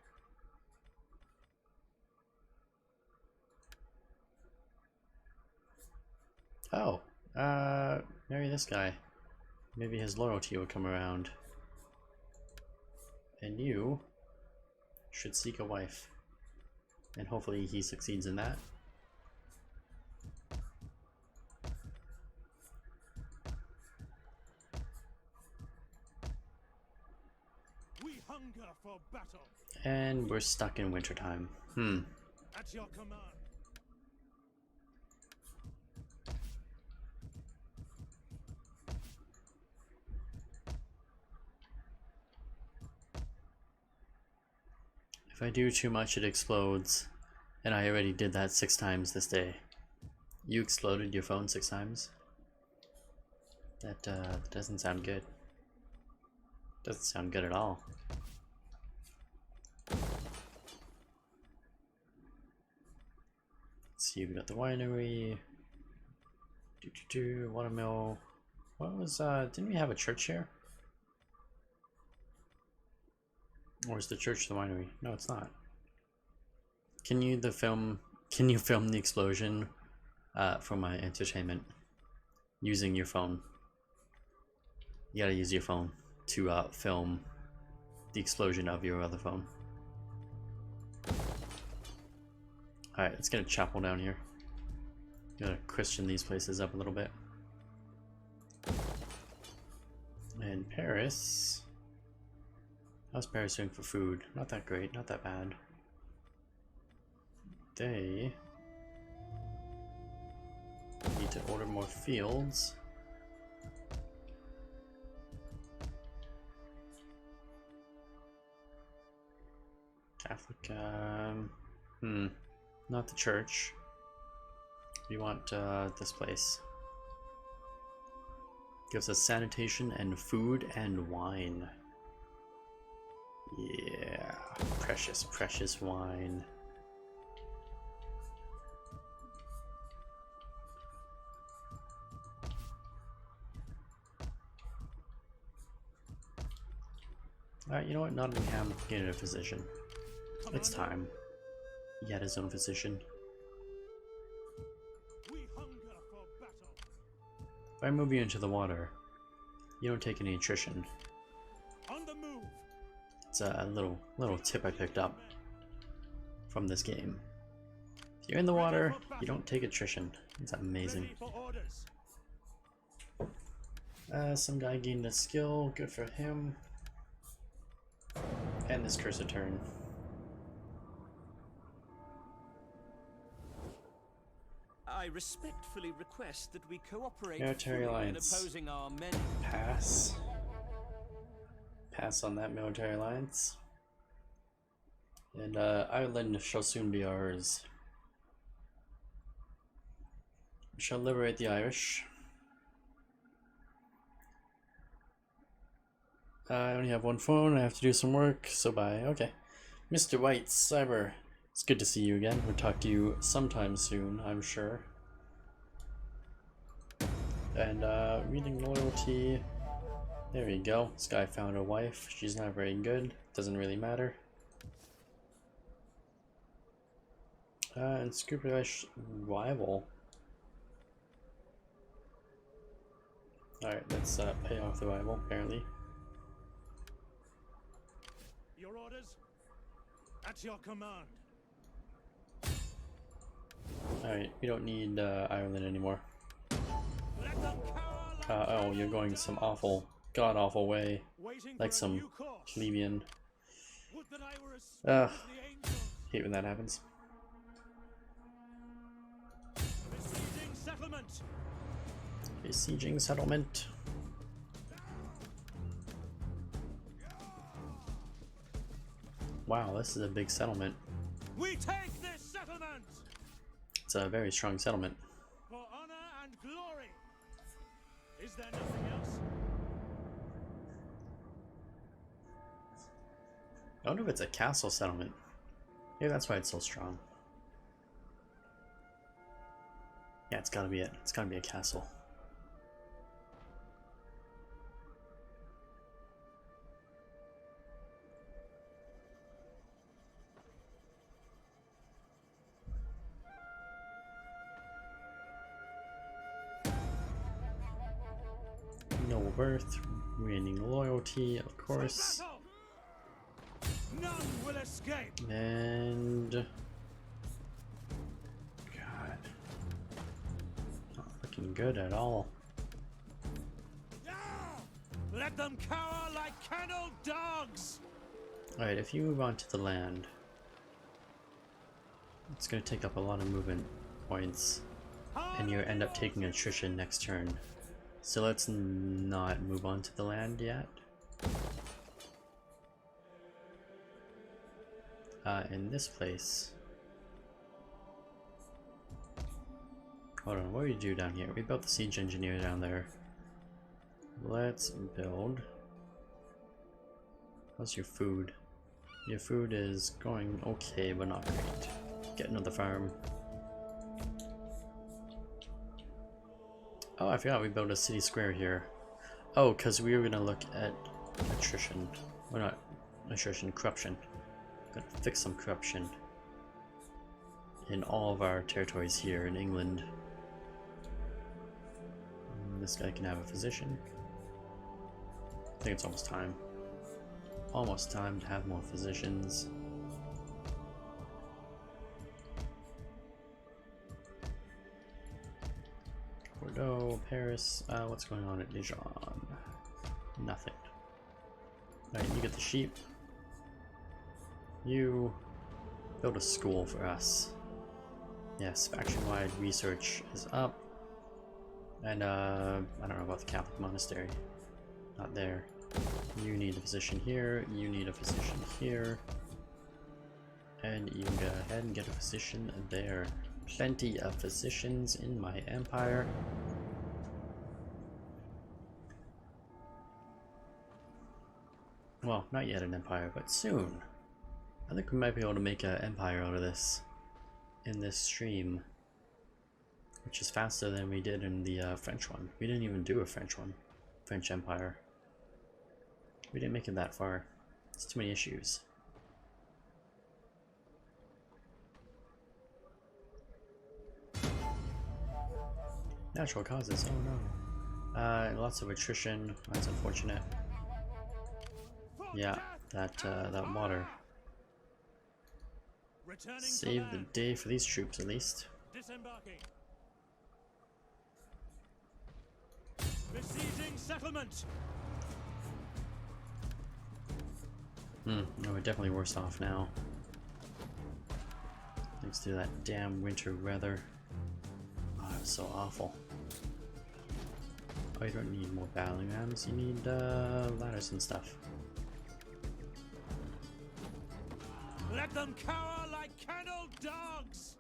Oh, marry this guy. Maybe his loyalty will come around. And you should seek a wife. And hopefully he succeeds in that. We hunger for battle. And we're stuck in wintertime. At your command. If I do too much, it explodes. And I already did that 6 times this day. You exploded your phone 6 times? That doesn't sound good. Doesn't sound good at all. Let's see, we got the winery. Watermill. What was, didn't we have a church here? Or is the church the winery? No, it's not. Can you film the explosion for my entertainment using your phone? You gotta use your phone to film the explosion of your other phone. Alright, let's get a chapel down here. Gotta Christian these places up a little bit. And Paris. How's Paris doing for food? Not that great, not that bad. They need to order more fields. Catholic, not the church. We want this place. Gives us sanitation and food and wine. Yeah, precious, precious wine. Alright, you know what? Nottingham, get in a physician. It's time. He had his own physician. We hunger for battle. If I move you into the water, you don't take any attrition. On the move. It's a little tip I picked up from this game. If you're in the water, you don't take attrition. It's amazing. Ready for orders. Some guy gained a skill, good for him. And this curse a turn. I respectfully request that we cooperate Military fully in alliance. opposing our men. Pass. Pass on that military alliance. And Ireland shall soon be ours. We shall liberate the Irish. I only have one phone, I have to do some work, so bye. Okay. Mr. White, Cyber, it's good to see you again. We'll talk to you sometime soon, I'm sure. And reading loyalty. There we go. This guy found a wife. She's not very good. Doesn't really matter. And scrupulous rival. Alright, let's pay off the rival, apparently. Your orders? At your command. Alright, we don't need Ireland anymore. Let them cower like Oh, you're going some awful, god-awful way. waiting Like for a some new course. plebeian. Would that I were as strong as the angels. Hate when that happens. settlement. Besieging settlement. Wow, this is a big settlement. We take this settlement It's a very strong settlement. for honor and glory. Is there nothing else? I wonder if it's a castle settlement. Maybe that's why it's so strong. Yeah, it's gotta be it. It's gotta be a castle. Noble birth, reigning loyalty, of course. To battle! None will escape. And God, not looking good at all. Let them cower like kennelled dogs. Alright, if you move on to the land, it's going to take up a lot of movement points, and you end up taking attrition next turn. So let's not move on to the land yet. In this place, hold on, what do we do down here? We built the siege engineer down there. Let's build. How's your food? Your food is going okay, but not great. Get another farm. Oh, I forgot we built a city square here. Oh, because we were gonna look at attrition. Well, not attrition, corruption. Gotta fix some corruption in all of our territories here in England. This guy can have a physician. I think it's almost time. Almost time to have more physicians. Bordeaux, Paris, what's going on at Dijon? Nothing. Alright, you get the sheep. You build a school for us. Yes, faction-wide research is up. And I don't know about the Catholic monastery. Not there. You need a physician here, you need a physician here. And you can go ahead and get a physician there. Plenty of physicians in my empire. Well, not yet an empire, but soon. I think we might be able to make an empire out of this in this stream, which is faster than we did in the French one. We didn't even do a French one. French Empire. We didn't make it that far. It's too many issues. Natural causes, oh no. Lots of attrition, that's unfortunate. Yeah, that water. Returning Save to the land. day for these troops at least. Disembarking. Besieging settlement. No, we're definitely worse off now. Thanks to that damn winter weather. Oh, it's so awful. Oh, you don't need more battling rams, you need ladders and stuff. Let them cower like kennelled dogs.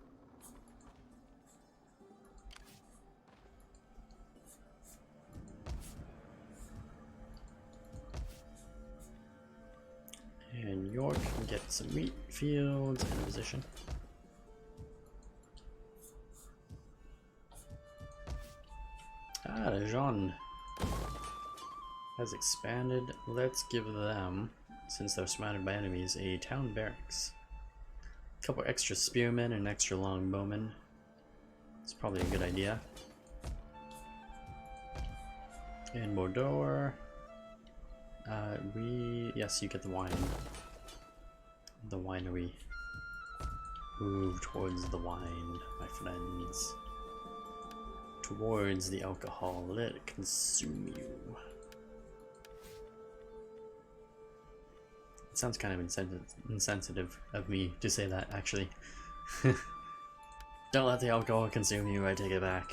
And York can get some wheat fields in position. Ah, Dijon has expanded. Let's give them, since they're surrounded by enemies, a town barracks. A couple extra spearmen and extra longbowmen. It's probably a good idea. In Bordeaux, yes, you get the wine. The winery. Move towards the wine, my friends. Towards the alcohol. Let it consume you. It sounds kind of insensitive of me to say that, actually. Don't let the alcohol consume you, I take it back.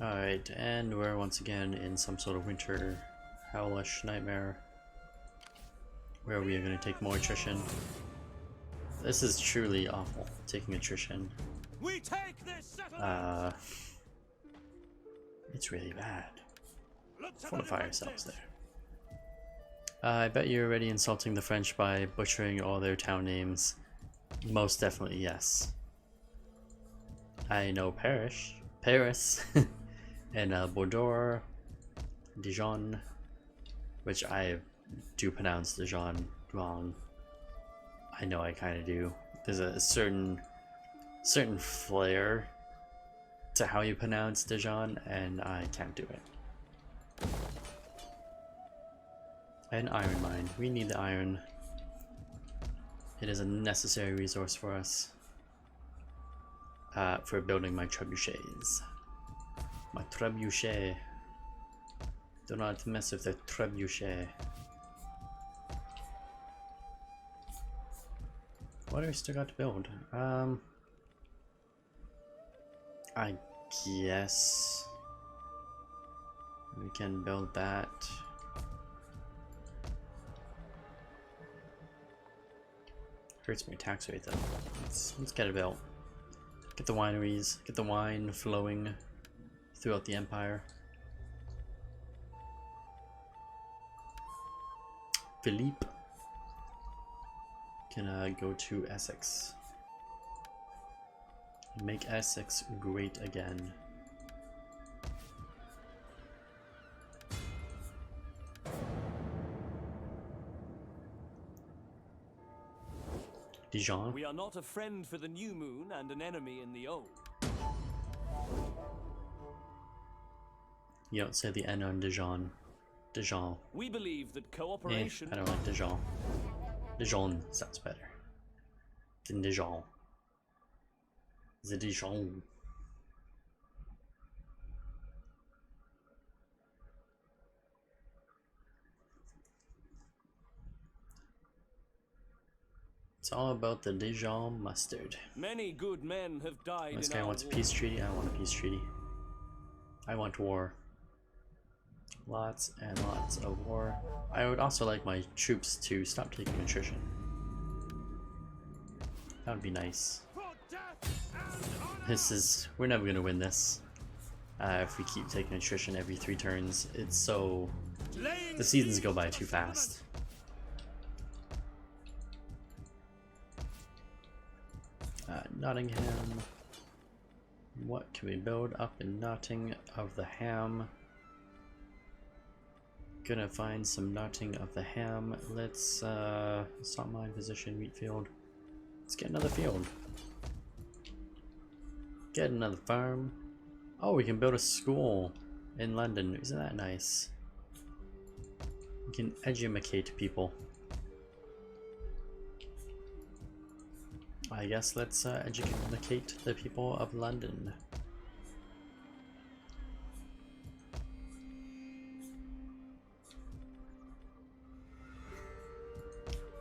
Alright, and we're once again in some sort of winter hellish nightmare where we are going to take more attrition. This is truly awful, taking attrition. We take this settlement. It's really bad. Look to Fortify the ourselves defenses. there. I bet you're already insulting the French by butchering all their town names. Most definitely yes. I know Paris, and Bordeaux, Dijon, which I do pronounce Dijon wrong. I know I kind of do. There's a certain flair to how you pronounce Dijon, and I can't do it. An iron mine. We need the iron. It is a necessary resource for us. For building my trebuchets. My trebuchet. Do not mess with the trebuchet. What do we still got to build? I guess we can build that. Hurts my tax rate though. Let's get it built. Get the wineries, get the wine flowing throughout the empire. Philippe can go to Essex. Make Essex great again. Dijon? We are not a friend for the new moon and an enemy in the old. You don't say the N on Dijon. Dijon. We believe that Eh, cooperation. I don't like Dijon. Dijon sounds better than Dijon. The Dijon. It's all about the Dijon mustard. Many good men have died This in guy our wants a war. peace treaty. I want a peace treaty. I want war. Lots and lots of war. I would also like my troops to stop taking attrition. That would be nice. For death and honor. We're never gonna win this. If we keep taking attrition every 3 turns. It's so, Laying the seasons siege go by to too the fast. Nottingham. What can we build up in Notting of the Ham? Gonna find some Notting of the Ham. Let's salt mine position, wheat field. Let's get another field. Get another farm. Oh, we can build a school in London. Isn't that nice? We can educate people. I guess let's educate the people of London.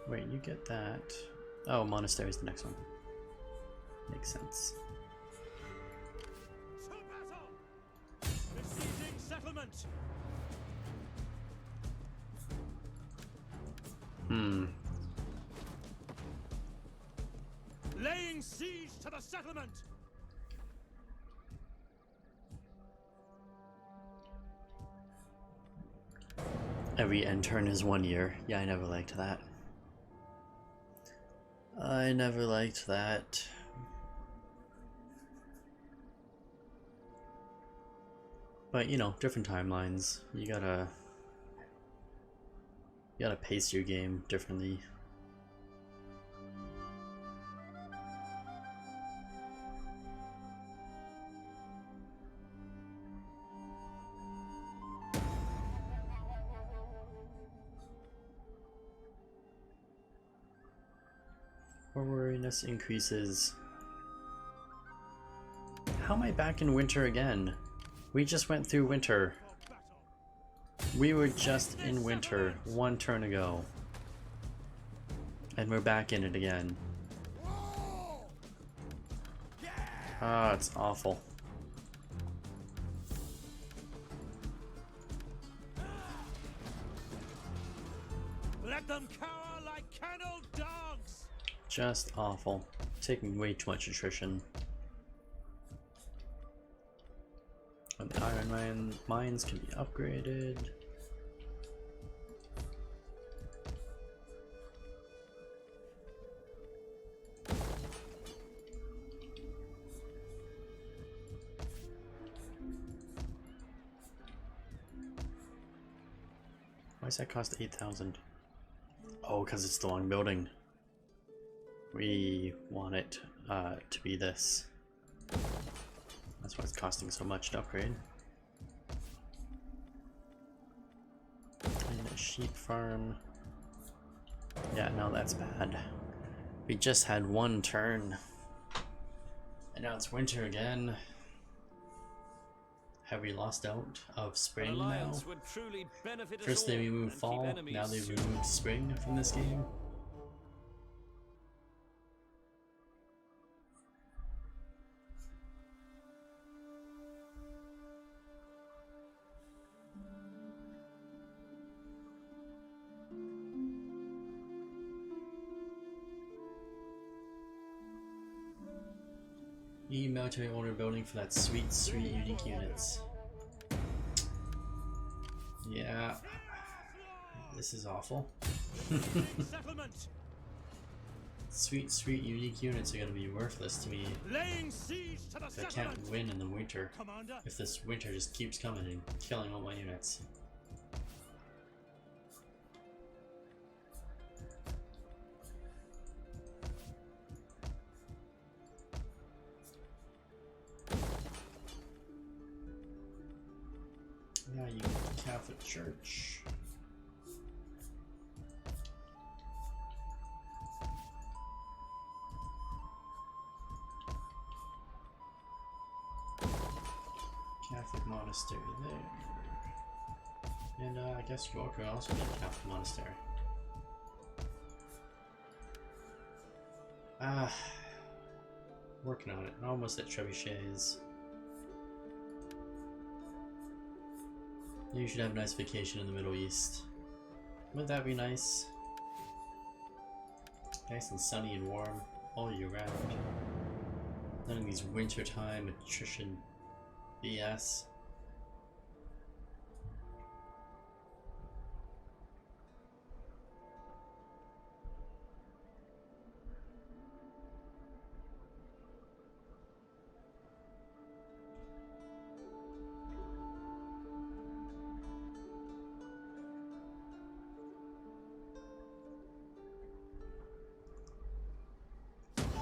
Wait, you get that. Oh, monastery is the next one. Makes sense. To battle! Besieging settlement! Laying siege to the settlement! Every end turn is 1 year. Yeah, I never liked that. I never liked that. But you know, different timelines. You gotta pace your game differently. Wariness increases. How am I back in winter again? We just went through winter. For battle! We were just in winter 1 turn ago. And we're back in it again. Ah, it's awful. Let them cower like kennelled dogs! Just awful. Taking way too much attrition. And the iron mines can be upgraded. Why does that cost 8,000? Oh, because it's the long building. We want it to be this. That's why it's costing so much to upgrade. And a sheep farm. Yeah, no, that's bad. We just had one turn. And now it's winter again. Have we lost out of spring now? First they removed fall, now they've removed spring from this game. Military order building for that sweet unique units. Yeah, this is awful. Sweet unique units are gonna be worthless to me if I can't win in the winter. If this winter just keeps coming and killing all my units. Yeah, you Catholic Church. Catholic monastery there. And I guess York would also be a Catholic monastery. Working on it. Almost at trebuchets. You should have a nice vacation in the Middle East. Wouldn't that be nice? Nice and sunny and warm all year round. None of these wintertime attrition BS.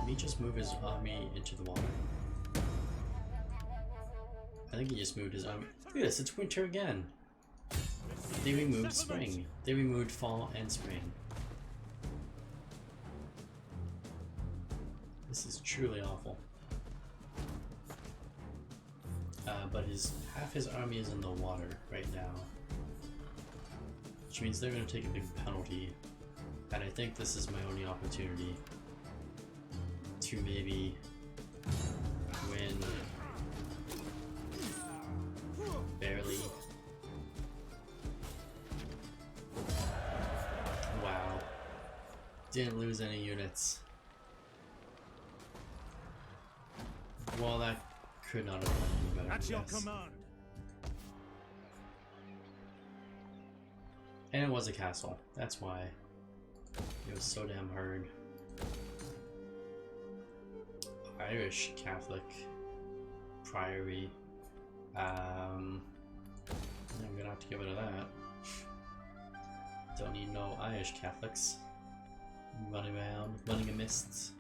He just moved his army into the water. I think he just moved his army. Look at this, it's winter again. They removed spring. They removed fall and spring. This is truly awful. But half his army is in the water right now. Which means they're going to take a big penalty. And I think this is my only opportunity to maybe win barely. Wow. Didn't lose any units. Well, that could not have been any better. At your command. And it was a castle. That's why it was so damn hard. Irish Catholic Priory. I'm gonna have to get rid of that. Don't need no Irish Catholics running around, running amiss.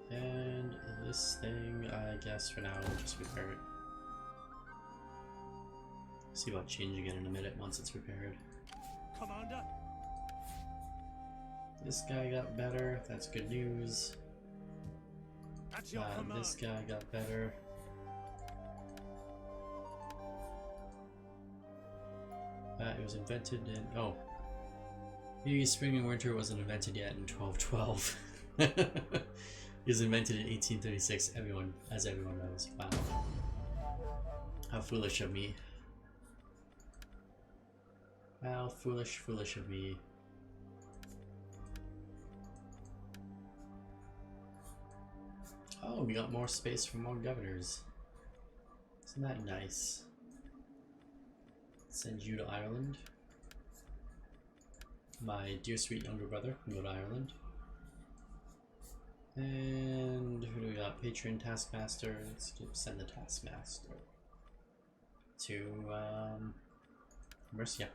And this thing, I guess for now, we'll just repair it. See about changing it in a minute once it's repaired. Commander. This guy got better, that's good news. At your command. This guy got better. It was invented in... oh. Maybe spring and winter wasn't invented yet in 1212. It was invented in 1836, as everyone knows. Wow. How foolish of me. How foolish, foolish of me. Oh, we got more space for more governors. Isn't that nice? Send you to Ireland. My dear sweet younger brother can go to Ireland. And who do we got? Patron, Taskmaster. Let's send the Taskmaster to Mercia.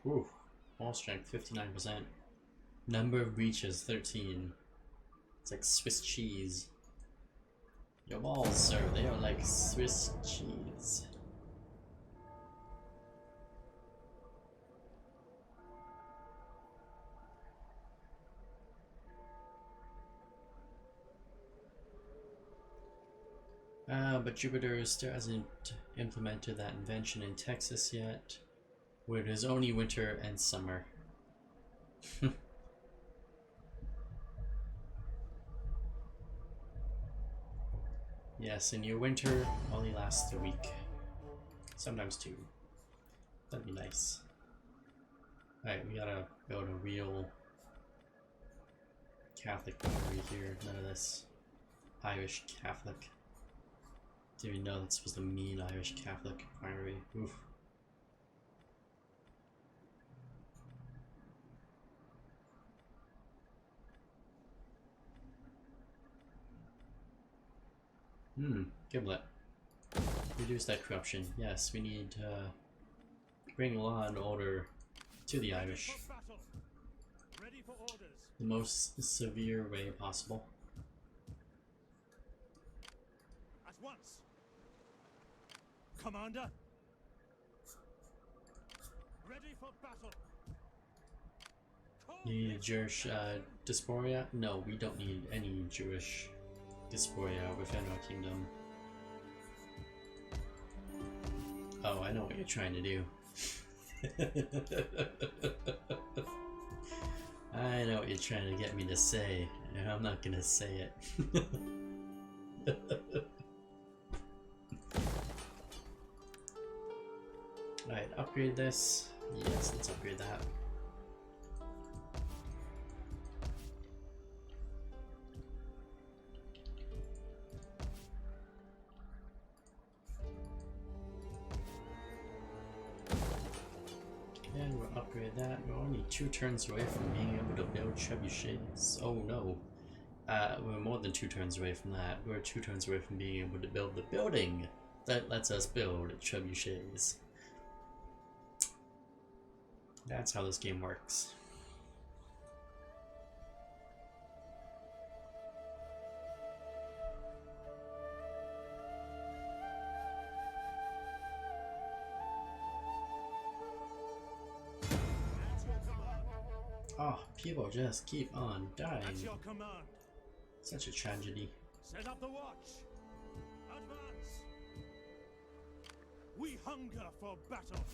Ooh, wall strength 59%. Number of breaches 13. It's like Swiss cheese. Your walls, sir, they are like Swiss cheese. But Jupiter still hasn't implemented that invention in Texas yet, where it is only winter and summer. Yes, and your winter only lasts a week. Sometimes two. That'd be nice. Alright, we gotta build a real Catholic boundary here. None of this Irish Catholic. Didn't even know this was the mean Irish Catholic primary. Oof. Giblet. Reduce that corruption. Yes, we need to bring law and order to the Irish. Ready for orders. The most severe way possible. At once. Commander. Ready for battle. You need Jewish dysphoria? No, we don't need any Jewish dysphoria within our kingdom. Oh, I know what you're trying to do. I know what you're trying to get me to say, and I'm not gonna say it. Alright, upgrade this. Yes, let's upgrade that. And we'll upgrade that. We're only 2 turns away from being able to build trebuchets. Oh no. We're more than 2 turns away from that. We're 2 turns away from being able to build the building that lets us build trebuchets. That's how this game works. Oh, people just keep on dying. At your command. Such a tragedy. Set up the watch. Advance. We hunger for battle.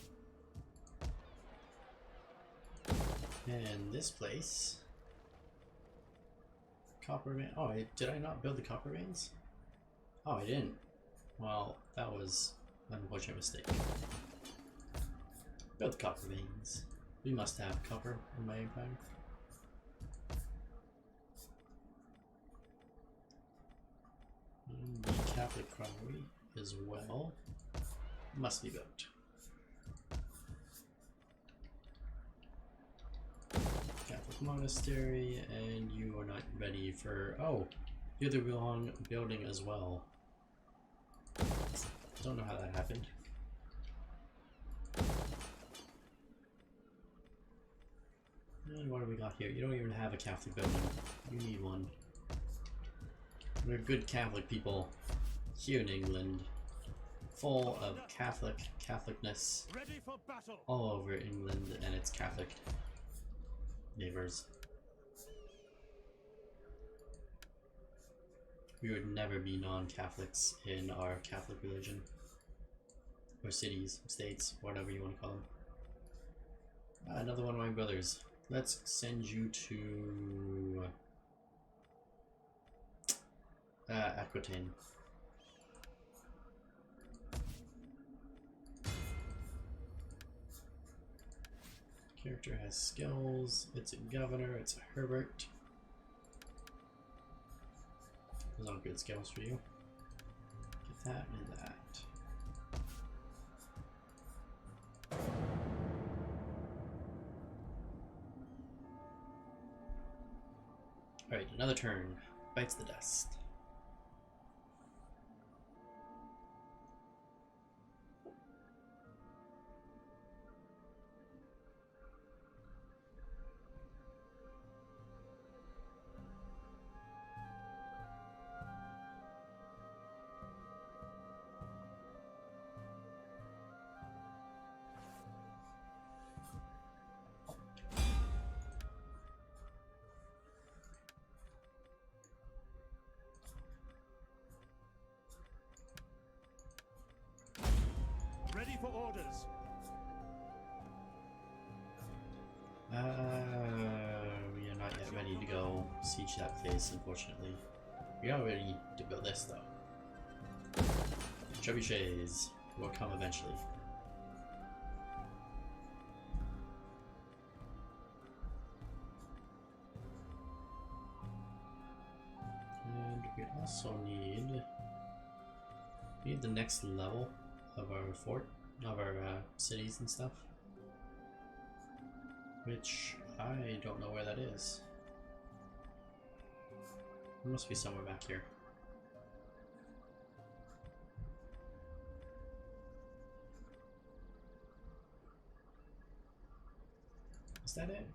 And this place. Copper vein. Oh, did I not build the copper veins? Oh, I didn't. Well, that was an unfortunate mistake. Build the copper veins. We must have copper in my empire. And the Catholic Priory as well must be built. Catholic Monastery, and you are not ready for... Oh, you're the wrong building as well. Don't know how that happened. And what do we got here? You don't even have a Catholic building. You need one. We're good Catholic people here in England. Full of Catholicness Ready for battle. all over England and its Catholic neighbors. We would never be non-Catholics in our Catholic religion. Or cities, states, whatever you want to call them. Another one of my brothers. Let's send you to Aquitaine. Character has skills. It's a governor. It's a Herbert. Those aren't good skills for you. Get that and that. Alright, another turn. Bites the dust. Ready for orders. We are not yet ready to go siege that place, unfortunately. We are ready to build this, though. Trebuchets will come eventually. And we also need the next level of our fort, of our cities and stuff, which I don't know where that is. It must be somewhere back here. Is that it?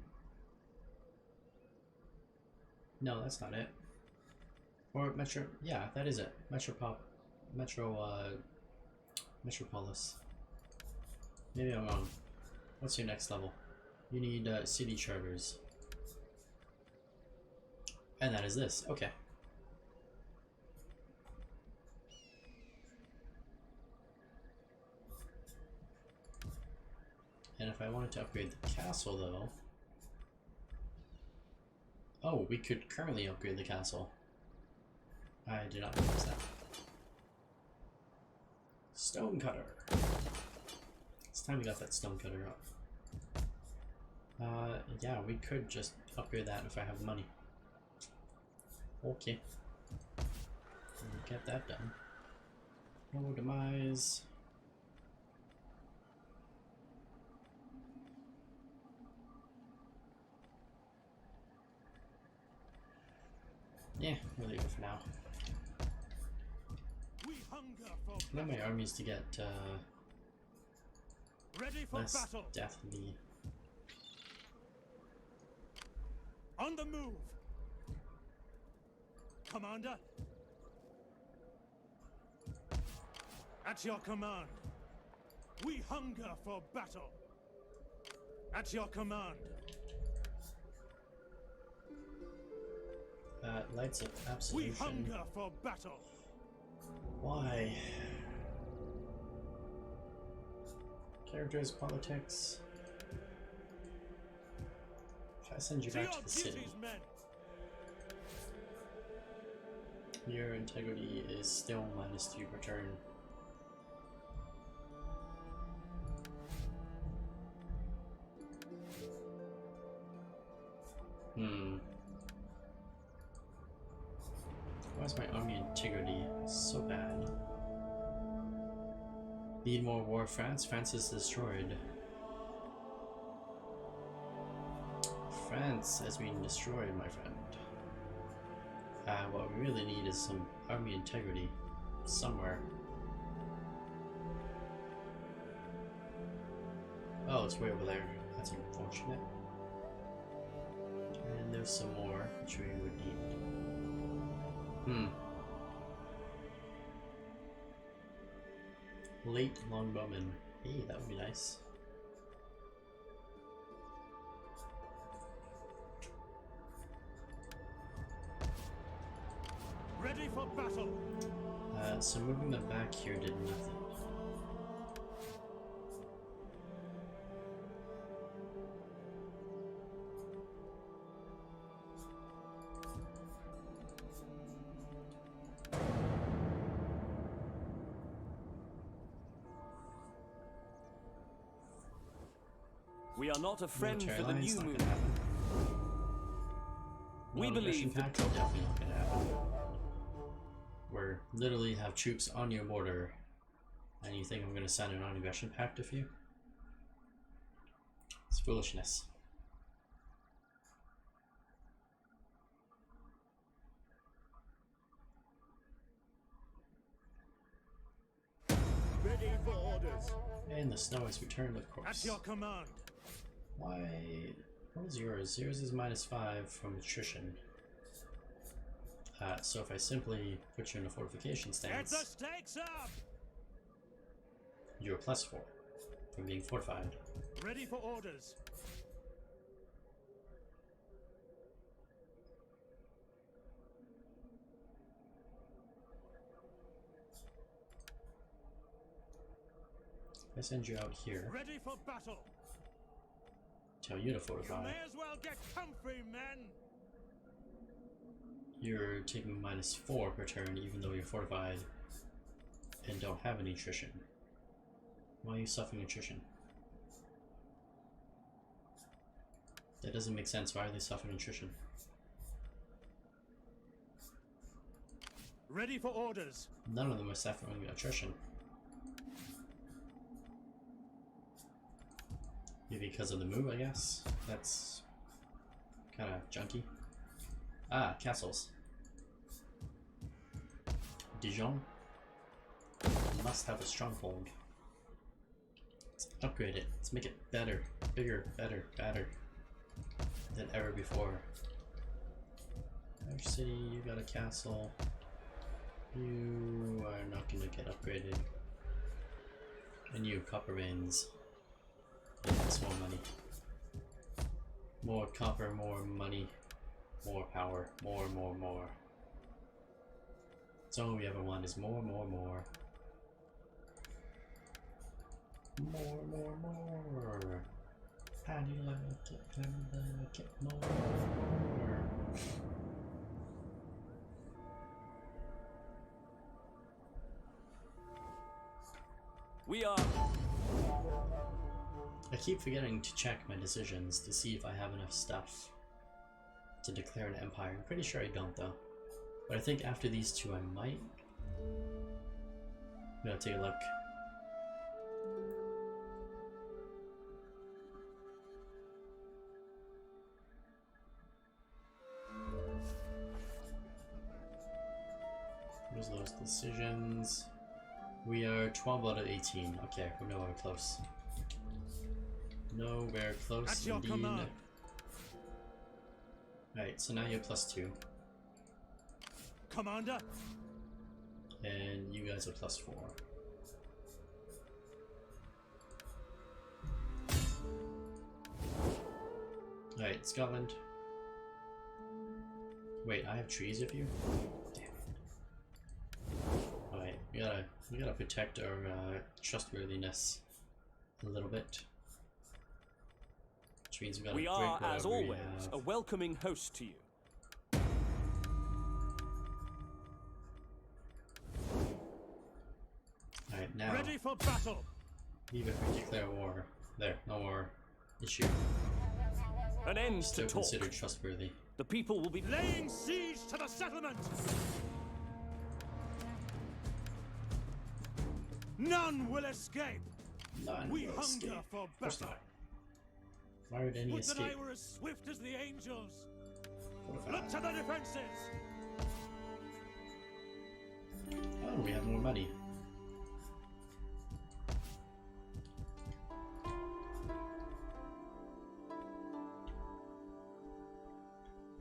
No, that's not it. Or Metro, yeah, that is it. Metropolis. Maybe I'm wrong. What's your next level? You need city charters. And that is this. Okay. And if I wanted to upgrade the castle, though... Oh, we could currently upgrade the castle. I did not notice that. Stone cutter. It's time we got that stone cutter up. Yeah, we could just upgrade that if I have money. Okay. We'll get that done. No demise. Yeah, we'll leave it for now. We hunger for I want my armies to get ready for less battle. deathly. On the move. Commander. At your command. We hunger for battle. At your command. Lights of We Absolution. hunger for battle. Why? Characters, politics. If I send you To back your to the city, duties, men. your integrity is still -2 per turn. Why is my army integrity so bad? Need more war, France? France is destroyed. France has been destroyed, my friend. What we really need is some army integrity somewhere. Oh, it's way over there. That's unfortunate. And there's some more which we would need. Late longbowman. Hey, that would be nice. Ready for battle. So moving them back here did nothing. We are not a friend Military for the alliance, new not move. gonna happen. We Non-aggression believe that pact, definitely not gonna happen. We're literally have troops on your border, and you think I'm gonna sign a non-aggression pact with you? It's foolishness. Ready for orders. And the snow has returned, of course. At your command. Why? What is yours? Yours is -5 from attrition. So if I simply put you in a fortification Get the stance, stakes up. you're +4 from being fortified. Ready for orders. I send you out here, Ready for battle. tell you to You fortify. may as well get comfy, men. You're taking -4 per turn, even though you're fortified and don't have any attrition. Why are you suffering attrition? That doesn't make sense. Why are they suffering attrition? Ready for orders. None of them are suffering attrition. Maybe because of the move, I guess. That's kind of junky. Ah, castles. Dijon must have a stronghold. Let's upgrade it. Let's make it better, bigger, better, badder than ever before. Irish City, you got a castle. You are not going to get upgraded. And you, Copper Veins. That's more money. More copper, more money, more power, more. That's all we ever want is more. More. How do you like it? How do you like it more? We are. I keep forgetting to check my decisions to see if I have enough stuff to declare an empire. I'm pretty sure I don't though. But I think after these two I might. I'm gonna take a look. Where's those decisions? We are 12 out of 18. Okay, we're nowhere close. Nowhere close At your indeed. command. Right, so now you're +2. Commander. And you guys are +4. Alright, Scotland. Wait, I have trees of you? Damn it. Alright, we gotta protect our trustworthiness a little bit. Which means we gotta We break are, whatever as we always, have. a welcoming host to you. Alright, now, Ready for battle. even if we declare war, there, no more issue. An end Still to talk. considered trustworthy. The people will be. Laying siege to the settlement. None will escape. None We will hunger escape. for Of course battle. not. Why would any Would that escape? I were as swift as the angels. Fortify. Look to the defenses. Oh, we have more money.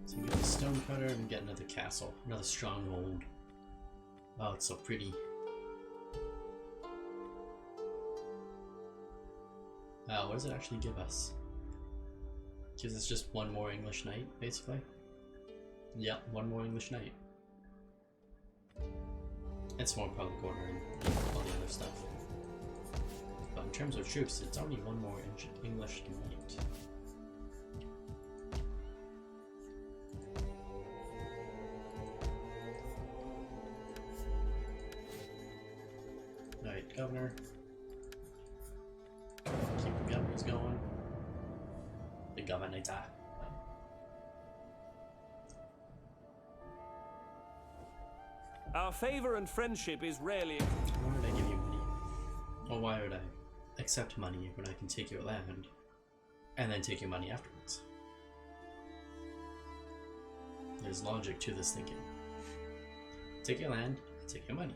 So we get a stonecutter and we get another castle, another stronghold. Oh, it's so pretty. What does it actually give us? Gives us just one more English knight, basically. Yep, one more English knight. It's more public order and all the other stuff. But in terms of troops, it's only one more English knight. Alright, governor. Keep the governors going. governor. Our favor and friendship is rarely. Why would I give you money? Or why would I accept money when I can take your land and then take your money afterwards? There's logic to this thinking. Take your land, take your money.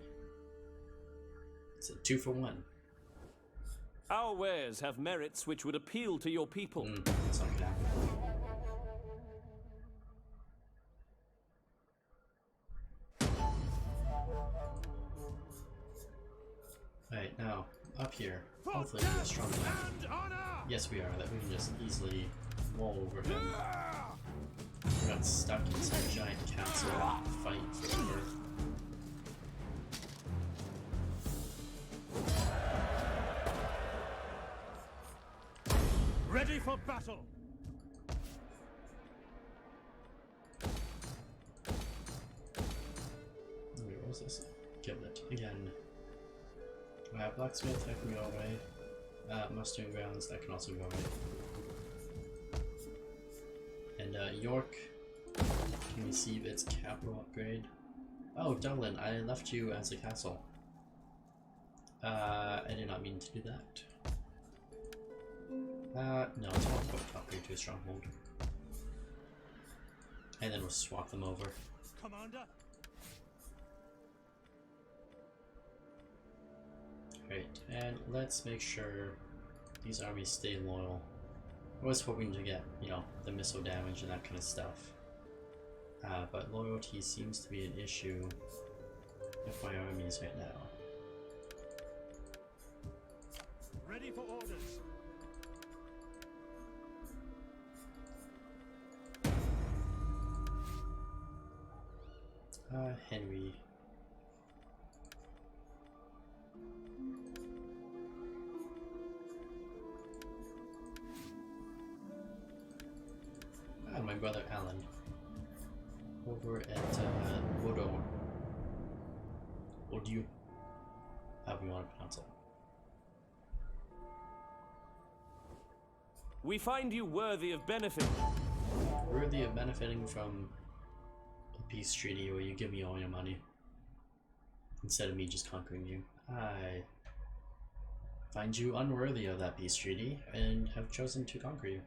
It's a 2-for-1. Our wares have merits which would appeal to your people. That's not gonna happen. Alright, now, up here. Hopefully we're strong enough. Yes, we are. That we can just easily roll over him. We got stuck in some giant castle fight forever. Ready for battle! Wait, what was this? Giblet. Again. Blacksmith, that can go away. Mustering grounds, that can also go away. And York can receive its capital upgrade. Oh, Dublin, I left you as a castle. I did not mean to do that. No, it's one quick upgrade to a stronghold. And then we'll swap them over. Commander! Right, and let's make sure these armies stay loyal. I was hoping to get, you know, the missile damage and that kind of stuff. But loyalty seems to be an issue with my armies right now. Ready for orders! Henry. And my brother Alan. Over at Wodo. Wodu. However you want to pronounce it. We find you worthy of benefit. Worthy of benefiting from a peace treaty where you give me all your money instead of me just conquering you. I find you unworthy of that peace treaty and have chosen to conquer you.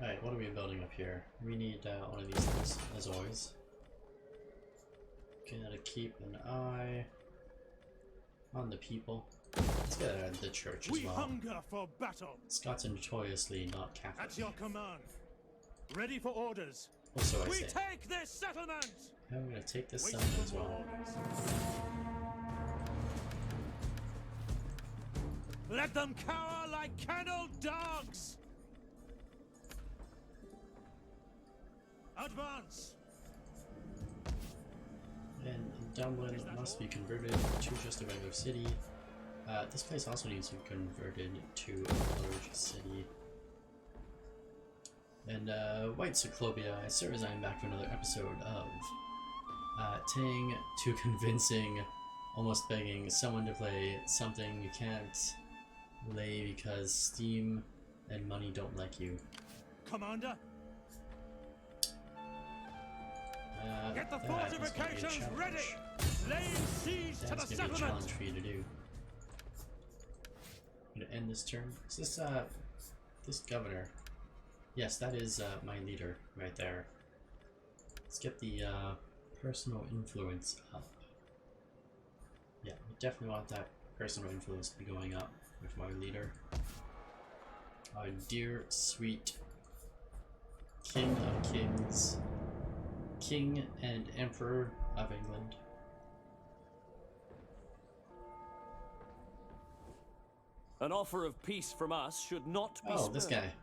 Alright, what are we building up here? We need one of these things, as always. Gotta keep an eye on the people. Let's get the church as We well. hunger for battle! Scots are notoriously not At Catholic. your command! Ready for orders! Or so I We say. take this settlement! And I'm gonna take this Wait settlement as for well. orders. Let them cower like kennelled dogs! Advance! And Dublin must be converted to just a regular city. This place also needs to be converted to a large city. And White Cyclopia, I serve as I am back for another episode of Tang to convincing, almost begging someone to play something you can't play because Steam and money don't like you. Commander! Get the That is gonna be a fortifications challenge. ready! Laying siege to the That's gonna be a settlement! challenge for you to do. I'm gonna end this turn. Is this this governor? Yes, that is my leader right there. Let's get the personal influence up. Yeah, we definitely want that personal influence to be going up with my leader. Our dear, sweet King of Kings, King and Emperor of England. An offer of peace from us should not be Oh, this spurned. guy.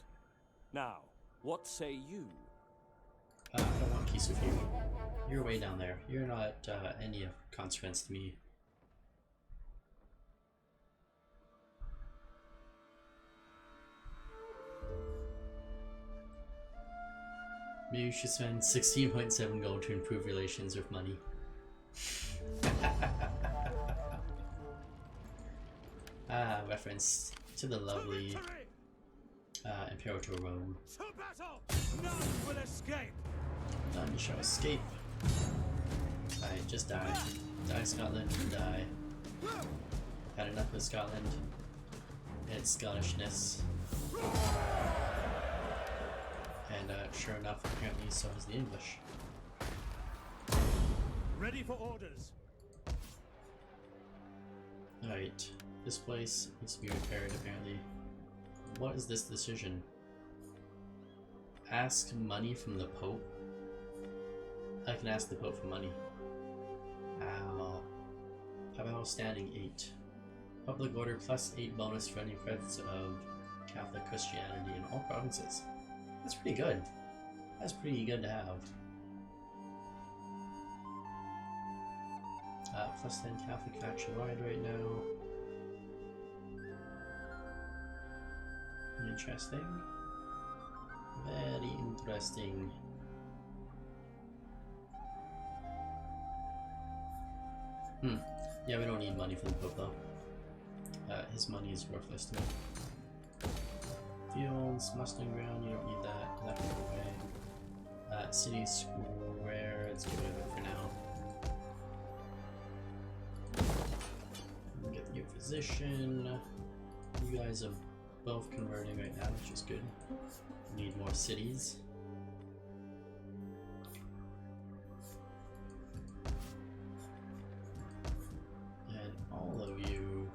Now, what say you? I don't want peace with you. You're way down there. You're not any of consequence to me. Maybe you should spend 16.7 gold to improve relations with money. Reference to the lovely Imperator Rome. To battle! None will escape! None shall escape. Alright, just die. Die, Scotland, die. Had enough of Scotland. Its Scottishness. And sure enough, apparently so is the English. Ready for orders. Alright, this place needs to be repaired apparently. What is this decision? Ask money from the Pope? I can ask the Pope for money. How about standing 8? Public order plus 8 bonus for any credits of Catholic Christianity in all provinces. That's pretty good. That's pretty good to have. Plus 10 Catholic faction wide right now. Interesting. Very interesting. Yeah, we don't need money for the Pope though. His money is worthless to me. Fields, Mustang ground, you don't need that. That can go away. City square, let's get rid of it for now. Get your position. You guys are both converting right now, which is good. Need more cities. And all of you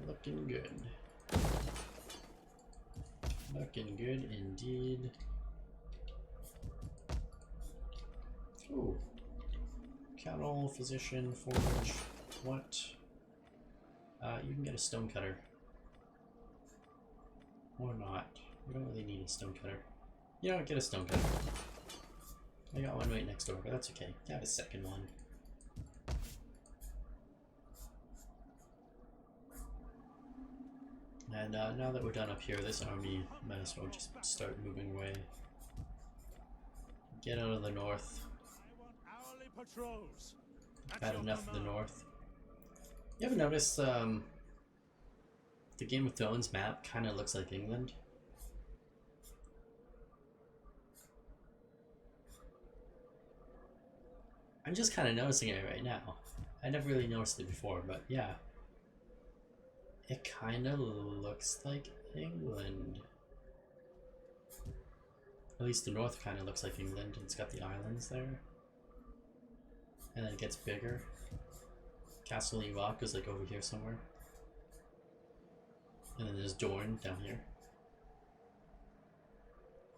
looking good. Looking good indeed. Ooh. Cattle, physician, forge. What? You can get a stone cutter. Or not. We don't really need a stone cutter. You know what? Get a stone cutter. I got one right next door, but that's okay. I have a second one. And now that we're done up here, this army might as well just start moving away. Get out of the north. Had enough of the north. You ever notice the Game of Thrones map kind of looks like England? I'm just kind of noticing it right now. I never really noticed it before, but yeah. It kind of looks like England. At least the north kind of looks like England. It's got the islands there. And then it gets bigger. Castle Rock is like over here somewhere. And then there's Dorne down here.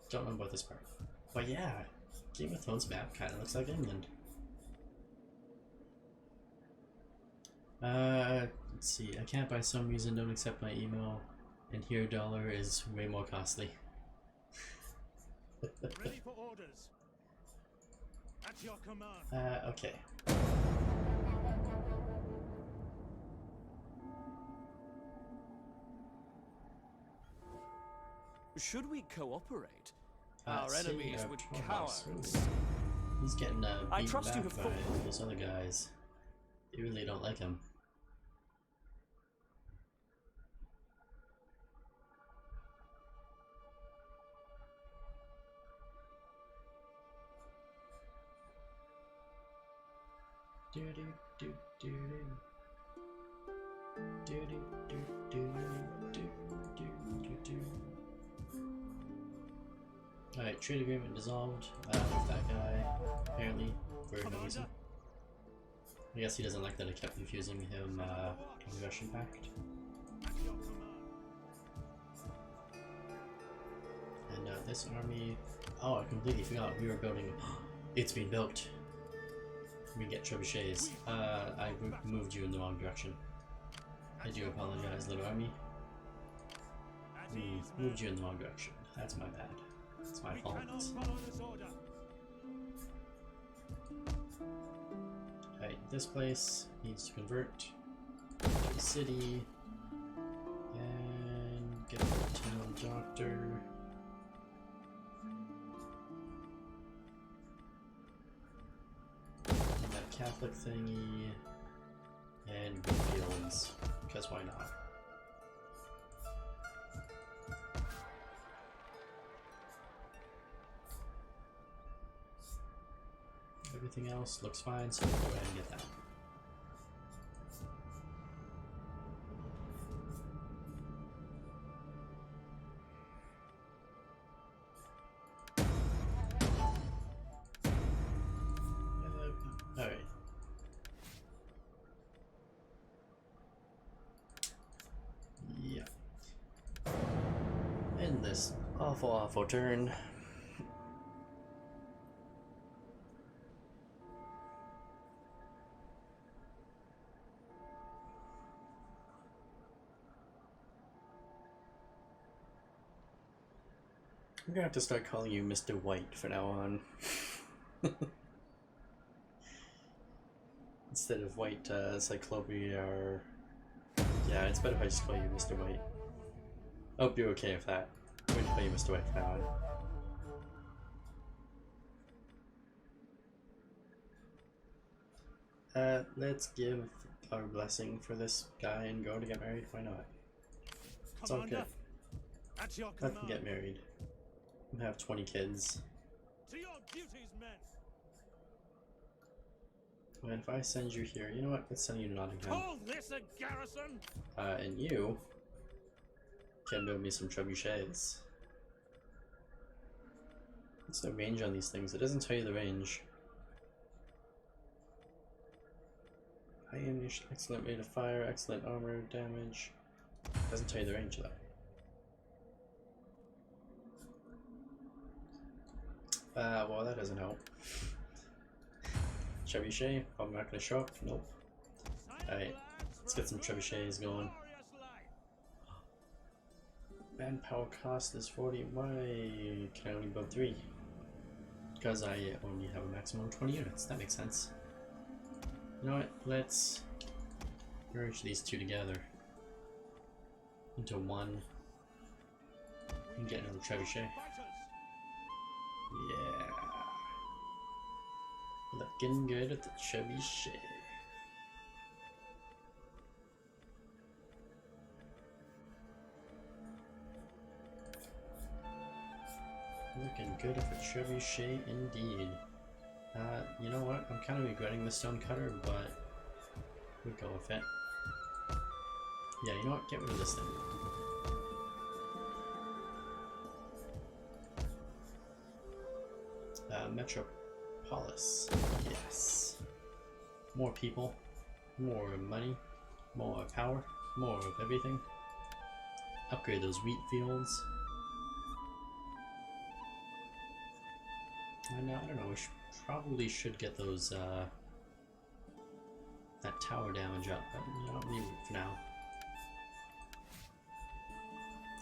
Don't know about this part. But yeah, Game of Thrones map kind of looks like England. Let's see. I can't by some reason don't accept my email, and here dollar is way more costly. Ready for orders. At your command. Okay. Should we cooperate? Our enemies would cower. He's getting I beaten trust you back have by fought. those other guys. They really don't like him. Do do do do do do do do do do do. Alright, trade agreement dissolved with that guy, apparently, for no reason. I guess he doesn't like that I kept confusing him with the Russian Pact. And this army... Oh, I completely forgot we were building... It's been built! We get trebuchets. I moved you in the wrong direction. I do apologize, little army. Moved you in the wrong direction. That's my bad. It's my fault. Alright, this place needs to convert to a city and get the town doctor. That Catholic thingy. And fields, because why not? Everything else looks fine, so we'll go ahead and get that. Alright. Yeah. In this awful turn. I'm gonna have to start calling you Mr. White from now on. Instead of White Cyclopia or... Yeah, it's better if I just call you Mr. White. I hope you're okay with that. I'm going to call you Mr. White from now on. Let's give our blessing for this guy and go to get married. Why not? It's all good. I can get married. And have 20 kids. To your duties, men. And if I send you here, you know what? Let's send you to Nottingham. Call this a garrison? And you can build me some trebuchets. What's the range on these things? It doesn't tell you the range. High ammunition, excellent rate of fire, excellent armor damage. Doesn't tell you the range though. Well, that doesn't help. Trebuchet, I'm not gonna show up. Nope. Alright, let's get some trebuchets going. Manpower cost is 40. Why can I only build 3? Because I only have a maximum of 20 units. That makes sense. You know what? Let's merge these two together into one and get another trebuchet. Yeah. Looking good at the trebuchet. Looking good at the trebuchet indeed. You know what? I'm kind of regretting the stone cutter, but we'll go with it. Yeah, you know what? Get rid of this thing. Metropolis. Yes. More people, more money, more power, more of everything. Upgrade those wheat fields. And I don't know, we probably should get those, that tower damage up, but you know, leave it for now.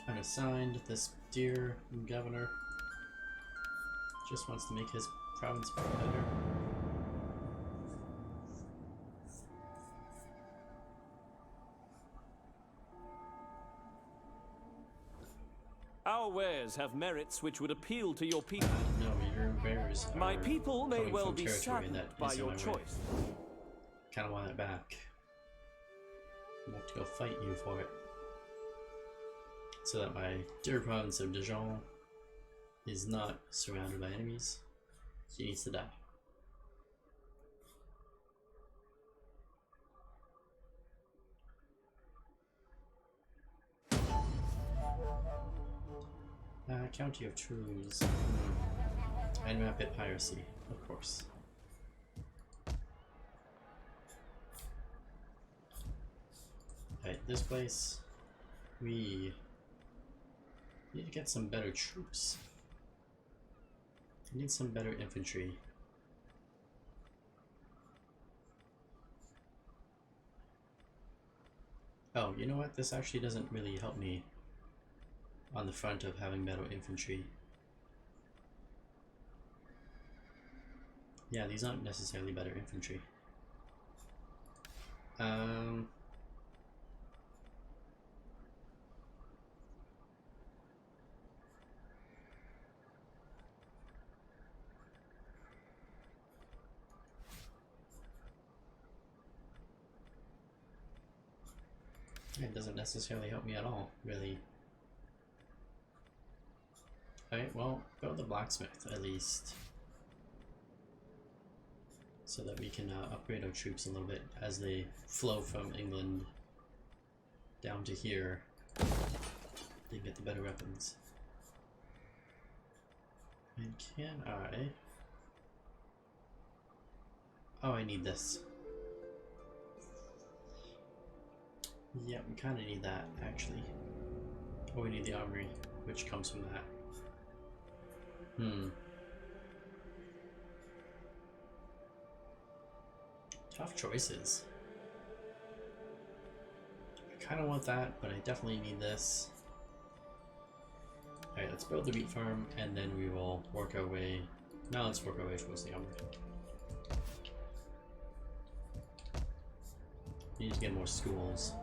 Unassigned, this dear governor just wants to make his province better. Our wares have merits which would appeal to your people. No, your wares are My people may coming well from be territory saddened that by isn't your my way. choice. Kinda want it back. I want to go fight you for it. So that my dear province of Dijon is not surrounded by enemies. He needs to die. County of Toulouse. And rapid piracy, of course. Alright, this place, we need to get some better troops. We need some better infantry. Oh, you know what? This actually doesn't really help me on the front of having better infantry. Yeah, these aren't necessarily better infantry. It doesn't necessarily help me at all, really. Alright, well, build the blacksmith at least. So that we can upgrade our troops a little bit as they flow from England down to here. They get the better weapons. And can I... Oh, I need this. Yeah, we kind of need that, actually. Oh, we need the armory, which comes from that. Tough choices. I kind of want that, but I definitely need this. Alright, let's build the wheat farm, and then we will work our way... No, let's work our way towards the armory. Need to get more schools.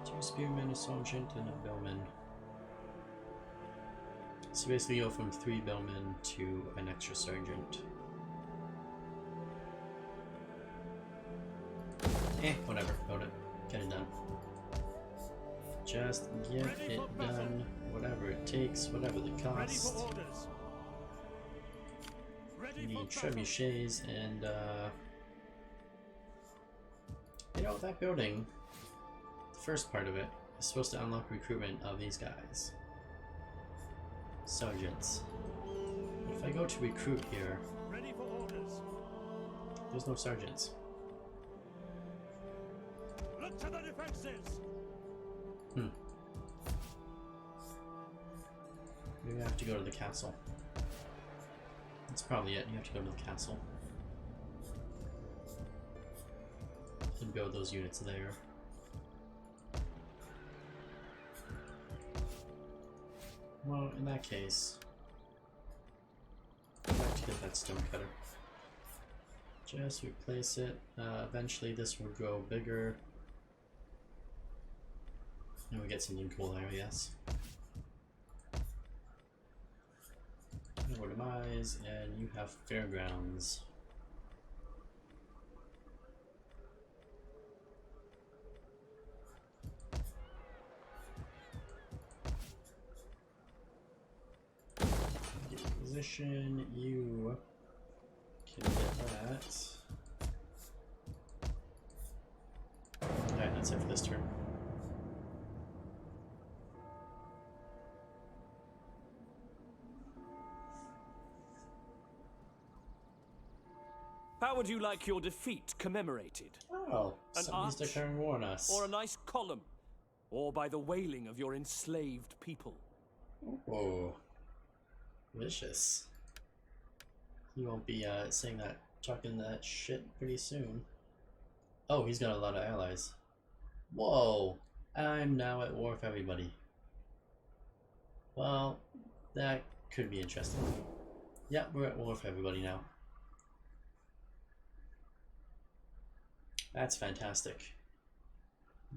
Two spearmen, a sergeant, and a bellman. So basically go from 3 bellmen to an extra sergeant. Whatever, build it. Get it done. Just get it done. Whatever it takes, whatever the cost. You need trebuchets and you know, that building, the first part of it, is supposed to unlock recruitment of these guys. Sergeants. But if I go to recruit here, there's no sergeants. Look to the defenses. Maybe I have to go to the castle. That's probably it. You have to go to the castle and build those units there. Well, in that case, I'd like to get that stone cutter. Just replace it. Eventually this will grow bigger. And we get something cool there, yes. Over to Mize, and you have fairgrounds. Get position, you can get that. Alright, that's it for this turn. How would you like your defeat commemorated? Oh, An somebody's arch? declaring war on us. Or a nice column? Or by the wailing of your enslaved people? Whoa. Vicious. He won't be saying that, talking that shit pretty soon. Oh, he's got a lot of allies. Whoa. I'm now at war with everybody. Well, that could be interesting. Yeah, we're at war with everybody now. That's fantastic.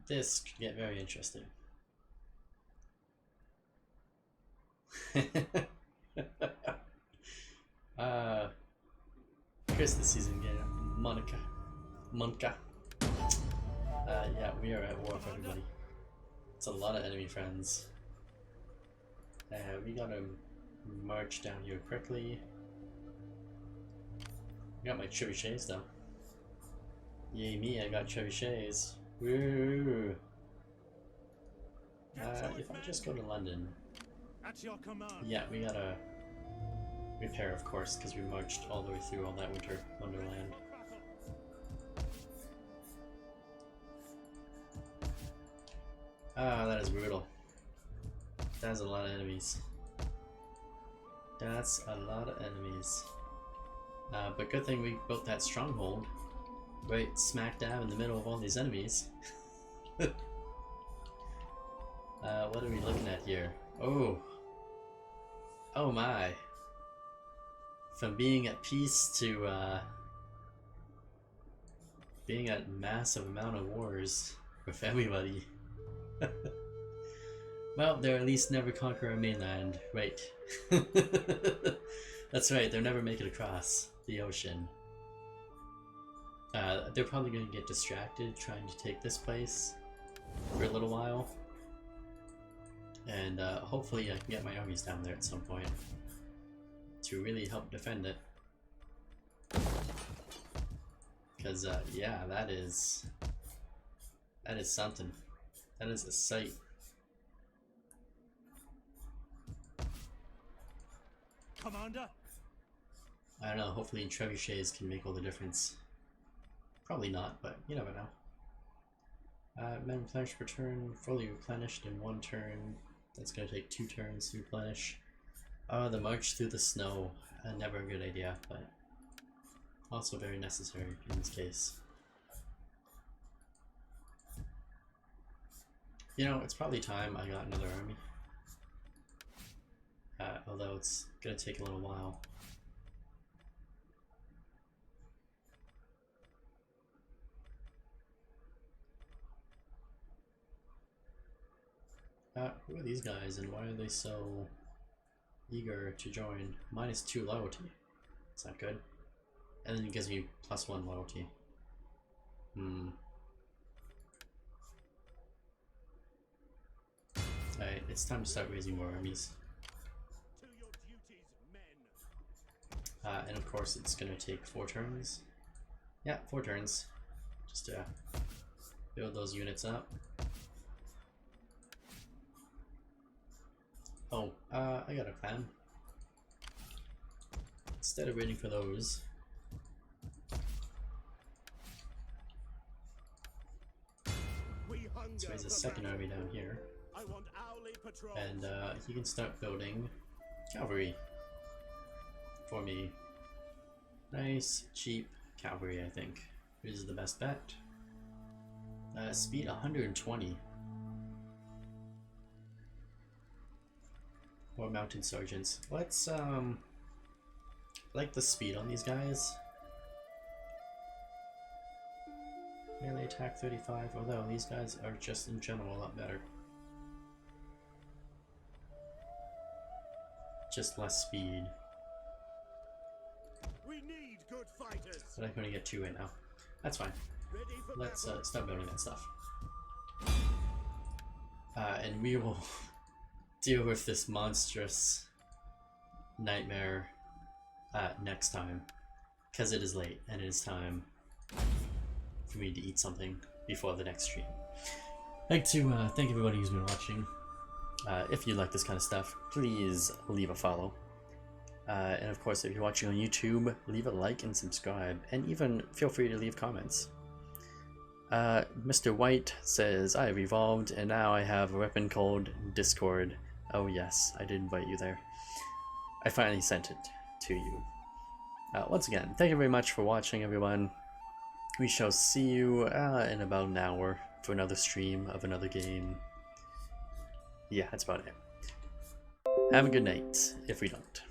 This could get very interesting. Christmas season game. Monica. Yeah, we are at war with everybody. It's a lot of enemy friends. We gotta march down here quickly. I got my trebuchets though. Yay me, I got trebuchets. Woo! If I just go to London. At your command. Yeah, we gotta repair, of course, because we marched all the way through all that winter wonderland. Ah, that is brutal. That's a lot of enemies. That's a lot of enemies. But good thing we built that stronghold right smack dab in the middle of all these enemies. What are we looking at here? Oh. Oh my. From being at peace to being at massive amount of wars with everybody. Well, they'll at least never conquer our mainland, right? That's right, they'll never make it across the ocean. They're probably going to get distracted trying to take this place for a little while. And hopefully I can get my armies down there at some point to really help defend it. Because, yeah, that is something. That is a sight. Commander? I don't know, hopefully trebuchets can make all the difference. Probably not, but you never know. Men replenish per turn, fully replenished in 1 turn. That's gonna take 2 turns to replenish. The march through the snow. Never a good idea, but also very necessary in this case. You know, it's probably time I got another army. Although it's gonna take a little while. Who are these guys and why are they so eager to join? -2 loyalty. It's not good. And then it gives me +1 loyalty. Alright, it's time to start raising more armies. To your duties, men. And of course it's gonna take 4 turns. Yeah, 4 turns. Just to build those units up. Oh, I got a plan. Instead of waiting for those, let's raise a second army down here. I want hourly patrols. And he can start building cavalry for me. Nice, cheap cavalry, I think. This is the best bet. Speed 120. More mounted sergeants. Let's like the speed on these guys. Melee attack 35, although these guys are just in general a lot better. Just less speed. We need good fighters. But I'm gonna get 2 right now. That's fine. Ready for Let's battle. start building that stuff. And we will deal with this monstrous nightmare next time. Because it is late and it is time for me to eat something before the next stream. I'd like to thank everybody who's been watching. If you like this kind of stuff, please leave a follow. And of course, if you're watching on YouTube, leave a like and subscribe, and even feel free to leave comments. Mr. White says, I have evolved, and now I have a weapon called Discord. Oh yes, I did invite you there. I finally sent it to you. Once again, thank you very much for watching, everyone. We shall see you in about an hour for another stream of another game. Yeah, that's about it. Have a good night, if we don't.